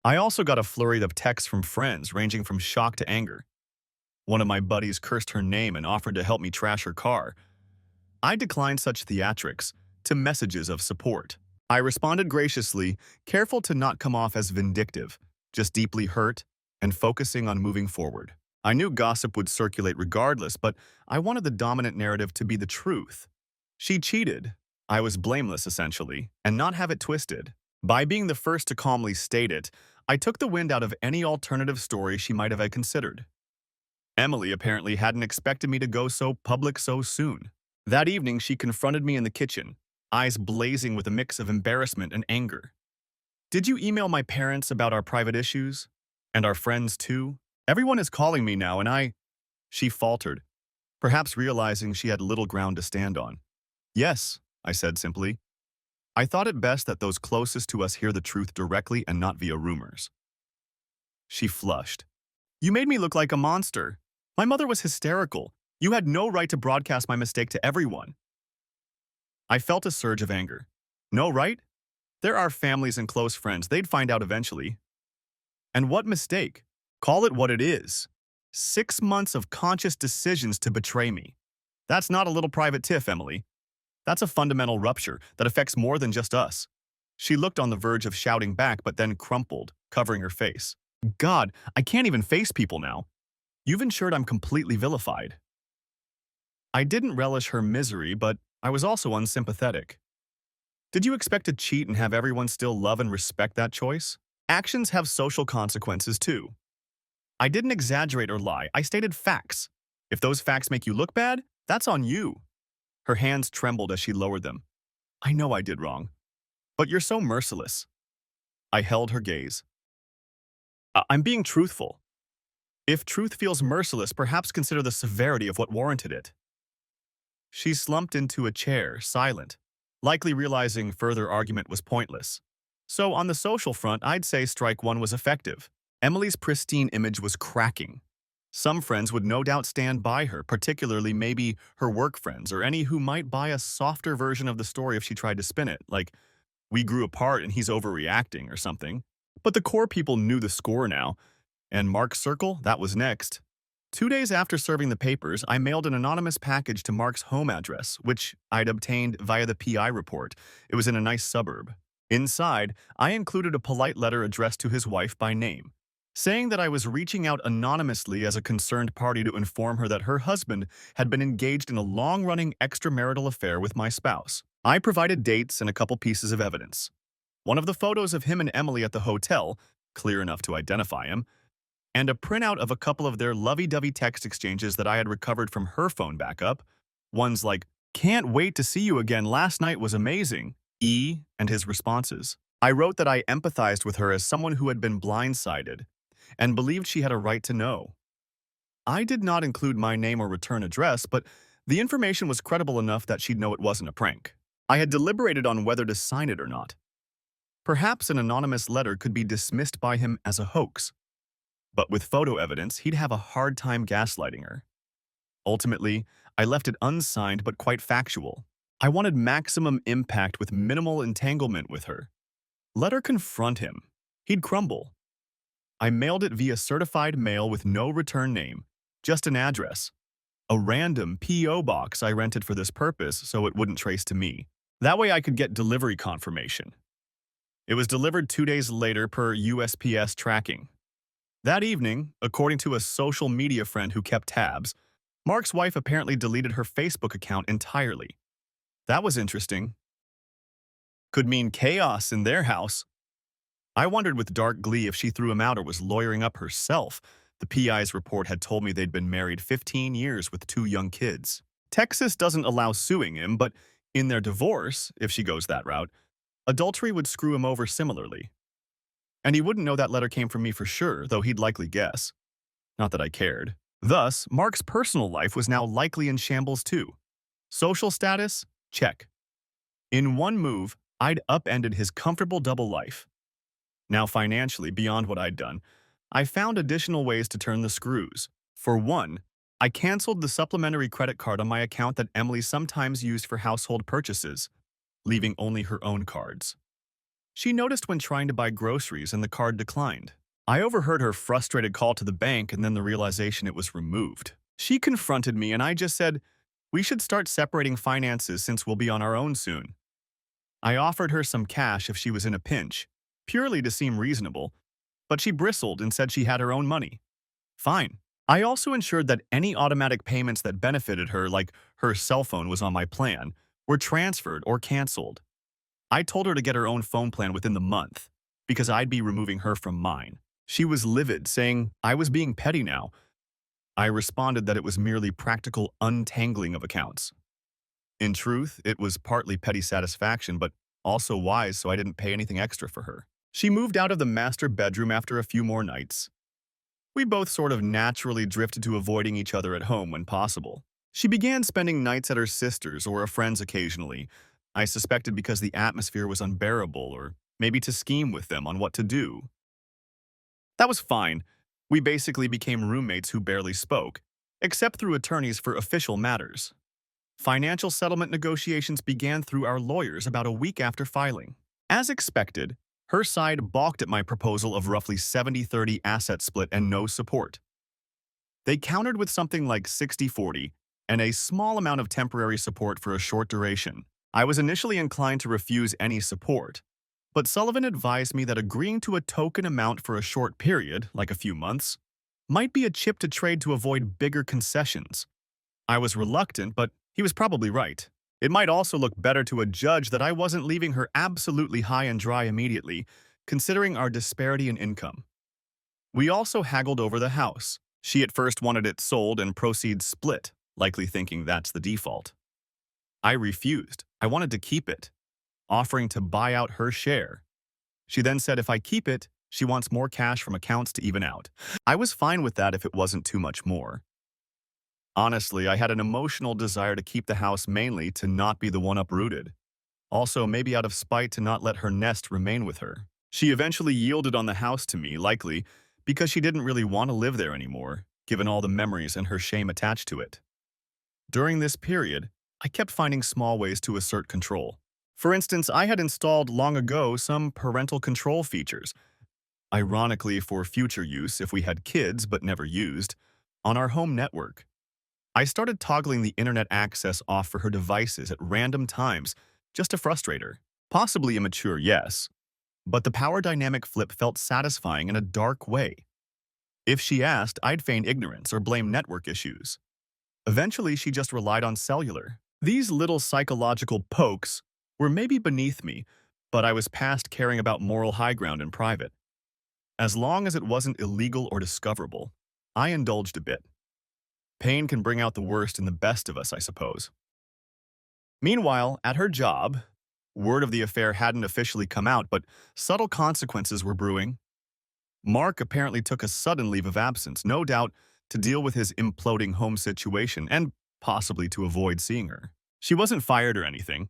I also got a flurry of texts from friends ranging from shock to anger. One of my buddies cursed her name and offered to help me trash her car. I declined such theatrics to messages of support. I responded graciously, careful to not come off as vindictive, just deeply hurt and focusing on moving forward. I knew gossip would circulate regardless, but I wanted the dominant narrative to be the truth. She cheated. I was blameless, essentially, and not have it twisted. By being the first to calmly state it, I took the wind out of any alternative story she might have considered. Emily apparently hadn't expected me to go so public so soon. That evening, she confronted me in the kitchen, eyes blazing with a mix of embarrassment and anger. Did you email my parents about our private issues? And our friends, too? Everyone is calling me now, and She faltered, perhaps realizing she had little ground to stand on. Yes, I said simply. I thought it best that those closest to us hear the truth directly and not via rumors. She flushed. You made me look like a monster. My mother was hysterical. You had no right to broadcast my mistake to everyone. I felt a surge of anger. No right? There are families and close friends. They'd find out eventually. And what mistake? Call it what it is. 6 months of conscious decisions to betray me. That's not a little private tiff, Emily. That's a fundamental rupture that affects more than just us. She looked on the verge of shouting back, but then crumpled, covering her face. God, I can't even face people now. You've ensured I'm completely vilified. I didn't relish her misery, but I was also unsympathetic. Did you expect to cheat and have everyone still love and respect that choice? Actions have social consequences too. I didn't exaggerate or lie. I stated facts. If those facts make you look bad, that's on you. Her hands trembled as she lowered them. I know I did wrong. But you're so merciless. I held her gaze. I'm being truthful. If truth feels merciless, perhaps consider the severity of what warranted it. She slumped into a chair, silent, likely realizing further argument was pointless. So on the social front, I'd say strike one was effective. Emily's pristine image was cracking. Some friends would no doubt stand by her, particularly maybe her work friends or any who might buy a softer version of the story if she tried to spin it, like, we grew apart and he's overreacting or something. But the core people knew the score now, and Mark's circle, that was next. 2 days after serving the papers, I mailed an anonymous package to Mark's home address, which I'd obtained via the PI report. It was in a nice suburb. Inside, I included a polite letter addressed to his wife by name, saying that I was reaching out anonymously as a concerned party to inform her that her husband had been engaged in a long-running extramarital affair with my spouse. I provided dates and a couple pieces of evidence. One of the photos of him and Emily at the hotel, clear enough to identify him, and a printout of a couple of their lovey-dovey text exchanges that I had recovered from her phone backup. Ones like, "Can't wait to see you again, last night was amazing," and his responses. I wrote that I empathized with her as someone who had been blindsided and believed she had a right to know. I did not include my name or return address, but the information was credible enough that she'd know it wasn't a prank. I had deliberated on whether to sign it or not. Perhaps an anonymous letter could be dismissed by him as a hoax, but with photo evidence, he'd have a hard time gaslighting her. Ultimately, I left it unsigned but quite factual. I wanted maximum impact with minimal entanglement with her. Let her confront him. He'd crumble. I mailed it via certified mail with no return name, just an address. A random P.O. box I rented for this purpose so it wouldn't trace to me. That way I could get delivery confirmation. It was delivered 2 days later per USPS tracking. That evening, according to a social media friend who kept tabs, Mark's wife apparently deleted her Facebook account entirely. That was interesting. Could mean chaos in their house. I wondered with dark glee if she threw him out or was lawyering up herself. The PI's report had told me they'd been married 15 years with 2 young kids. Texas doesn't allow suing him, but in their divorce, if she goes that route, adultery would screw him over similarly. And he wouldn't know that letter came from me for sure, though he'd likely guess. Not that I cared. Thus, Mark's personal life was now likely in shambles too. Social status? Check. In one move, I'd upended his comfortable double life. Now financially, beyond what I'd done, I found additional ways to turn the screws. For one, I canceled the supplementary credit card on my account that Emily sometimes used for household purchases, leaving only her own cards. She noticed when trying to buy groceries and the card declined. I overheard her frustrated call to the bank and then the realization it was removed. She confronted me and I just said, "We should start separating finances since we'll be on our own soon." I offered her some cash if she was in a pinch, purely to seem reasonable, but she bristled and said she had her own money. Fine. I also ensured that any automatic payments that benefited her, like her cell phone was on my plan, were transferred or canceled. I told her to get her own phone plan within the month, because I'd be removing her from mine. She was livid, saying I was being petty now. I responded that it was merely practical untangling of accounts. In truth, it was partly petty satisfaction, but also wise so I didn't pay anything extra for her. She moved out of the master bedroom after a few more nights. We both sort of naturally drifted to avoiding each other at home when possible. She began spending nights at her sister's or a friend's occasionally. I suspected because the atmosphere was unbearable, or maybe to scheme with them on what to do. That was fine. We basically became roommates who barely spoke, except through attorneys for official matters. Financial settlement negotiations began through our lawyers about a week after filing. As expected, her side balked at my proposal of roughly 70-30 asset split and no support. They countered with something like 60-40 and a small amount of temporary support for a short duration. I was initially inclined to refuse any support, but Sullivan advised me that agreeing to a token amount for a short period, like a few months, might be a chip to trade to avoid bigger concessions. I was reluctant, but he was probably right. It might also look better to a judge that I wasn't leaving her absolutely high and dry immediately, considering our disparity in income. We also haggled over the house. She at first wanted it sold and proceeds split, likely thinking that's the default. I refused. I wanted to keep it, offering to buy out her share. She then said if I keep it, she wants more cash from accounts to even out. I was fine with that if it wasn't too much more. Honestly, I had an emotional desire to keep the house mainly to not be the one uprooted. Also, maybe out of spite to not let her nest remain with her. She eventually yielded on the house to me, likely because she didn't really want to live there anymore, given all the memories and her shame attached to it. During this period, I kept finding small ways to assert control. For instance, I had installed long ago some parental control features, ironically for future use if we had kids but never used. on our home network. I started toggling the internet access off for her devices at random times just to frustrate her. Possibly immature, yes, but the power dynamic flip felt satisfying in a dark way. If she asked, I'd feign ignorance or blame network issues. Eventually, she just relied on cellular. These little psychological pokes were maybe beneath me, but I was past caring about moral high ground in private. As long as it wasn't illegal or discoverable, I indulged a bit. Pain can bring out the worst in the best of us, I suppose. Meanwhile, at her job, word of the affair hadn't officially come out, but subtle consequences were brewing. Mark apparently took a sudden leave of absence, no doubt to deal with his imploding home situation and possibly to avoid seeing her. She wasn't fired or anything,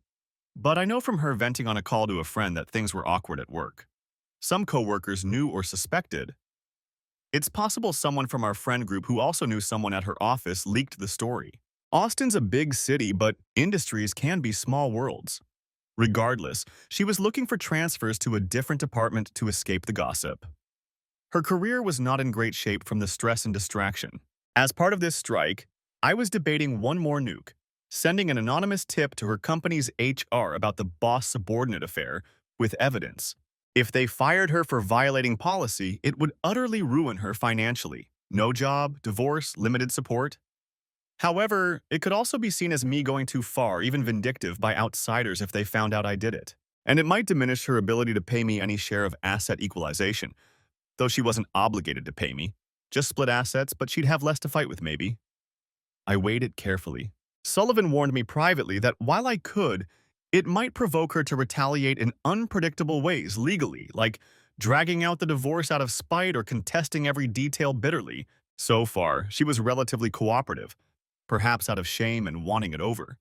but I know from her venting on a call to a friend that things were awkward at work. Some coworkers knew or suspected. It's possible someone from our friend group who also knew someone at her office leaked the story. Austin's a big city, but industries can be small worlds. Regardless, she was looking for transfers to a different department to escape the gossip. Her career was not in great shape from the stress and distraction. As part of this strike, I was debating one more nuke, sending an anonymous tip to her company's HR about the boss-subordinate affair with evidence. If they fired her for violating policy, it would utterly ruin her financially. No job, divorce, limited support. However, it could also be seen as me going too far, even vindictive, by outsiders if they found out I did it. And it might diminish her ability to pay me any share of asset equalization, though she wasn't obligated to pay me. Just split assets, but she'd have less to fight with, maybe. I weighed it carefully. Sullivan warned me privately that while I could, it might provoke her to retaliate in unpredictable ways legally, like dragging out the divorce out of spite or contesting every detail bitterly. So far, she was relatively cooperative, perhaps out of shame and wanting it over.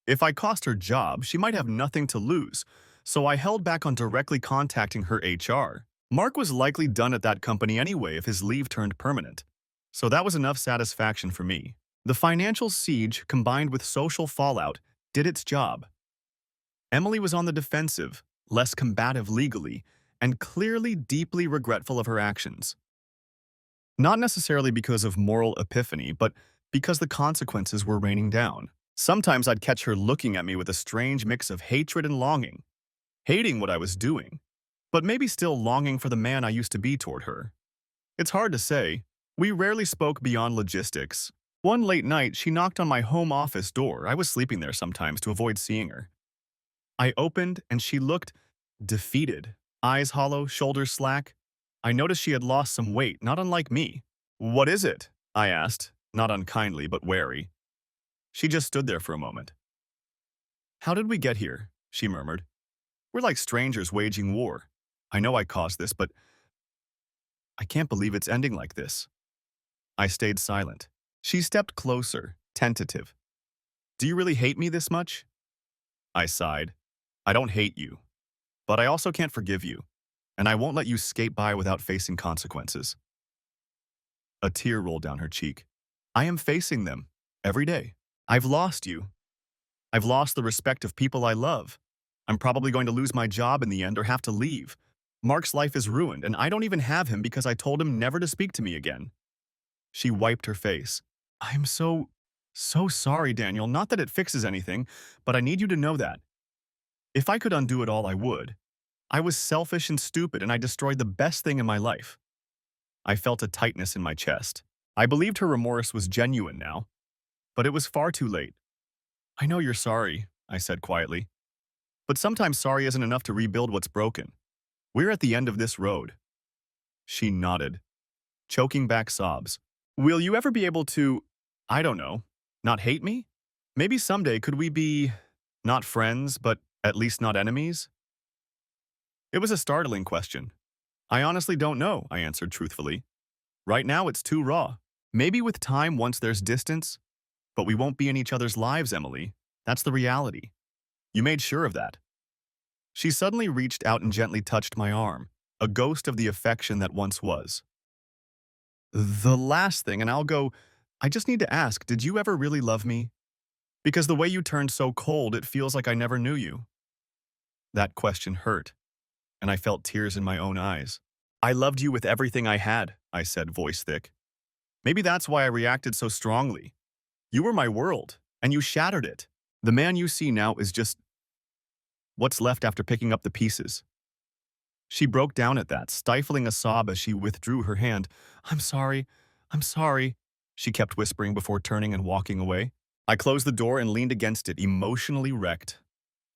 If I cost her job, she might have nothing to lose, so I held back on directly contacting her HR. Mark was likely done at that company anyway if his leave turned permanent, so that was enough satisfaction for me. The financial siege, combined with social fallout, did its job. Emily was on the defensive, less combative legally, and clearly deeply regretful of her actions. Not necessarily because of moral epiphany, but because the consequences were raining down. Sometimes I'd catch her looking at me with a strange mix of hatred and longing, hating what I was doing, but maybe still longing for the man I used to be toward her. It's hard to say. We rarely spoke beyond logistics. One late night, she knocked on my home office door. I was sleeping there sometimes to avoid seeing her. I opened, and she looked defeated, eyes hollow, shoulders slack. I noticed she had lost some weight, not unlike me. "What is it?" I asked, not unkindly but wary. She just stood there for a moment. "How did we get here?" she murmured. "We're like strangers waging war. I know I caused this, but I can't believe it's ending like this." I stayed silent. She stepped closer, tentative. "Do you really hate me this much?" I sighed. "I don't hate you, but I also can't forgive you, and I won't let you skate by without facing consequences." A tear rolled down her cheek. "I am facing them, every day. I've lost you. I've lost the respect of people I love. I'm probably going to lose my job in the end or have to leave. Mark's life is ruined, and I don't even have him because I told him never to speak to me again." She wiped her face. "I'm so sorry, Daniel. Not that it fixes anything, but I need you to know that. If I could undo it all, I would. I was selfish and stupid, and I destroyed the best thing in my life." I felt a tightness in my chest. I believed her remorse was genuine now, but it was far too late. "I know you're sorry," I said quietly. "But sometimes sorry isn't enough to rebuild what's broken. We're at the end of this road." She nodded, choking back sobs. "Will you ever be able to, I don't know, not hate me? Maybe someday could we be, not friends, but at least not enemies?" It was a startling question. "I honestly don't know," I answered truthfully. "Right now it's too raw. Maybe with time once there's distance, but we won't be in each other's lives, Emily. That's the reality. You made sure of that." She suddenly reached out and gently touched my arm, a ghost of the affection that once was. "The last thing, and I'll go, I just need to ask, did you ever really love me? Because the way you turned so cold, it feels like I never knew you." That question hurt, and I felt tears in my own eyes. "I loved you with everything I had," I said, voice thick. Maybe that's why I reacted so strongly. You were my world, and you shattered it. The man you see now is just what's left after picking up the pieces. She broke down at that, stifling a sob as she withdrew her hand. I'm sorry. I'm sorry, she kept whispering before turning and walking away. I closed the door and leaned against it, emotionally wrecked.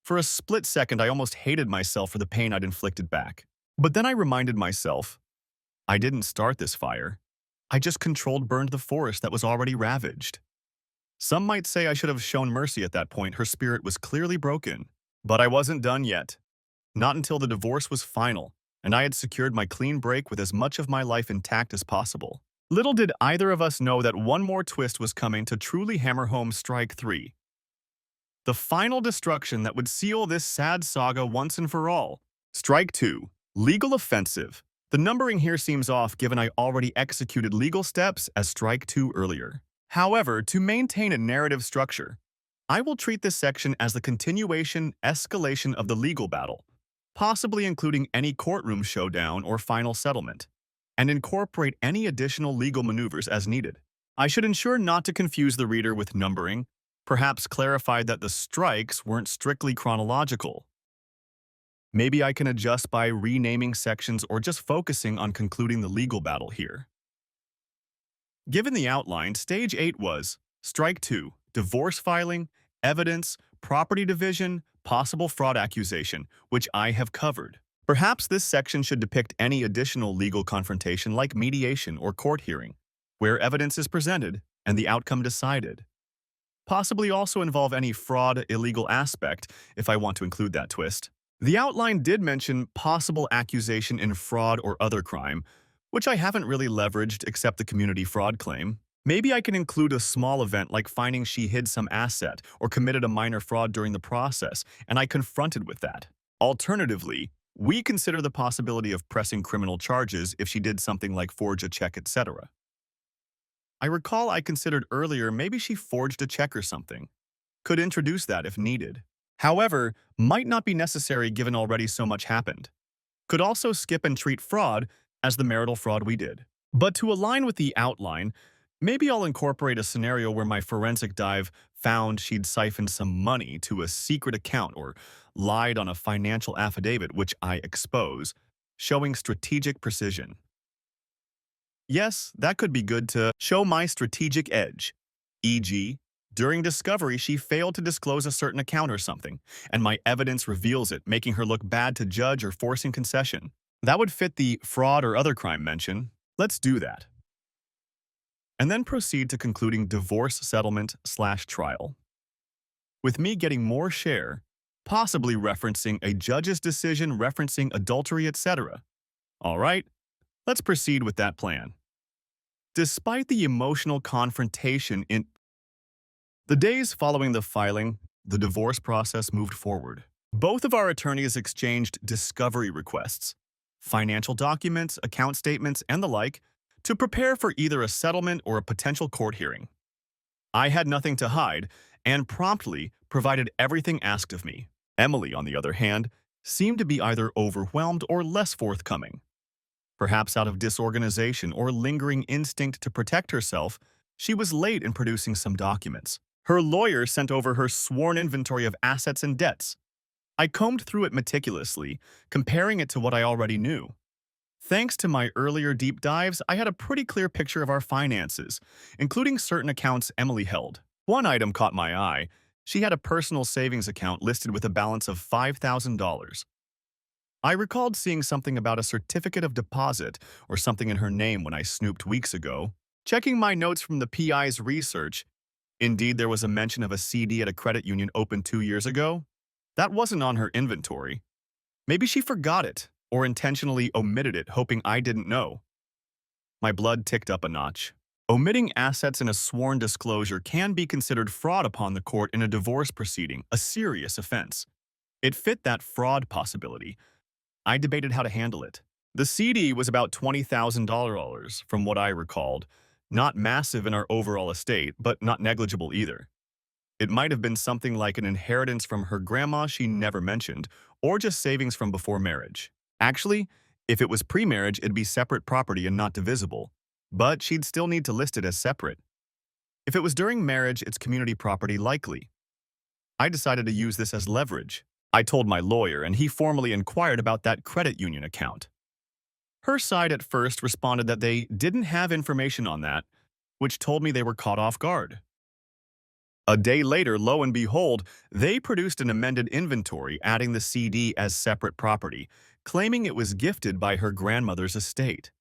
For a split second, I almost hated myself for the pain I'd inflicted back. But then I reminded myself, I didn't start this fire. I just controlled burned the forest that was already ravaged. Some might say I should have shown mercy at that point. Her spirit was clearly broken. But I wasn't done yet. Not until the divorce was final, and I had secured my clean break with as much of my life intact as possible. Little did either of us know that one more twist was coming to truly hammer home Strike 3. The final destruction that would seal this sad saga once and for all. Strike 2. Legal offensive. The numbering here seems off given I already executed legal steps as Strike 2 earlier. However, to maintain a narrative structure, I will treat this section as the continuation, escalation of the legal battle, possibly including any courtroom showdown or final settlement, and incorporate any additional legal maneuvers as needed. I should ensure not to confuse the reader with numbering, perhaps clarify that the strikes weren't strictly chronological. Maybe I can adjust by renaming sections or just focusing on concluding the legal battle here. Given the outline, Stage 8 was Strike 2, divorce filing, evidence, property division, possible fraud accusation, which I have covered. Perhaps this section should depict any additional legal confrontation like mediation or court hearing, where evidence is presented and the outcome decided. Possibly also involve any fraud, illegal aspect, if I want to include that twist. The outline did mention possible accusation in fraud or other crime, which I haven't really leveraged except the community fraud claim. Maybe I can include a small event like finding she hid some asset or committed a minor fraud during the process, and I confronted with that. Alternatively, we consider the possibility of pressing criminal charges if she did something like forge a check, etc. I recall I considered earlier maybe she forged a check or something. Could introduce that if needed. However, might not be necessary given already so much happened. Could also skip and treat fraud as the marital fraud we did. But to align with the outline, maybe I'll incorporate a scenario where my forensic dive found she'd siphoned some money to a secret account or lied on a financial affidavit, which I expose, showing strategic precision. Yes, that could be good to show my strategic edge, e.g., during discovery, she failed to disclose a certain account or something, and my evidence reveals it, making her look bad to judge or forcing concession. That would fit the fraud or other crime mention. Let's do that. And then proceed to concluding divorce settlement/trial. With me getting more share, possibly referencing a judge's decision referencing adultery, etc. All right, let's proceed with that plan. Despite the emotional confrontation in the days following the filing, the divorce process moved forward. Both of our attorneys exchanged discovery requests, financial documents, account statements, and the like, to prepare for either a settlement or a potential court hearing. I had nothing to hide and promptly provided everything asked of me. Emily, on the other hand, seemed to be either overwhelmed or less forthcoming. Perhaps out of disorganization or lingering instinct to protect herself, she was late in producing some documents. Her lawyer sent over her sworn inventory of assets and debts. I combed through it meticulously, comparing it to what I already knew. Thanks to my earlier deep dives, I had a pretty clear picture of our finances, including certain accounts Emily held. One item caught my eye. She had a personal savings account listed with a balance of $5,000. I recalled seeing something about a certificate of deposit or something in her name when I snooped weeks ago. Checking my notes from the PI's research, indeed there was a mention of a CD at a credit union opened 2 years ago. That wasn't on her inventory. Maybe she forgot it or intentionally omitted it, hoping I didn't know. My blood ticked up a notch. Omitting assets in a sworn disclosure can be considered fraud upon the court in a divorce proceeding, a serious offense. It fit that fraud possibility. I debated how to handle it. The CD was about $20,000 from what I recalled. Not massive in our overall estate, but not negligible either. It might have been something like an inheritance from her grandma she never mentioned, or just savings from before marriage. Actually, if it was pre-marriage, it'd be separate property and not divisible. but she'd still need to list it as separate. If it was during marriage, it's community property likely. I decided to use this as leverage. I told my lawyer, and he formally inquired about that credit union account. Her side at first responded that they didn't have information on that, which told me they were caught off guard. A day later, lo and behold, they produced an amended inventory adding the CD as separate property, claiming it was gifted by her grandmother's estate.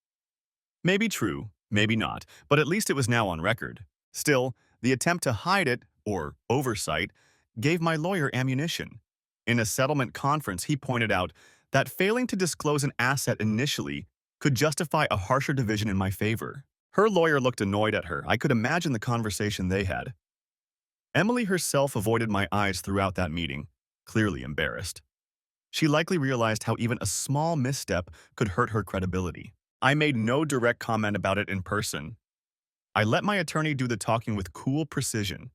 Maybe true, maybe not, but at least it was now on record. Still, the attempt to hide it, or oversight, gave my lawyer ammunition. In a settlement conference, he pointed out that failing to disclose an asset initially could justify a harsher division in my favor. Her lawyer looked annoyed at her. I could imagine the conversation they had. Emily herself avoided my eyes throughout that meeting, clearly embarrassed. She likely realized how even a small misstep could hurt her credibility. I made no direct comment about it in person. I let my attorney do the talking with cool precision.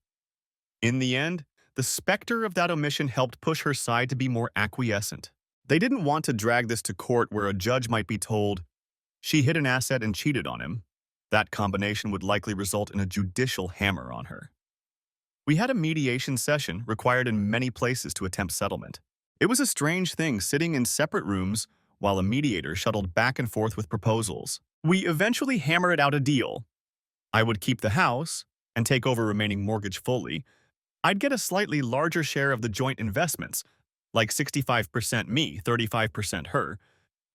In the end, the specter of that omission helped push her side to be more acquiescent. They didn't want to drag this to court where a judge might be told, she hid an asset and cheated on him. That combination would likely result in a judicial hammer on her. We had a mediation session required in many places to attempt settlement. It was a strange thing sitting in separate rooms while a mediator shuttled back and forth with proposals. We eventually hammered out a deal. I would keep the house and take over remaining mortgage fully. I'd get a slightly larger share of the joint investments, like 65% me, 35% her.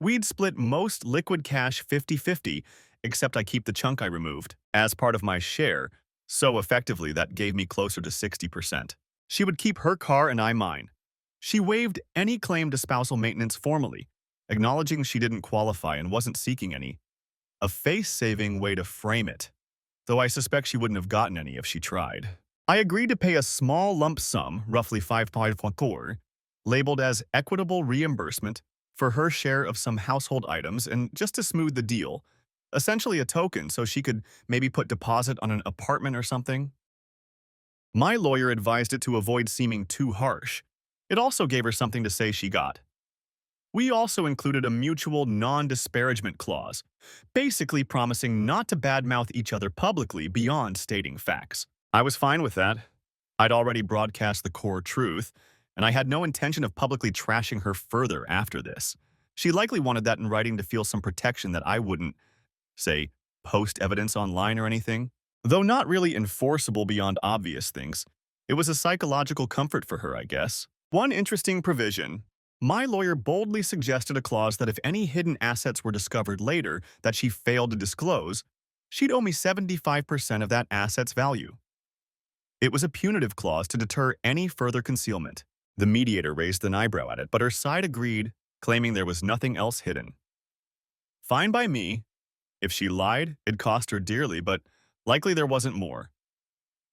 We'd split most liquid cash 50-50, except I keep the chunk I removed as part of my share, so effectively that gave me closer to 60%. She would keep her car and I mine. She waived any claim to spousal maintenance formally, acknowledging she didn't qualify and wasn't seeking any. A face-saving way to frame it, though I suspect she wouldn't have gotten any if she tried. I agreed to pay a small lump sum, roughly 5.4, labeled as equitable reimbursement for her share of some household items and just to smooth the deal, essentially a token so she could maybe put deposit on an apartment or something. My lawyer advised it to avoid seeming too harsh. It also gave her something to say she got. We also included a mutual non-disparagement clause, basically promising not to badmouth each other publicly beyond stating facts. I was fine with that. I'd already broadcast the core truth, and I had no intention of publicly trashing her further after this. She likely wanted that in writing to feel some protection that I wouldn't, say, post evidence online or anything. Though not really enforceable beyond obvious things, it was a psychological comfort for her, I guess. One interesting provision. My lawyer boldly suggested a clause that if any hidden assets were discovered later that she failed to disclose, she'd owe me 75% of that asset's value. It was a punitive clause to deter any further concealment. The mediator raised an eyebrow at it, but her side agreed, claiming there was nothing else hidden. Fine by me. If she lied, it cost her dearly, but likely there wasn't more.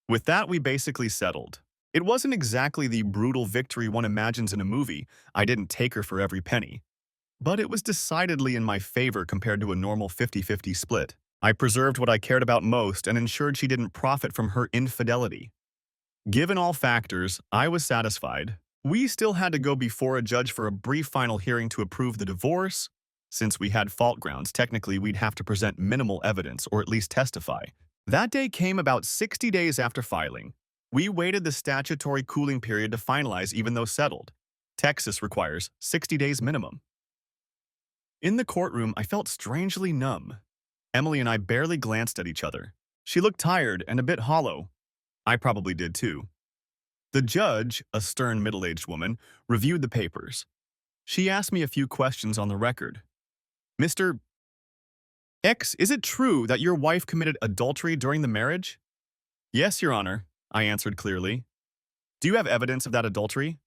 With that, we basically settled. It wasn't exactly the brutal victory one imagines in a movie. I didn't take her for every penny. But it was decidedly in my favor compared to a normal 50-50 split. I preserved what I cared about most and ensured she didn't profit from her infidelity. Given all factors, I was satisfied. We still had to go before a judge for a brief final hearing to approve the divorce. Since we had fault grounds, technically we'd have to present minimal evidence or at least testify. That day came about 60 days after filing. We waited the statutory cooling period to finalize even though settled. Texas requires 60 days minimum. In the courtroom, I felt strangely numb. Emily and I barely glanced at each other. She looked tired and a bit hollow. I probably did too. The judge, a stern middle-aged woman, reviewed the papers. She asked me a few questions on the record. Mr. X, is it true that your wife committed adultery during the marriage? Yes, Your Honor, I answered clearly. Do you have evidence of that adultery?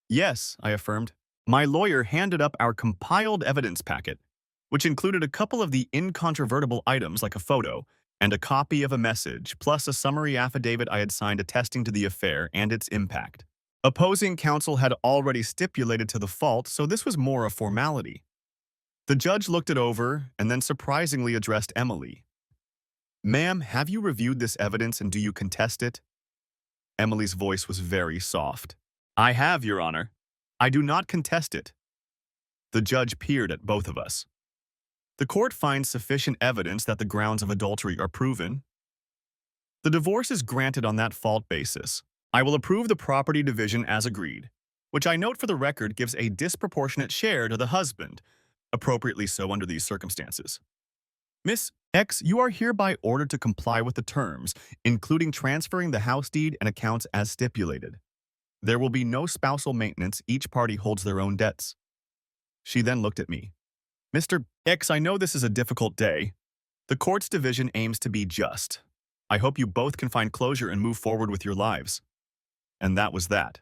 Yes, I affirmed. My lawyer handed up our compiled evidence packet, which included a couple of the incontrovertible items like a photo and a copy of a message, plus a summary affidavit I had signed attesting to the affair and its impact. Opposing counsel had already stipulated to the fault, so this was more a formality. The judge looked it over and then surprisingly addressed Emily. Ma'am, have you reviewed this evidence and do you contest it? Emily's voice was very soft. I have, Your Honor. I do not contest it. The judge peered at both of us. The court finds sufficient evidence that the grounds of adultery are proven. The divorce is granted on that fault basis. I will approve the property division as agreed, which I note for the record gives a disproportionate share to the husband, appropriately so under these circumstances. Miss X, you are hereby ordered to comply with the terms, including transferring the house deed and accounts as stipulated. There will be no spousal maintenance, each party holds their own debts. She then looked at me. Mr. X, I know this is a difficult day. The court's division aims to be just. I hope you both can find closure and move forward with your lives. And that was that.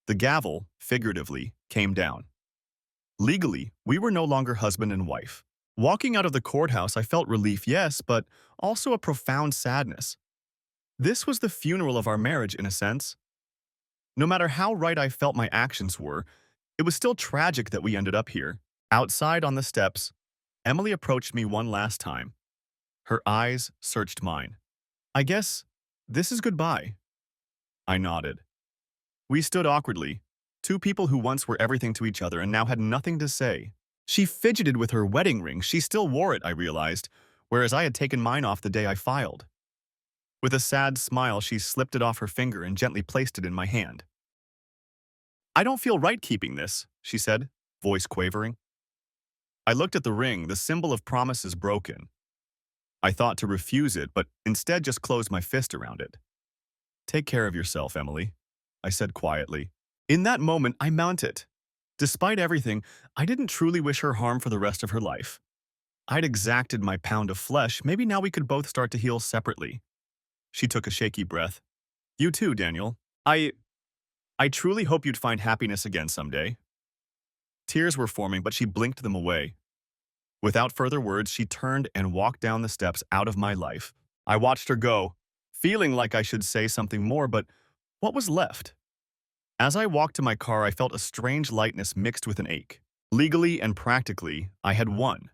The gavel, figuratively, came down. Legally, we were no longer husband and wife. Walking out of the courthouse, I felt relief, yes, but also a profound sadness. This was the funeral of our marriage, in a sense. No matter how right I felt my actions were, it was still tragic that we ended up here. Outside on the steps, Emily approached me one last time. Her eyes searched mine. I guess this is goodbye. I nodded. We stood awkwardly, two people who once were everything to each other and now had nothing to say. She fidgeted with her wedding ring. She still wore it, I realized, whereas I had taken mine off the day I filed. With a sad smile, she slipped it off her finger and gently placed it in my hand. I don't feel right keeping this, she said, voice quavering. I looked at the ring, the symbol of promises broken. I thought to refuse it, but instead just closed my fist around it. Take care of yourself, Emily, I said quietly. In that moment, I meant it. Despite everything, I didn't truly wish her harm for the rest of her life. I'd exacted my pound of flesh. Maybe now we could both start to heal separately. She took a shaky breath. You too, Daniel. I truly hope you'd find happiness again someday. Tears were forming, but she blinked them away. Without further words, she turned and walked down the steps out of my life. I watched her go, feeling like I should say something more, but what was left? As I walked to my car, I felt a strange lightness mixed with an ache. Legally and practically, I had won.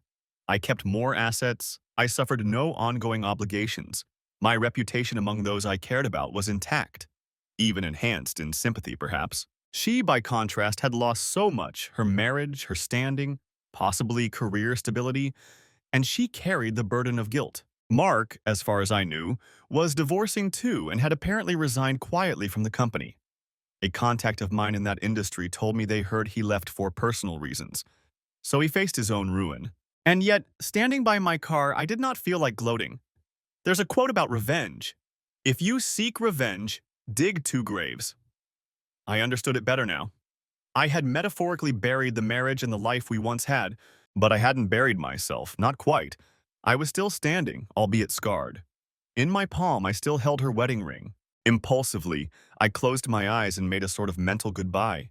I kept more assets. I suffered no ongoing obligations. My reputation among those I cared about was intact, even enhanced in sympathy, perhaps. She, by contrast, had lost so much: her marriage, her standing, possibly career stability, and she carried the burden of guilt. Mark, as far as I knew, was divorcing too and had apparently resigned quietly from the company. A contact of mine in that industry told me they heard he left for personal reasons, so he faced his own ruin. And yet, standing by my car, I did not feel like gloating. There's a quote about revenge. If you seek revenge, dig two graves. I understood it better now. I had metaphorically buried the marriage and the life we once had, but I hadn't buried myself, not quite. I was still standing, albeit scarred. In my palm, I still held her wedding ring. Impulsively, I closed my eyes and made a sort of mental goodbye.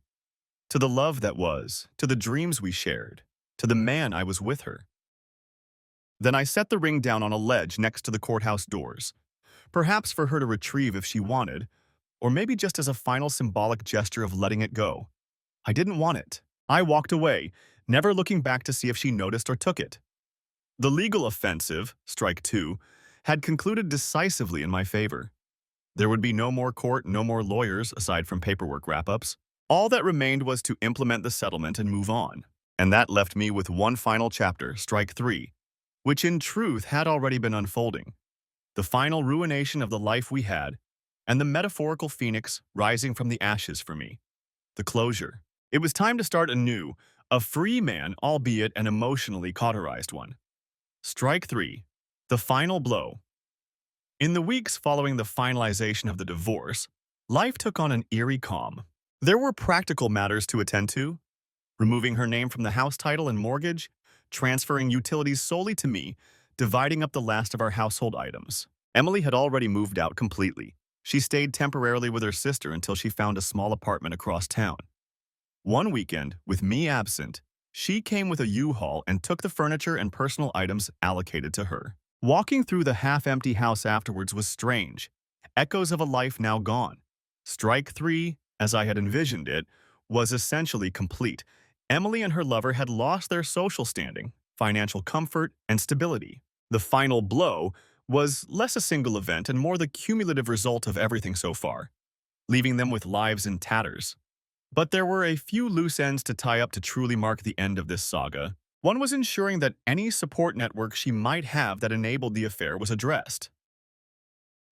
To the love that was, to the dreams we shared, to the man I was with her. Then I set the ring down on a ledge next to the courthouse doors, perhaps for her to retrieve if she wanted, or maybe just as a final symbolic gesture of letting it go. I didn't want it. I walked away, never looking back to see if she noticed or took it. The legal offensive, strike two, had concluded decisively in my favor. There would be no more court, no more lawyers, aside from paperwork wrap-ups. All that remained was to implement the settlement and move on. And that left me with one final chapter, strike three, which in truth had already been unfolding. The final ruination of the life we had, and the metaphorical phoenix rising from the ashes for me. The closure. It was time to start anew, a free man, albeit an emotionally cauterized one. Strike three. The final blow. In the weeks following the finalization of the divorce, life took on an eerie calm. There were practical matters to attend to: removing her name from the house title and mortgage, transferring utilities solely to me, dividing up the last of our household items. Emily had already moved out completely. She stayed temporarily with her sister until she found a small apartment across town. One weekend, with me absent, she came with a U-Haul and took the furniture and personal items allocated to her. Walking through the half-empty house afterwards was strange. Echoes of a life now gone. Strike three, as I had envisioned it, was essentially complete. Emily and her lover had lost their social standing, financial comfort, and stability. The final blow was less a single event and more the cumulative result of everything so far, leaving them with lives in tatters. But there were a few loose ends to tie up to truly mark the end of this saga. One was ensuring that any support network she might have that enabled the affair was addressed.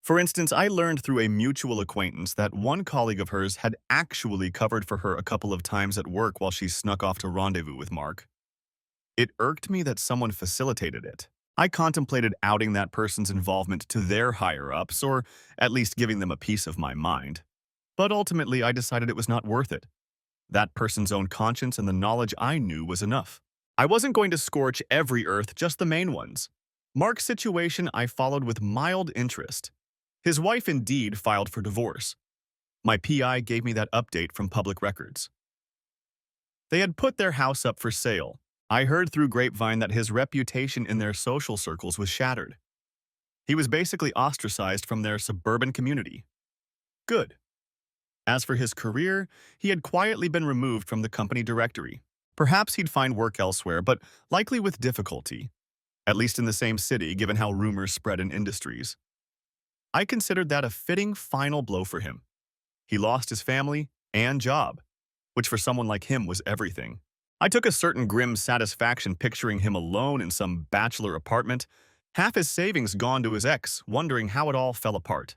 For instance, I learned through a mutual acquaintance that one colleague of hers had actually covered for her a couple of times at work while she snuck off to rendezvous with Mark. It irked me that someone facilitated it. I contemplated outing that person's involvement to their higher-ups, or at least giving them a piece of my mind. But ultimately, I decided it was not worth it. That person's own conscience and the knowledge I knew was enough. I wasn't going to scorch every earth, just the main ones. Mark's situation I followed with mild interest. His wife indeed filed for divorce. My PI gave me that update from public records. They had put their house up for sale. I heard through grapevine that his reputation in their social circles was shattered. He was basically ostracized from their suburban community. Good. As for his career, he had quietly been removed from the company directory. Perhaps he'd find work elsewhere, but likely with difficulty, at least in the same city given how rumors spread in industries. I considered that a fitting final blow for him. He lost his family and job, which for someone like him was everything. I took a certain grim satisfaction picturing him alone in some bachelor apartment, half his savings gone to his ex, wondering how it all fell apart.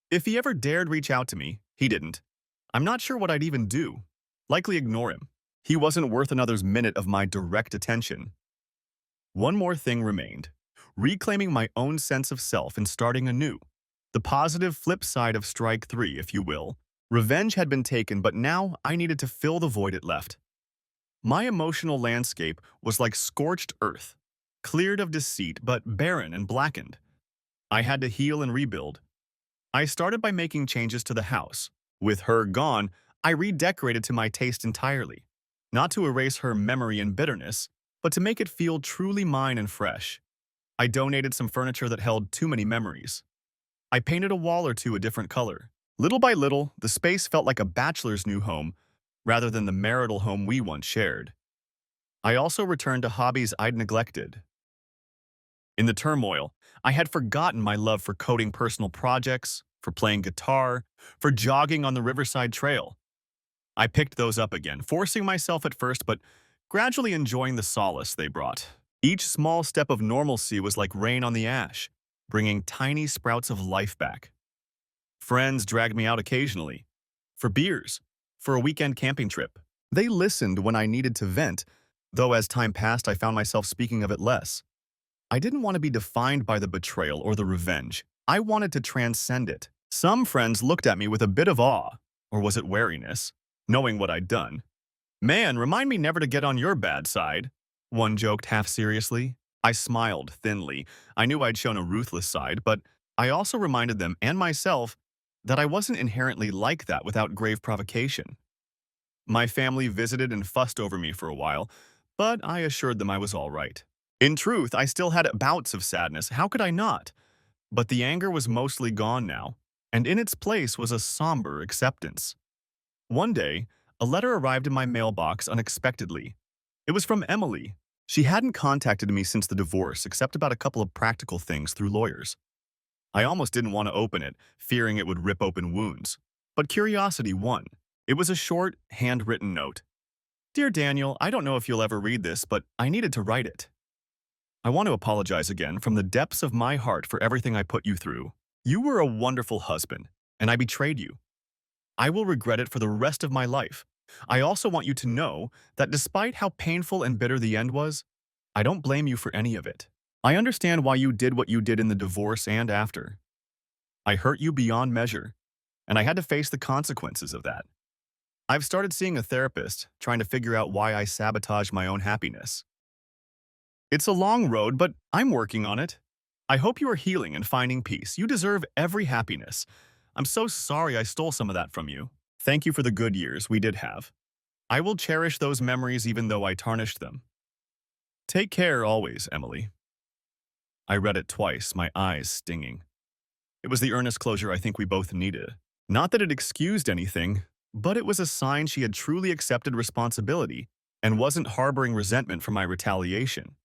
If he ever dared reach out to me, he didn't. I'm not sure what I'd even do. Likely ignore him. He wasn't worth another's minute of my direct attention. One more thing remained, reclaiming my own sense of self and starting anew. The positive flip side of strike three, if you will. Revenge had been taken, but now I needed to fill the void it left. My emotional landscape was like scorched earth, cleared of deceit but barren and blackened. I had to heal and rebuild. I started by making changes to the house. With her gone, I redecorated to my taste entirely. Not to erase her memory and bitterness, but to make it feel truly mine and fresh. I donated some furniture that held too many memories. I painted a wall or two a different color. Little by little, the space felt like a bachelor's new home, rather than the marital home we once shared. I also returned to hobbies I'd neglected. In the turmoil, I had forgotten my love for coding personal projects, for playing guitar, for jogging on the Riverside Trail. I picked those up again, forcing myself at first, but gradually enjoying the solace they brought. Each small step of normalcy was like rain on the ash, bringing tiny sprouts of life back. Friends dragged me out occasionally, for beers, for a weekend camping trip. They listened when I needed to vent, though as time passed I found myself speaking of it less. I didn't want to be defined by the betrayal or the revenge. I wanted to transcend it. Some friends looked at me with a bit of awe, or was it wariness, knowing what I'd done. "Man, remind me never to get on your bad side," one joked half seriously. I smiled thinly. I knew I'd shown a ruthless side, but I also reminded them and myself that I wasn't inherently like that without grave provocation. My family visited and fussed over me for a while, but I assured them I was all right. In truth, I still had bouts of sadness. How could I not? But the anger was mostly gone now, and in its place was a somber acceptance. One day, a letter arrived in my mailbox unexpectedly. It was from Emily. She hadn't contacted me since the divorce, except about a couple of practical things through lawyers. I almost didn't want to open it, fearing it would rip open wounds. But curiosity won. It was a short, handwritten note. "Dear Daniel, I don't know if you'll ever read this, but I needed to write it. I want to apologize again from the depths of my heart for everything I put you through. You were a wonderful husband, and I betrayed you. I will regret it for the rest of my life. I also want you to know that despite how painful and bitter the end was, I don't blame you for any of it. I understand why you did what you did in the divorce and after. I hurt you beyond measure, and I had to face the consequences of that. I've started seeing a therapist, trying to figure out why I sabotaged my own happiness. It's a long road, but I'm working on it. I hope you are healing and finding peace. You deserve every happiness. I'm so sorry I stole some of that from you. Thank you for the good years we did have. I will cherish those memories even though I tarnished them. Take care always, Emily." I read it twice, my eyes stinging. It was the earnest closure I think we both needed. Not that it excused anything, but it was a sign she had truly accepted responsibility and wasn't harboring resentment for my retaliation.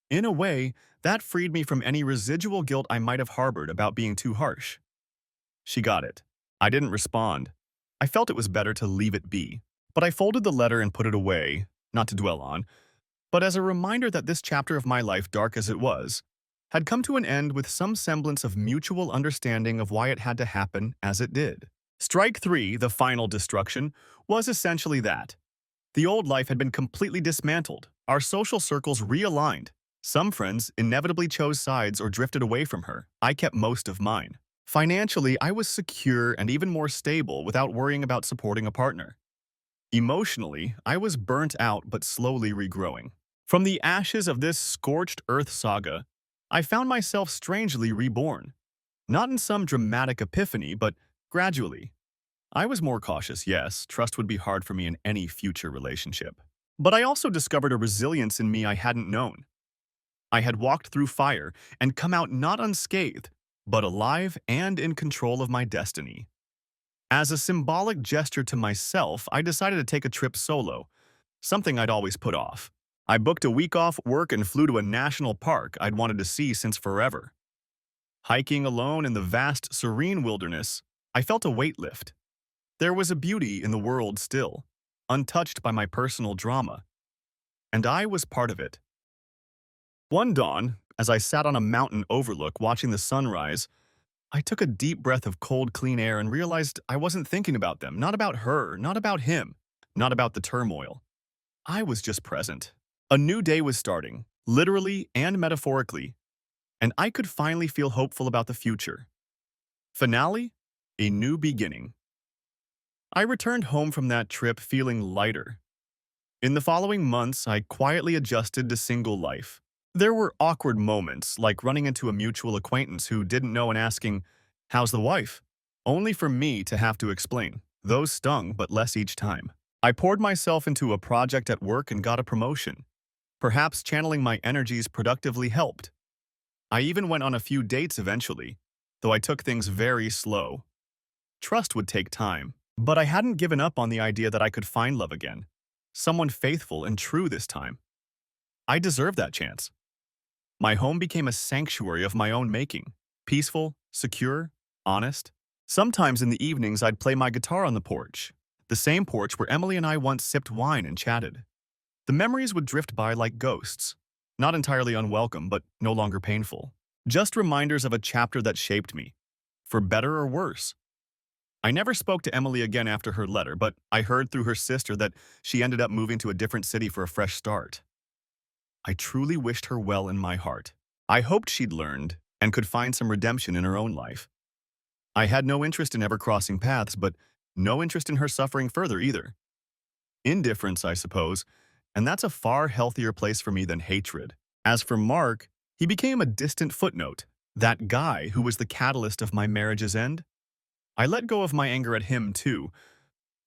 In a way, that freed me from any residual guilt I might have harbored about being too harsh. She got it. I didn't respond. I felt it was better to leave it be. But I folded the letter and put it away, not to dwell on, but as a reminder that this chapter of my life, dark as it was, had come to an end with some semblance of mutual understanding of why it had to happen as it did. Strike 3, the final destruction, was essentially that. The old life had been completely dismantled, our social circles realigned. Some friends inevitably chose sides or drifted away from her. I kept most of mine. Financially, I was secure and even more stable without worrying about supporting a partner. Emotionally, I was burnt out but slowly regrowing. From the ashes of this scorched earth saga, I found myself strangely reborn. Not in some dramatic epiphany, but gradually. I was more cautious, yes, trust would be hard for me in any future relationship. But I also discovered a resilience in me I hadn't known. I had walked through fire and come out not unscathed, but alive and in control of my destiny. As a symbolic gesture to myself, I decided to take a trip solo, something I'd always put off. I booked a week off work and flew to a national park I'd wanted to see since forever. Hiking alone in the vast, serene wilderness, I felt a weight lift. There was a beauty in the world still, untouched by my personal drama, and I was part of it. One dawn, as I sat on a mountain overlook watching the sunrise, I took a deep breath of cold, clean air and realized I wasn't thinking about them, not about her, not about him, not about the turmoil. I was just present. A new day was starting, literally and metaphorically, and I could finally feel hopeful about the future. Finale? A new beginning. I returned home from that trip feeling lighter. In the following months, I quietly adjusted to single life. There were awkward moments, like running into a mutual acquaintance who didn't know and asking, "How's the wife?" Only for me to have to explain. Those stung, but less each time. I poured myself into a project at work and got a promotion. Perhaps channeling my energies productively helped. I even went on a few dates eventually, though I took things very slow. Trust would take time, but I hadn't given up on the idea that I could find love again. Someone faithful and true this time. I deserved that chance. My home became a sanctuary of my own making. Peaceful, secure, honest. Sometimes in the evenings I'd play my guitar on the porch. The same porch where Emily and I once sipped wine and chatted. The memories would drift by like ghosts. Not entirely unwelcome, but no longer painful. Just reminders of a chapter that shaped me. For better or worse. I never spoke to Emily again after her letter, but I heard through her sister that she ended up moving to a different city for a fresh start. I truly wished her well in my heart. I hoped she'd learned and could find some redemption in her own life. I had no interest in ever crossing paths, but no interest in her suffering further either. Indifference, I suppose, and that's a far healthier place for me than hatred. As for Mark, he became a distant footnote, that guy who was the catalyst of my marriage's end. I let go of my anger at him, too.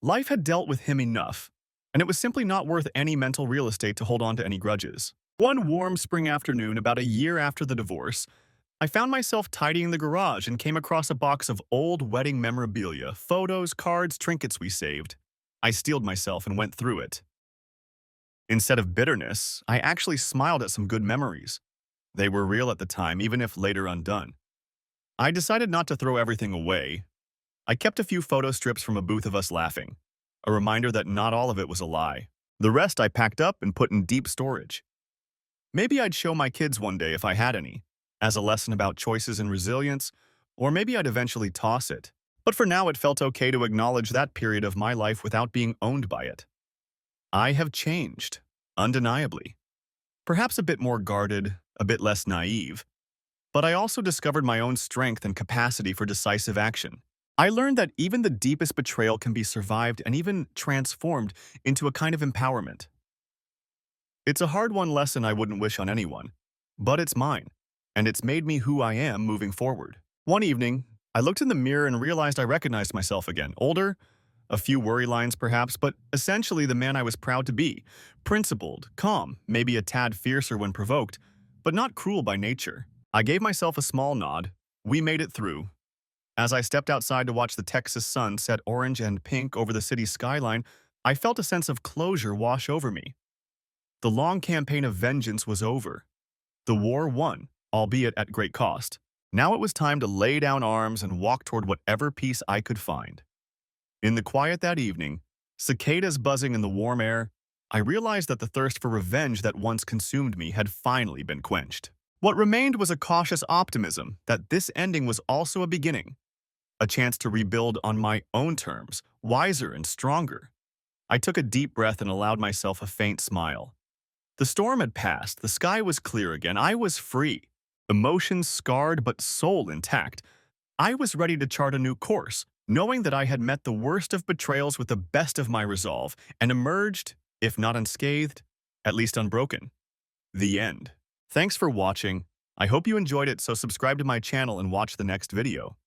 Life had dealt with him enough, and it was simply not worth any mental real estate to hold on to any grudges. One warm spring afternoon, about a year after the divorce, I found myself tidying the garage and came across a box of old wedding memorabilia, photos, cards, trinkets we saved. I steeled myself and went through it. Instead of bitterness, I actually smiled at some good memories. They were real at the time, even if later undone. I decided not to throw everything away. I kept a few photo strips from a booth of us laughing, a reminder that not all of it was a lie. The rest I packed up and put in deep storage. Maybe I'd show my kids one day if I had any, as a lesson about choices and resilience, or maybe I'd eventually toss it. But for now, it felt okay to acknowledge that period of my life without being owned by it. I have changed, undeniably. Perhaps a bit more guarded, a bit less naive, but I also discovered my own strength and capacity for decisive action. I learned that even the deepest betrayal can be survived and even transformed into a kind of empowerment. It's a hard-won lesson I wouldn't wish on anyone, but it's mine, and it's made me who I am moving forward. One evening, I looked in the mirror and realized I recognized myself again. Older, a few worry lines perhaps, but essentially the man I was proud to be. Principled, calm, maybe a tad fiercer when provoked, but not cruel by nature. I gave myself a small nod. We made it through. As I stepped outside to watch the Texas sun set orange and pink over the city's skyline, I felt a sense of closure wash over me. The long campaign of vengeance was over. The war won, albeit at great cost. Now it was time to lay down arms and walk toward whatever peace I could find. In the quiet that evening, cicadas buzzing in the warm air, I realized that the thirst for revenge that once consumed me had finally been quenched. What remained was a cautious optimism that this ending was also a beginning, a chance to rebuild on my own terms, wiser and stronger. I took a deep breath and allowed myself a faint smile. The storm had passed, the sky was clear again, I was free. Emotions scarred but soul intact. I was ready to chart a new course, knowing that I had met the worst of betrayals with the best of my resolve, and emerged, if not unscathed, at least unbroken. The end. Thanks for watching. I hope you enjoyed it, so subscribe to my channel and watch the next video.